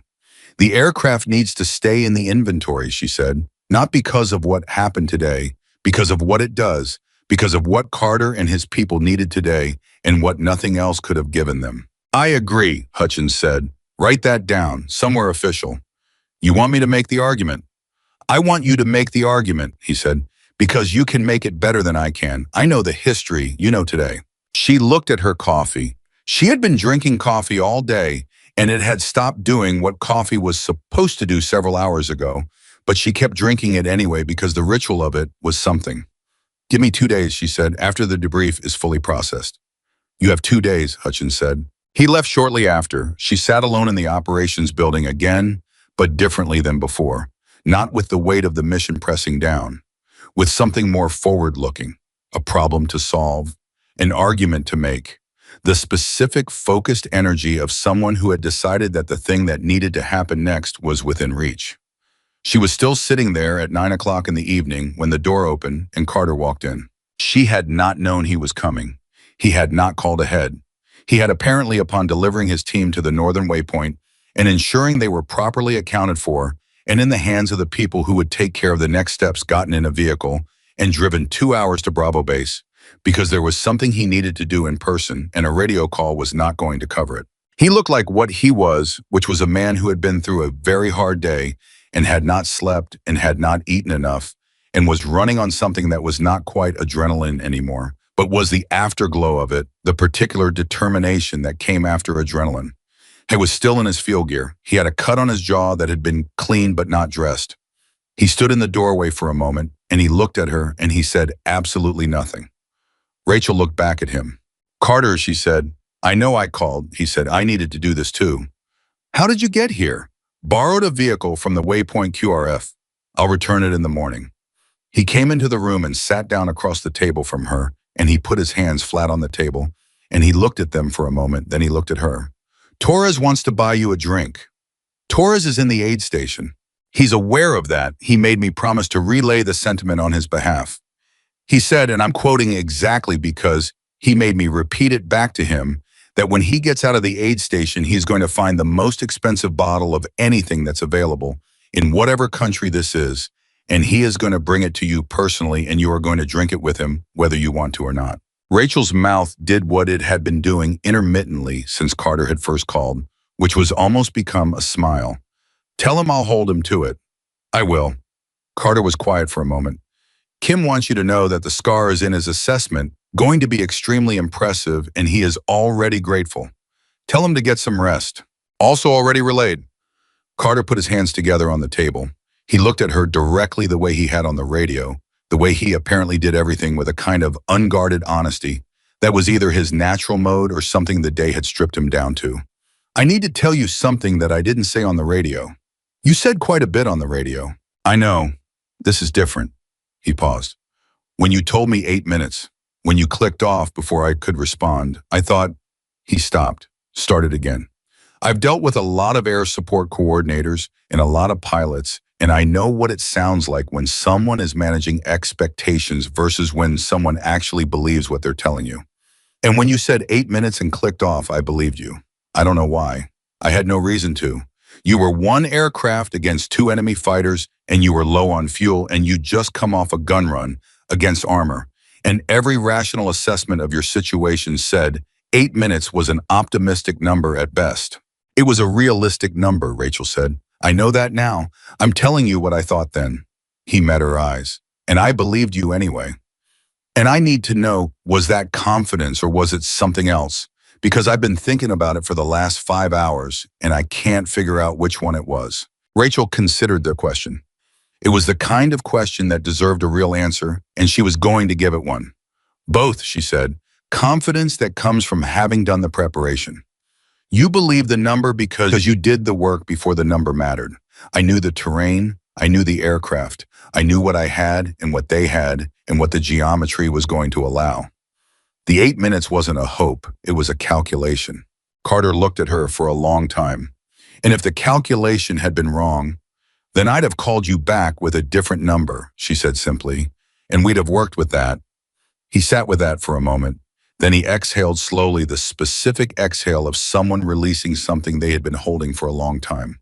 The aircraft needs to stay in the inventory, she said, not because of what happened today, because of what it does, because of what Carter and his people needed today and what nothing else could have given them. I agree, Hutchins said. Write that down, somewhere official. You want me to make the argument? I want you to make the argument, he said, because you can make it better than I can. I know the history you know today. She looked at her coffee. She had been drinking coffee all day, and it had stopped doing what coffee was supposed to do several hours ago, but she kept drinking it anyway because the ritual of it was something. Give me 2 days, she said, after the debrief is fully processed. You have 2 days, Hutchins said. He left shortly after. She sat alone in the operations building again, but differently than before, not with the weight of the mission pressing down, with something more forward-looking, a problem to solve, an argument to make, the specific focused energy of someone who had decided that the thing that needed to happen next was within reach. She was still sitting there at 9 o'clock in the evening when the door opened and Carter walked in. She had not known he was coming. He had not called ahead. He had apparently, upon delivering his team to the northern waypoint and ensuring they were properly accounted for and in the hands of the people who would take care of the next steps, gotten in a vehicle and driven 2 hours to Bravo Base because there was something he needed to do in person and a radio call was not going to cover it. He looked like what he was, which was a man who had been through a very hard day and had not slept and had not eaten enough and was running on something that was not quite adrenaline anymore, but was the afterglow of it, the particular determination that came after adrenaline. He was still in his field gear. He had a cut on his jaw that had been clean but not dressed. He stood in the doorway for a moment, and he looked at her, and he said absolutely nothing. Rachel looked back at him. Carter, she said. I know I called. He said, I needed to do this too. How did you get here? Borrowed a vehicle from the Waypoint QRF. I'll return it in the morning. He came into the room and sat down across the table from her, and he put his hands flat on the table, and he looked at them for a moment, then he looked at her. Torres wants to buy you a drink. Torres is in the aid station. He's aware of that. He made me promise to relay the sentiment on his behalf. He said, and I'm quoting exactly because he made me repeat it back to him, that when he gets out of the aid station, he's going to find the most expensive bottle of anything that's available in whatever country this is, and he is going to bring it to you personally, and you are going to drink it with him, whether you want to or not. Rachel's mouth did what it had been doing intermittently since Carter had first called, which was almost become a smile. Tell him I'll hold him to it. I will. Carter was quiet for a moment. Kim wants you to know that the scar is in his assessment, going to be extremely impressive, and he is already grateful. Tell him to get some rest. Also already relayed. Carter put his hands together on the table. He looked at her directly the way he had on the radio, the way he apparently did everything with a kind of unguarded honesty that was either his natural mode or something the day had stripped him down to. I need to tell you something that I didn't say on the radio. You said quite a bit on the radio. I know. This is different. He paused. When you told me 8 minutes, when you clicked off before I could respond, I thought, he stopped, started again. I've dealt with a lot of air support coordinators and a lot of pilots, and I know what it sounds like when someone is managing expectations versus when someone actually believes what they're telling you. And when you said 8 minutes and clicked off, I believed you. I don't know why. I had no reason to. You were one aircraft against 2 enemy fighters, and you were low on fuel, and you just come off a gun run against armor. And every rational assessment of your situation said 8 minutes was an optimistic number at best. It was a realistic number, Rachel said. I know that now. I'm telling you what I thought then. He met her eyes. And I believed you anyway. And I need to know, was that confidence or was it something else? Because I've been thinking about it for the last 5 hours, and I can't figure out which one it was. Rachel considered the question. It was the kind of question that deserved a real answer, and she was going to give it one. Both, she said. Confidence that comes from having done the preparation. You believed the number because you did the work before the number mattered. I knew the terrain. I knew the aircraft. I knew what I had and what they had and what the geometry was going to allow. The 8 minutes wasn't a hope. It was a calculation. Carter looked at her for a long time. And if the calculation had been wrong, Then I'd have called you back with a different number, she said simply, and we'd have worked with that. He sat with that for a moment. Then he exhaled slowly, the specific exhale of someone releasing something they had been holding for a long time.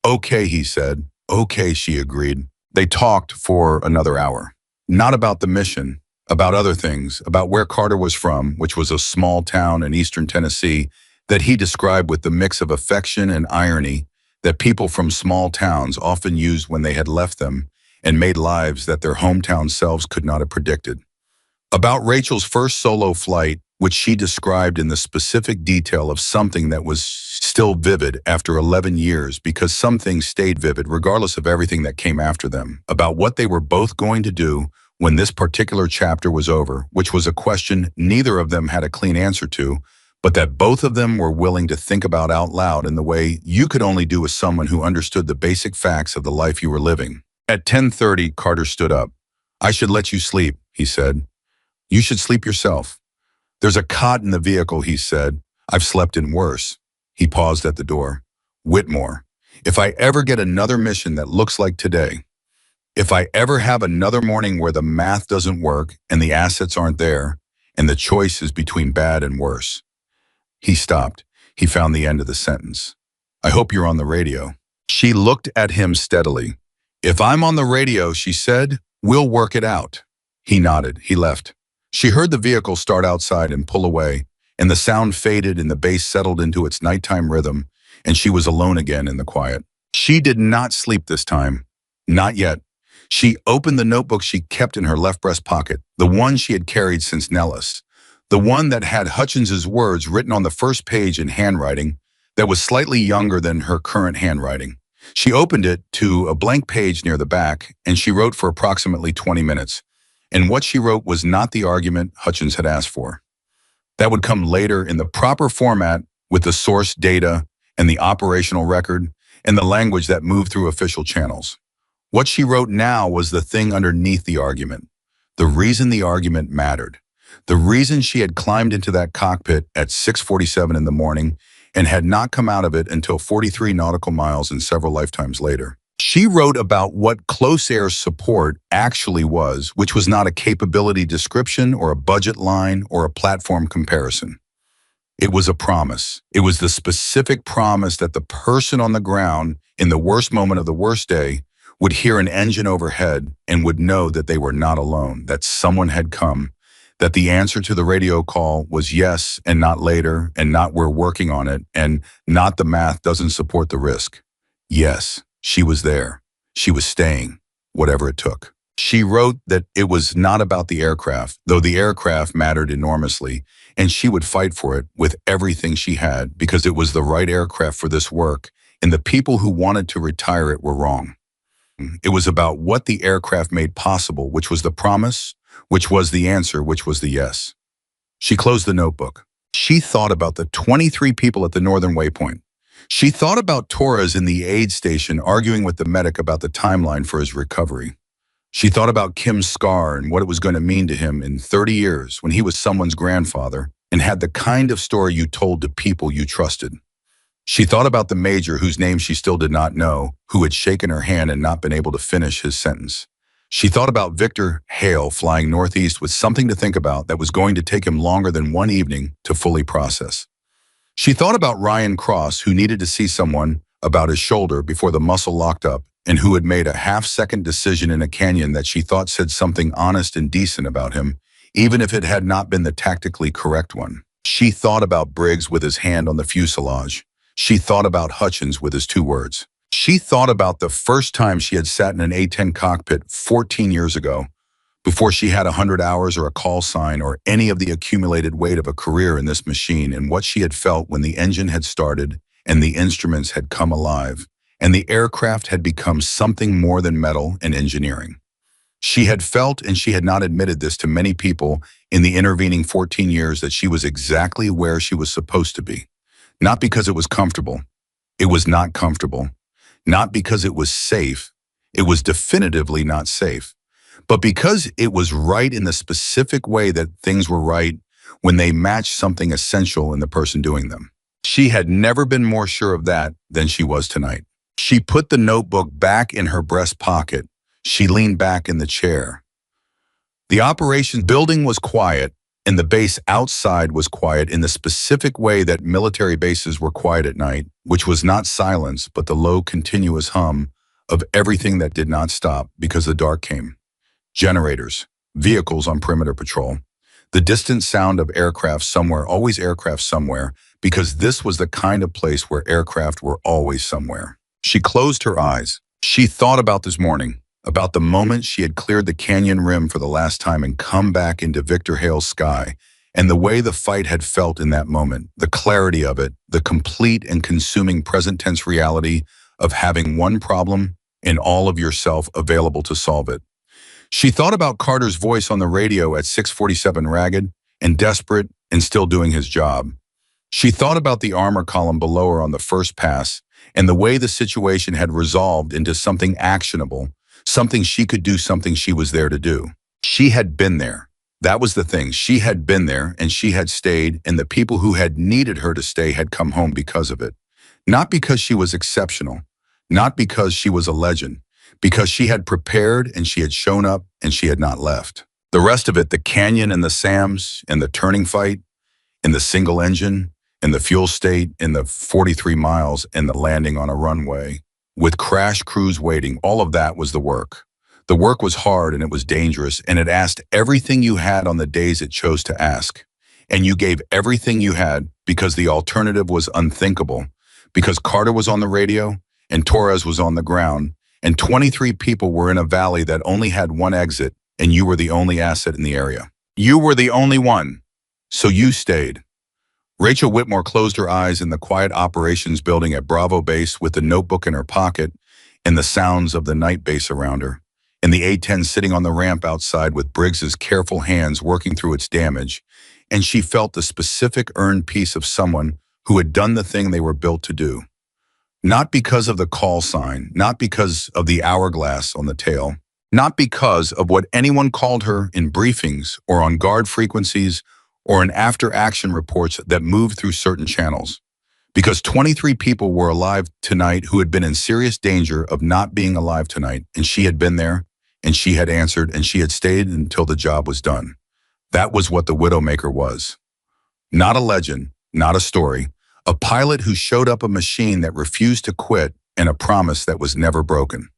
Okay, he said. Okay, she agreed. They talked for another hour. Not about the mission, about other things, about where Carter was from, which was a small town in eastern Tennessee that he described with the mix of affection and irony that people from small towns often used when they had left them and made lives that their hometown selves could not have predicted. About Rachel's first solo flight, which she described in the specific detail of something that was still vivid after 11 years because some things stayed vivid regardless of everything that came after them, about what they were both going to do when this particular chapter was over, which was a question neither of them had a clean answer to, but that both of them were willing to think about out loud in the way you could only do as someone who understood the basic facts of the life you were living. At 10:30, Carter stood up. I should let you sleep, he said. You should sleep yourself. There's a cot in the vehicle, he said. I've slept in worse. He paused at the door. Whitmore, if I ever get another mission that looks like today, if I ever have another morning where the math doesn't work and the assets aren't there, and the choice is between bad and worse. He stopped. He found the end of the sentence. I hope you're on the radio. She looked at him steadily. If I'm on the radio, she said, we'll work it out. He nodded. He left. She heard the vehicle start outside and pull away, and the sound faded and the bass settled into its nighttime rhythm, and she was alone again in the quiet. She did not sleep this time. Not yet. She opened the notebook she kept in her left breast pocket, the one she had carried since Nellis, the one that had Hutchins's words written on the first page in handwriting that was slightly younger than her current handwriting. She opened it to a blank page near the back, and she wrote for approximately 20 minutes. And what she wrote was not the argument Hutchins had asked for. That would come later in the proper format with the source data and the operational record and the language that moved through official channels. What she wrote now was the thing underneath the argument, the reason the argument mattered, the reason she had climbed into that cockpit at 6:47 in the morning and had not come out of it until 43 nautical miles and several lifetimes later. She wrote about what close air support actually was, which was not a capability description or a budget line or a platform comparison. It was a promise. It was the specific promise that the person on the ground in the worst moment of the worst day would hear an engine overhead and would know that they were not alone, that someone had come, that the answer to the radio call was yes and not later and not we're working on it and not the math doesn't support the risk. Yes. She was there. She was staying, whatever it took. She wrote that it was not about the aircraft, though the aircraft mattered enormously, and she would fight for it with everything she had because it was the right aircraft for this work, and the people who wanted to retire it were wrong. It was about what the aircraft made possible, which was the promise, which was the answer, which was the yes. She closed the notebook. She thought about the 23 people at the Northern Waypoint. She thought about Torres in the aid station arguing with the medic about the timeline for his recovery. She thought about Kim's scar and what it was going to mean to him in 30 years when he was someone's grandfather and had the kind of story you told to people you trusted. She thought about the major whose name she still did not know, who had shaken her hand and not been able to finish his sentence. She thought about Victor Hale flying northeast with something to think about that was going to take him longer than one evening to fully process. She thought about Ryan Cross, who needed to see someone about his shoulder before the muscle locked up, and who had made a half-second decision in a canyon that she thought said something honest and decent about him, even if it had not been the tactically correct one. She thought about Briggs with his hand on the fuselage. She thought about Hutchins with his 2 words. She thought about the first time she had sat in an A-10 cockpit 14 years ago, before she had 100 hours or a call sign or any of the accumulated weight of a career in this machine, and what she had felt when the engine had started and the instruments had come alive and the aircraft had become something more than metal and engineering. She had felt, and she had not admitted this to many people in the intervening 14 years, that she was exactly where she was supposed to be. Not because it was comfortable. It was not comfortable. Not because it was safe. It was definitively not safe. But because it was right in the specific way that things were right when they matched something essential in the person doing them. She had never been more sure of that than she was tonight. She put the notebook back in her breast pocket. She leaned back in the chair. The operations building was quiet, and the base outside was quiet in the specific way that military bases were quiet at night, which was not silence, but the low, continuous hum of everything that did not stop because the dark came. Generators, vehicles on perimeter patrol, the distant sound of aircraft somewhere, always aircraft somewhere, because this was the kind of place where aircraft were always somewhere. She closed her eyes. She thought about this morning, about the moment she had cleared the canyon rim for the last time and come back into Victor Hale's sky, and the way the fight had felt in that moment, the clarity of it, the complete and consuming present tense reality of having one problem and all of yourself available to solve it. She thought about Carter's voice on the radio at 6:47, ragged and desperate and still doing his job. She thought about the armor column below her on the first pass and the way the situation had resolved into something actionable, something she could do, something she was there to do. She had been there. That was the thing. She had been there and she had stayed, and the people who had needed her to stay had come home because of it. Not because she was exceptional, not because she was a legend, because she had prepared and she had shown up and she had not left. The rest of it, the canyon and the SAMs and the turning fight and the single engine and the fuel state and the 43 miles and the landing on a runway with crash crews waiting, all of that was the work. The work was hard and it was dangerous, and it asked everything you had on the days it chose to ask. And you gave everything you had because the alternative was unthinkable, because Carter was on the radio and Torres was on the ground, and 23 people were in a valley that only had one exit, and you were the only asset in the area. You were the only one. So you stayed. Rachel Whitmore closed her eyes in the quiet operations building at Bravo Base with the notebook in her pocket and the sounds of the night base around her, and the A-10 sitting on the ramp outside with Briggs's careful hands working through its damage, and she felt the specific earned peace of someone who had done the thing they were built to do. Not because of the call sign, not because of the hourglass on the tail, not because of what anyone called her in briefings or on guard frequencies or in after-action reports that moved through certain channels. Because 23 people were alive tonight who had been in serious danger of not being alive tonight, and she had been there, and she had answered, and she had stayed until the job was done. That was what the Widowmaker was. Not a legend, not a story, a pilot who showed up, a machine that refused to quit, and a promise that was never broken.